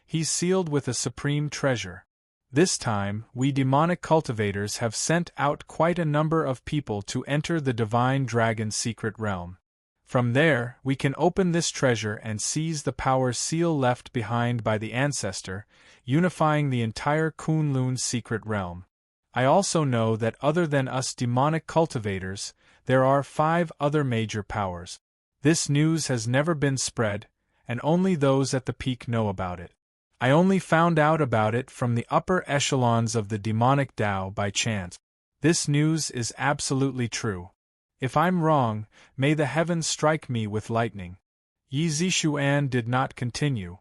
He's sealed with a supreme treasure. This time, we demonic cultivators have sent out quite a number of people to enter the Divine Dragon's secret realm. From there, we can open this treasure and seize the power seal left behind by the ancestor, unifying the entire Kunlun secret realm. I also know that other than us demonic cultivators, there are 5 other major powers. This news has never been spread, and only those at the peak know about it. I only found out about it from the upper echelons of the demonic Tao by chance. This news is absolutely true. If I'm wrong, may the heavens strike me with lightning. Yi Zixuan did not continue.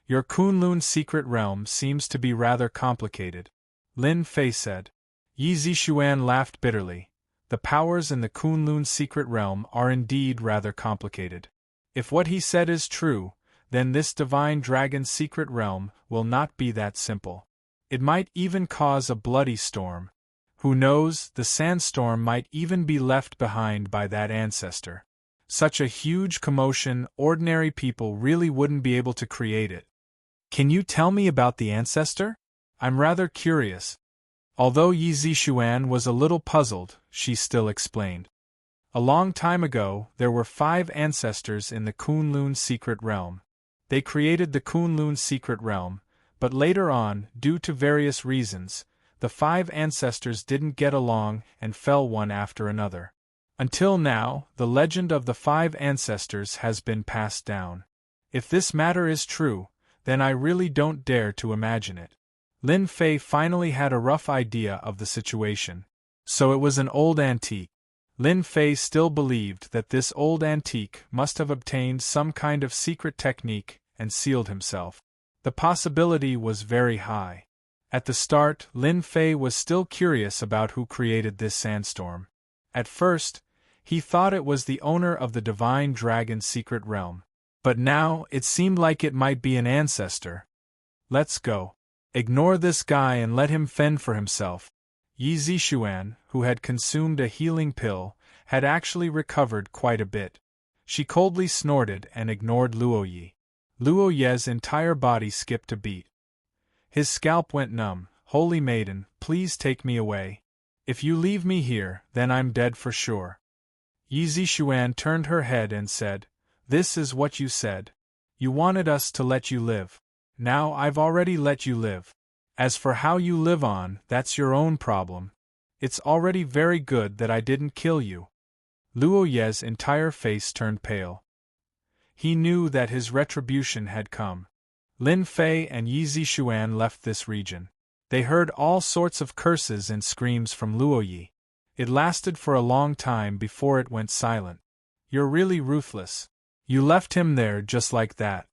Your Kunlun secret realm seems to be rather complicated. Lin Fei said. Yi Zixuan laughed bitterly. The powers in the Kunlun secret realm are indeed rather complicated. If what he said is true, then this Divine Dragon's secret realm will not be that simple. It might even cause a bloody storm. Who knows, the sandstorm might even be left behind by that ancestor. Such a huge commotion, ordinary people really wouldn't be able to create it. Can you tell me about the ancestor? I'm rather curious. Although Yi Zixuan was a little puzzled, she still explained. A long time ago, there were 5 ancestors in the Kunlun secret realm. They created the Kunlun secret realm, but later on, due to various reasons, the 5 ancestors didn't get along and fell one after another. Until now, the legend of the 5 ancestors has been passed down. If this matter is true, then I really don't dare to imagine it. Lin Fei finally had a rough idea of the situation. So it was an old antique. Lin Fei still believed that this old antique must have obtained some kind of secret technique and sealed himself. The possibility was very high. At the start, Lin Fei was still curious about who created this sandstorm. At first, he thought it was the owner of the Divine Dragon's secret realm. But now, it seemed like it might be an ancestor. Let's go. Ignore this guy and let him fend for himself. Yi Zixuan, who had consumed a healing pill, had actually recovered quite a bit. She coldly snorted and ignored Luo Yi. Luo Ye's entire body skipped a beat. His scalp went numb. Holy maiden, please take me away. If you leave me here, then I'm dead for sure. Yi Zixuan turned her head and said, This is what you said. You wanted us to let you live. Now I've already let you live. As for how you live on, that's your own problem. It's already very good that I didn't kill you. Luo Ye's entire face turned pale. He knew that his retribution had come. Lin Fei and Yi Zixuan left this region. They heard all sorts of curses and screams from Luo Yi. It lasted for a long time before it went silent. You're really ruthless. You left him there just like that.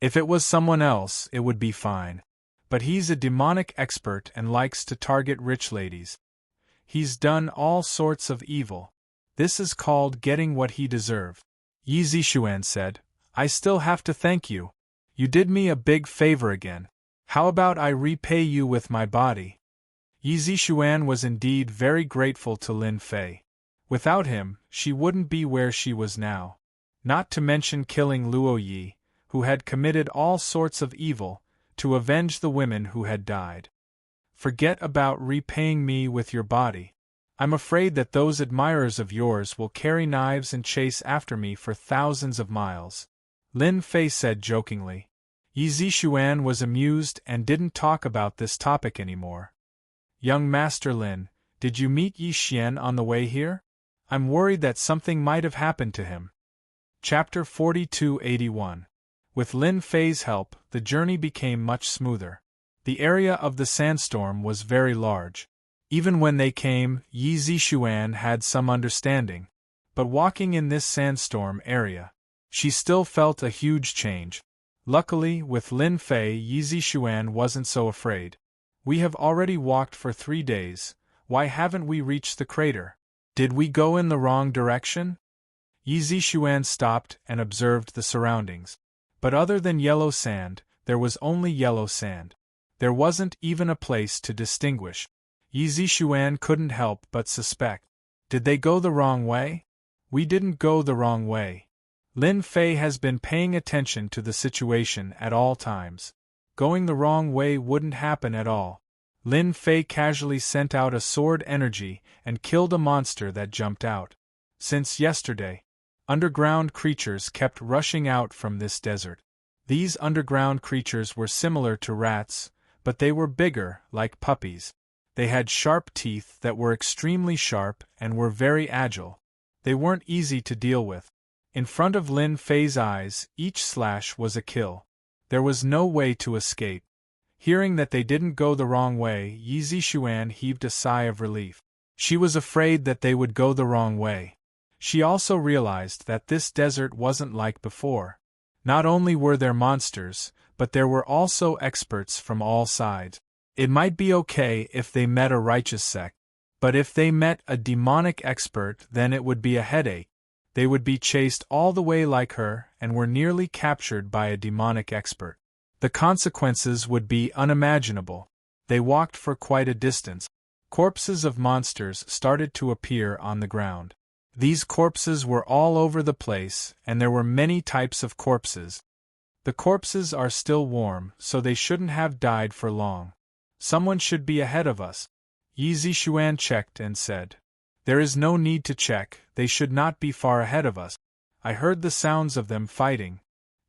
If it was someone else, it would be fine. But he's a demonic expert and likes to target rich ladies. He's done all sorts of evil. This is called getting what he deserved. Yi Zixuan said, I still have to thank you. You did me a big favor again. How about I repay you with my body? Yi Zixuan was indeed very grateful to Lin Fei. Without him, she wouldn't be where she was now. Not to mention killing Luo Yi, who had committed all sorts of evil, to avenge the women who had died. Forget about repaying me with your body. I'm afraid that those admirers of yours will carry knives and chase after me for thousands of miles," Lin Fei said jokingly. Yi Zixuan was amused and didn't talk about this topic anymore. "Young Master Lin, did you meet Yi Xian on the way here? I'm worried that something might have happened to him." Chapter 4281. With Lin Fei's help, the journey became much smoother. The area of the sandstorm was very large. Even when they came, Yi Zixuan had some understanding. But walking in this sandstorm area, she still felt a huge change. Luckily, with Lin Fei, Yi Zixuan wasn't so afraid. "We have already walked for 3 days, why haven't we reached the crater? Did we go in the wrong direction?" Yi Zixuan stopped and observed the surroundings. But other than yellow sand, there was only yellow sand. There wasn't even a place to distinguish. Yi Zixuan couldn't help but suspect. Did they go the wrong way? "We didn't go the wrong way. Lin Fei has been paying attention to the situation at all times. Going the wrong way wouldn't happen at all." Lin Fei casually sent out a sword energy and killed a monster that jumped out. Since yesterday, underground creatures kept rushing out from this desert. These underground creatures were similar to rats, but they were bigger, like puppies. They had sharp teeth that were extremely sharp and were very agile. They weren't easy to deal with. In front of Lin Fei's eyes, each slash was a kill. There was no way to escape. Hearing that they didn't go the wrong way, Yi Zixuan heaved a sigh of relief. She was afraid that they would go the wrong way. She also realized that this desert wasn't like before. Not only were there monsters, but there were also experts from all sides. It might be okay if they met a righteous sect, but if they met a demonic expert, then it would be a headache. They would be chased all the way like her and were nearly captured by a demonic expert. The consequences would be unimaginable. They walked for quite a distance. Corpses of monsters started to appear on the ground. These corpses were all over the place, and there were many types of corpses. The corpses are still warm, so they shouldn't have died for long. Someone should be ahead of us. Yi Zixuan checked and said, "There is no need to check, they should not be far ahead of us. I heard the sounds of them fighting."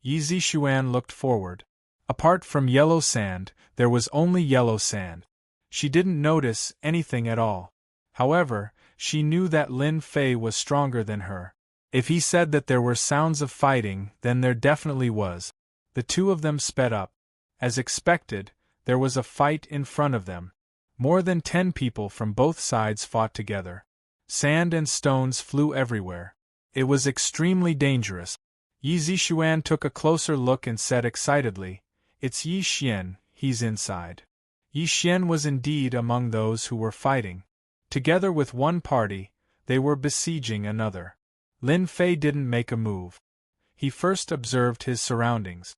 Yi Zixuan looked forward. Apart from yellow sand, there was only yellow sand. She didn't notice anything at all. However, she knew that Lin Fei was stronger than her. If he said that there were sounds of fighting, then there definitely was. The two of them sped up. As expected, there was a fight in front of them. More than 10 people from both sides fought together. Sand and stones flew everywhere. It was extremely dangerous. Yi Zixuan took a closer look and said excitedly, "It's Yi Xian, he's inside." Yi Xian was indeed among those who were fighting. Together with one party, they were besieging another. Lin Fei didn't make a move. He first observed his surroundings.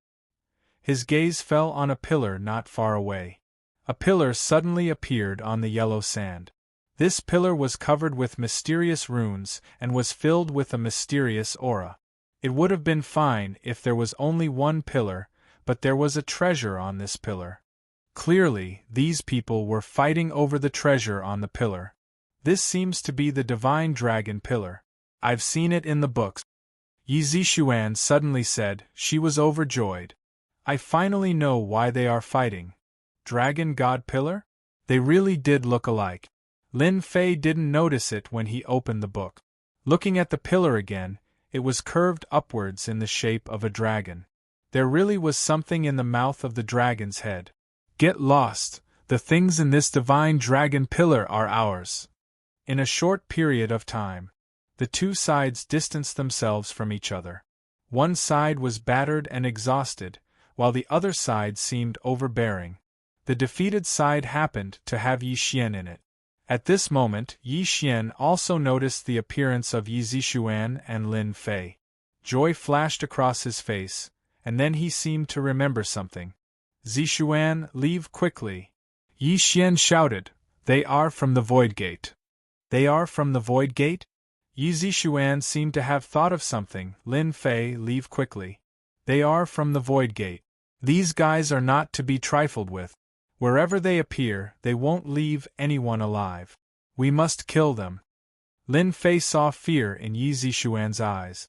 His gaze fell on a pillar not far away. A pillar suddenly appeared on the yellow sand. This pillar was covered with mysterious runes and was filled with a mysterious aura. It would have been fine if there was only one pillar, but there was a treasure on this pillar. Clearly, these people were fighting over the treasure on the pillar. This seems to be the divine dragon pillar. I've seen it in the books. Yi Zixuan suddenly said. She was overjoyed. I finally know why they are fighting. Dragon God Pillar? They really did look alike. Lin Fei didn't notice it when he opened the book. Looking at the pillar again, it was curved upwards in the shape of a dragon. There really was something in the mouth of the dragon's head. Get lost, the things in this divine dragon pillar are ours. In a short period of time, the two sides distanced themselves from each other. One side was battered and exhausted, while the other side seemed overbearing. The defeated side happened to have Yi Xian in it. At this moment, Yi Xian also noticed the appearance of Yi Zixuan and Lin Fei. Joy flashed across his face, and then he seemed to remember something. Zixuan, leave quickly. Yi Xian shouted, They are from the Void Gate. They are from the Void Gate? Yi Zixuan seemed to have thought of something. Lin Fei, leave quickly. They are from the Void Gate. These guys are not to be trifled with. Wherever they appear, they won't leave anyone alive. We must kill them. Lin Fei saw fear in Yi Zishuan's eyes.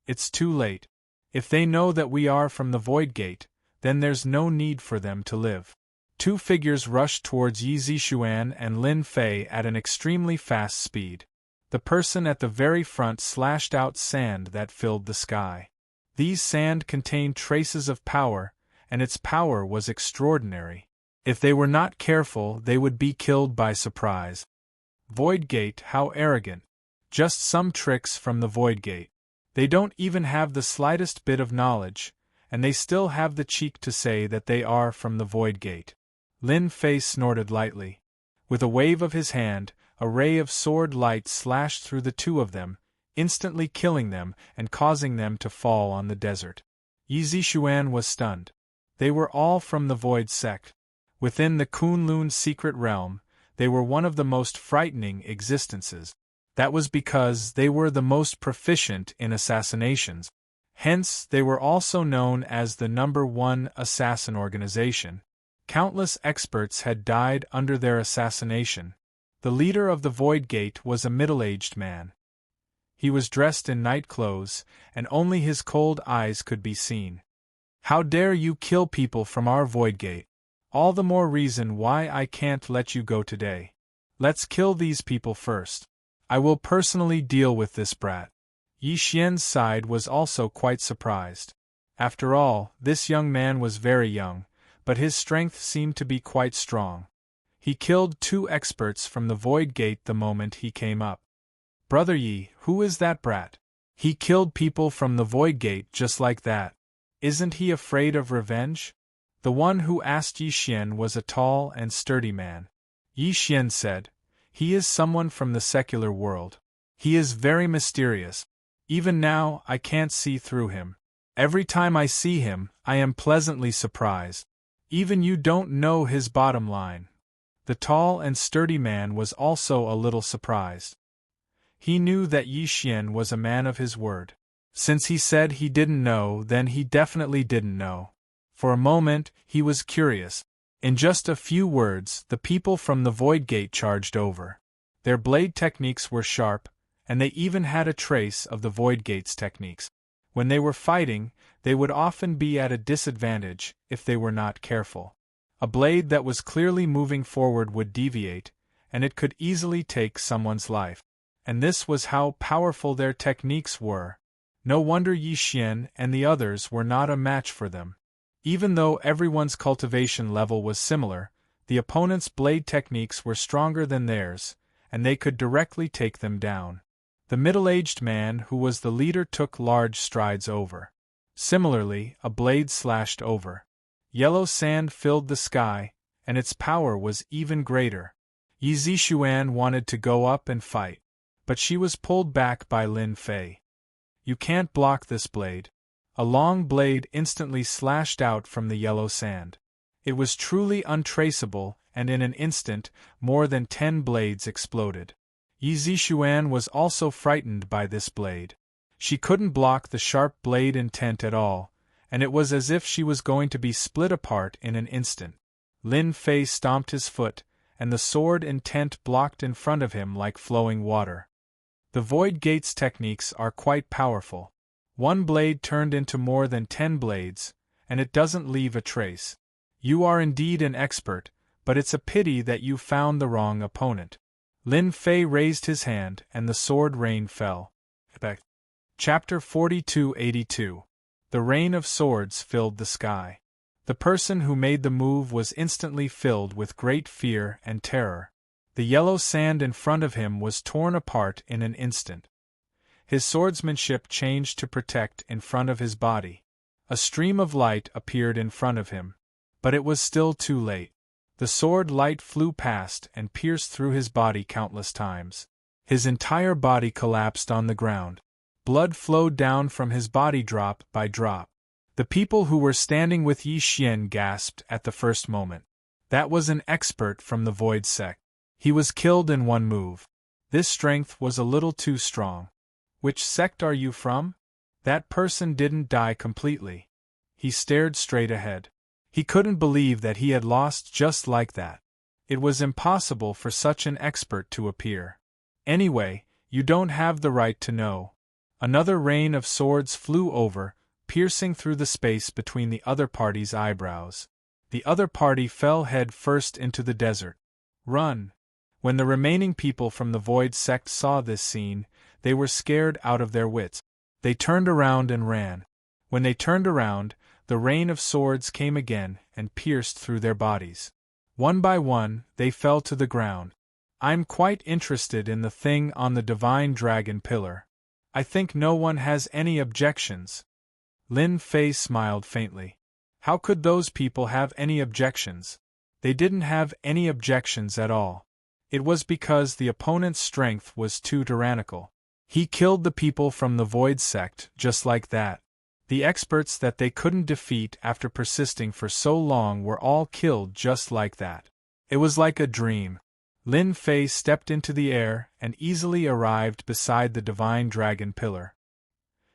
It's too late. If they know that we are from the Void Gate, then there's no need for them to live. Two figures rushed towards Yi Zishuan and Lin Fei at an extremely fast speed. The person at the very front slashed out sand that filled the sky. These sand contained traces of power, and its power was extraordinary. If they were not careful, they would be killed by surprise. Void Gate, how arrogant. Just some tricks from the Void Gate. They don't even have the slightest bit of knowledge, and they still have the cheek to say that they are from the Void Gate. Lin Fei snorted lightly. With a wave of his hand, a ray of sword light slashed through the two of them, instantly killing them and causing them to fall on the desert. Yi Zishuan was stunned. They were all from the Void Sect. Within the Kunlun secret realm, they were one of the most frightening existences. That was because they were the most proficient in assassinations. Hence, they were also known as the #1 assassin organization. Countless experts had died under their assassination. The leader of the Void Gate was a middle-aged man. He was dressed in night clothes, and only his cold eyes could be seen. How dare you kill people from our Void Gate? All the more reason why I can't let you go today. Let's kill these people first. I will personally deal with this brat. Yi Xian's side was also quite surprised. After all, this young man was very young, but his strength seemed to be quite strong. He killed 2 experts from the Void Gate the moment he came up. Brother Yi, who is that brat? He killed people from the Void Gate just like that. Isn't he afraid of revenge? The one who asked Yi Xian was a tall and sturdy man. Yi Xian said, "He is someone from the secular world. He is very mysterious. Even now, I can't see through him. Every time I see him, I am pleasantly surprised. Even you don't know his bottom line." The tall and sturdy man was also a little surprised. He knew that Yi Xian was a man of his word. Since he said he didn't know, then he definitely didn't know. For a moment, he was curious. In just a few words, the people from the Void Gate charged over. Their blade techniques were sharp, and they even had a trace of the Void Gate's techniques. When they were fighting, they would often be at a disadvantage if they were not careful. A blade that was clearly moving forward would deviate, and it could easily take someone's life. And this was how powerful their techniques were. No wonder Yi Xian and the others were not a match for them. Even though everyone's cultivation level was similar, the opponent's blade techniques were stronger than theirs, and they could directly take them down. The middle-aged man who was the leader took large strides over. Similarly, a blade slashed over. Yellow sand filled the sky, and its power was even greater. Yi Zishuan wanted to go up and fight, but she was pulled back by Lin Fei. "You can't block this blade." A long blade instantly slashed out from the yellow sand. It was truly untraceable, and in an instant, more than 10 blades exploded. Yi Zishuan was also frightened by this blade. She couldn't block the sharp blade intent at all, and it was as if she was going to be split apart in an instant. Lin Fei stomped his foot, and the sword intent blocked in front of him like flowing water. The Void Gate's techniques are quite powerful. One blade turned into more than 10 blades, and it doesn't leave a trace. You are indeed an expert, but it's a pity that you found the wrong opponent. Lin Fei raised his hand, and the sword rain fell. Chapter 4282. The rain of swords filled the sky. The person who made the move was instantly filled with great fear and terror. The yellow sand in front of him was torn apart in an instant. His swordsmanship changed to protect in front of his body. A stream of light appeared in front of him. But it was still too late. The sword light flew past and pierced through his body countless times. His entire body collapsed on the ground. Blood flowed down from his body drop by drop. The people who were standing with Yi Xian gasped at the first moment. That was an expert from the Void Sect. He was killed in one move. This strength was a little too strong. Which sect are you from? That person didn't die completely. He stared straight ahead. He couldn't believe that he had lost just like that. It was impossible for such an expert to appear. Anyway, you don't have the right to know. Another rain of swords flew over, piercing through the space between the other party's eyebrows. The other party fell head first into the desert. Run! When the remaining people from the Void sect saw this scene, they were scared out of their wits. They turned around and ran. When they turned around, the rain of swords came again and pierced through their bodies. One by one, they fell to the ground. I'm quite interested in the thing on the Divine Dragon Pillar. I think no one has any objections. Lin Fei smiled faintly. How could those people have any objections? They didn't have any objections at all. It was because the opponent's strength was too tyrannical. He killed the people from the Void sect just like that. The experts that they couldn't defeat after persisting for so long were all killed just like that. It was like a dream. Lin Fei stepped into the air and easily arrived beside the Divine Dragon Pillar.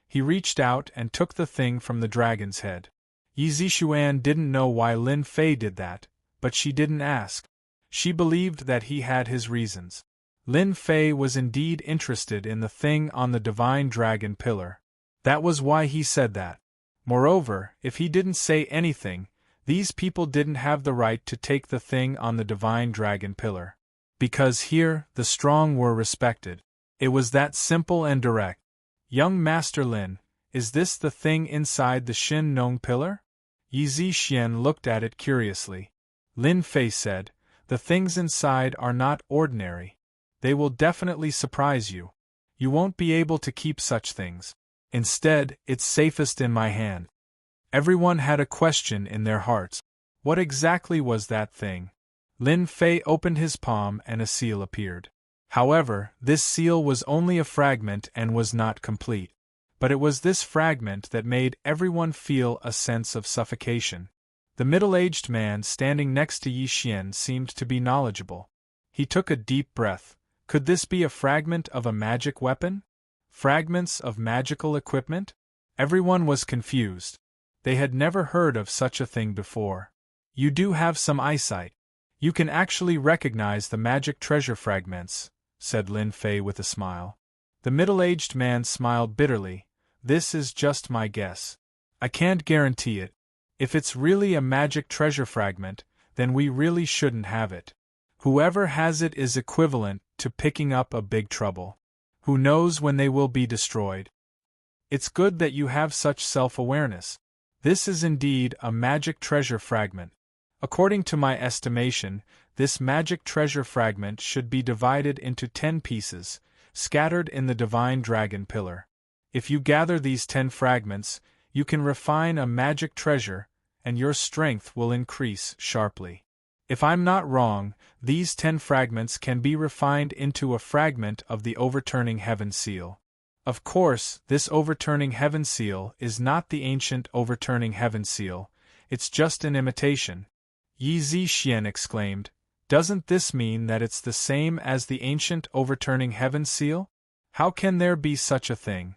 He reached out and took the thing from the dragon's head. Yi Zixuan didn't know why Lin Fei did that, but she didn't ask. She believed that he had his reasons. Lin Fei was indeed interested in the thing on the Divine Dragon Pillar. That was why he said that. Moreover, if he didn't say anything, these people didn't have the right to take the thing on the Divine Dragon Pillar. Because here, the strong were respected. It was that simple and direct. Young Master Lin, is this the thing inside the Shin Nong Pillar? Yi Zixuan looked at it curiously. Lin Fei said, the things inside are not ordinary. They will definitely surprise you. You won't be able to keep such things. Instead, it's safest in my hand. Everyone had a question in their hearts. What exactly was that thing? Lin Fei opened his palm and a seal appeared. However, this seal was only a fragment and was not complete. But it was this fragment that made everyone feel a sense of suffocation. The middle-aged man standing next to Yi Xian seemed to be knowledgeable. He took a deep breath. Could this be a fragment of a magic weapon? Fragments of magical equipment? Everyone was confused. They had never heard of such a thing before. You do have some eyesight. You can actually recognize the magic treasure fragments, said Lin Fei with a smile. The middle-aged man smiled bitterly. This is just my guess. I can't guarantee it. If it's really a magic treasure fragment, then we really shouldn't have it. Whoever has it is equivalent to picking up a big trouble. Who knows when they will be destroyed? It's good that you have such self-awareness. This is indeed a magic treasure fragment. According to my estimation, this magic treasure fragment should be divided into 10 pieces, scattered in the Divine Dragon Pillar. If you gather these 10 fragments, you can refine a magic treasure, and your strength will increase sharply. If I'm not wrong, these 10 fragments can be refined into a fragment of the Overturning Heaven Seal. Of course, this Overturning Heaven Seal is not the ancient Overturning Heaven Seal, it's just an imitation. Yi Zixuan exclaimed, doesn't this mean that it's the same as the ancient Overturning Heaven Seal? How can there be such a thing?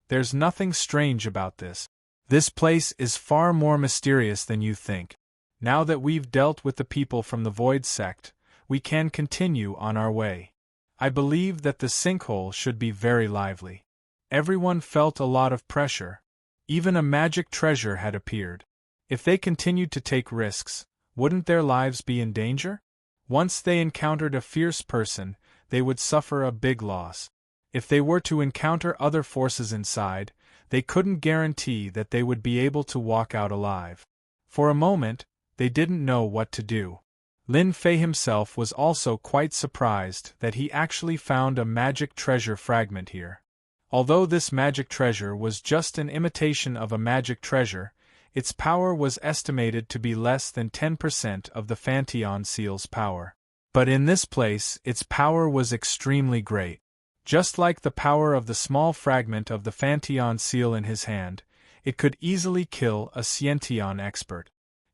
There's nothing strange about this. This place is far more mysterious than you think. Now that we've dealt with the people from the Void sect, we can continue on our way. I believe that the sinkhole should be very lively. Everyone felt a lot of pressure. Even a magic treasure had appeared. If they continued to take risks, wouldn't their lives be in danger? Once they encountered a fierce person, they would suffer a big loss. If they were to encounter other forces inside, they couldn't guarantee that they would be able to walk out alive. For a moment, they didn't know what to do. Lin Fei himself was also quite surprised that he actually found a magic treasure fragment here. Although this magic treasure was just an imitation of a magic treasure, its power was estimated to be less than 10% of the Fantion Seal's power. But in this place, its power was extremely great. Just like the power of the small fragment of the Fantion Seal in his hand, it could easily kill a Sciention expert.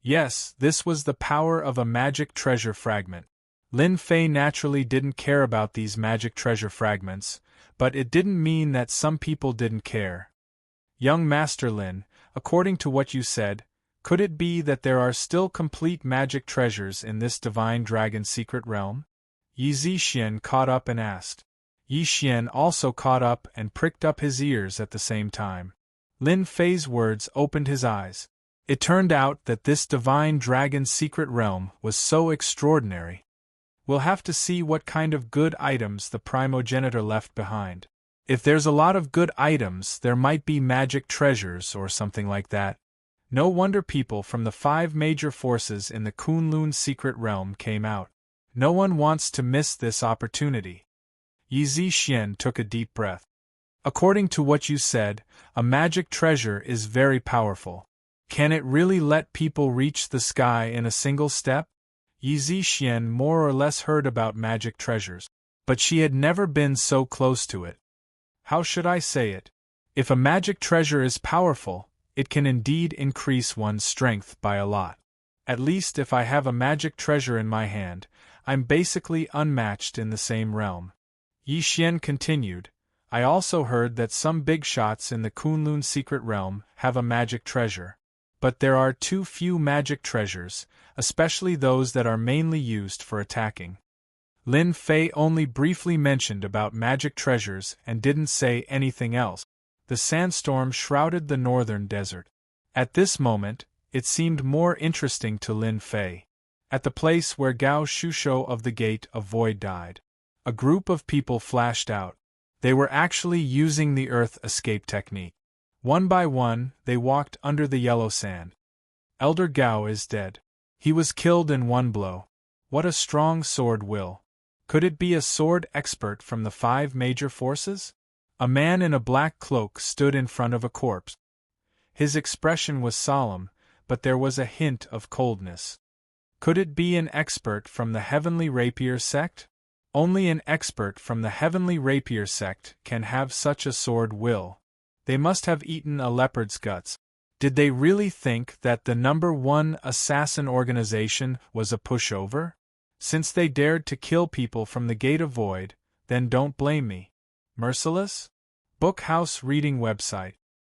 Yes, this was the power of a magic treasure fragment. Lin Fei naturally didn't care about these magic treasure fragments, but it didn't mean that some people didn't care. Young Master Lin, according to what you said, Could it be that there are still complete magic treasures in this divine dragon secret realm? Yi Zixian caught up and asked. Yi Xian also caught up and pricked up his ears at the same time. Lin Fei's words opened his eyes. It turned out that this divine dragon secret realm was so extraordinary. We'll have to see what kind of good items the primogenitor left behind. If there's a lot of good items, there might be magic treasures or something like that. No wonder people from the 5 major forces in the Kunlun secret realm came out. No one wants to miss this opportunity. Yi Zixian took a deep breath. According to what you said, a magic treasure is very powerful. Can it really let people reach the sky in a single step? Yi Zixian more or less heard about magic treasures, but she had never been so close to it. How should I say it? If a magic treasure is powerful, it can indeed increase one's strength by a lot. At least if I have a magic treasure in my hand, I'm basically unmatched in the same realm. Yi Xian continued, I also heard that some big shots in the Kunlun secret realm have a magic treasure. But there are too few magic treasures, especially those that are mainly used for attacking. Lin Fei only briefly mentioned about magic treasures and didn't say anything else. The sandstorm shrouded the northern desert. At this moment, it seemed more interesting to Lin Fei. At the place where Gao Shusho of the Gate of Void died, a group of people flashed out. They were actually using the earth escape technique. One by one, they walked under the yellow sand. Elder Gao is dead. He was killed in one blow. What a strong sword will. Could it be a sword expert from the 5 major forces? A man in a black cloak stood in front of a corpse. His expression was solemn, but there was a hint of coldness. Could it be an expert from the Heavenly Rapier sect? Only an expert from the Heavenly Rapier sect can have such a sword will. They must have eaten a leopard's guts. Did they really think that the #1 assassin organization was a pushover? Since they dared to kill people from the Gate of Void, then don't blame me. Merciless? Bookhouse reading website.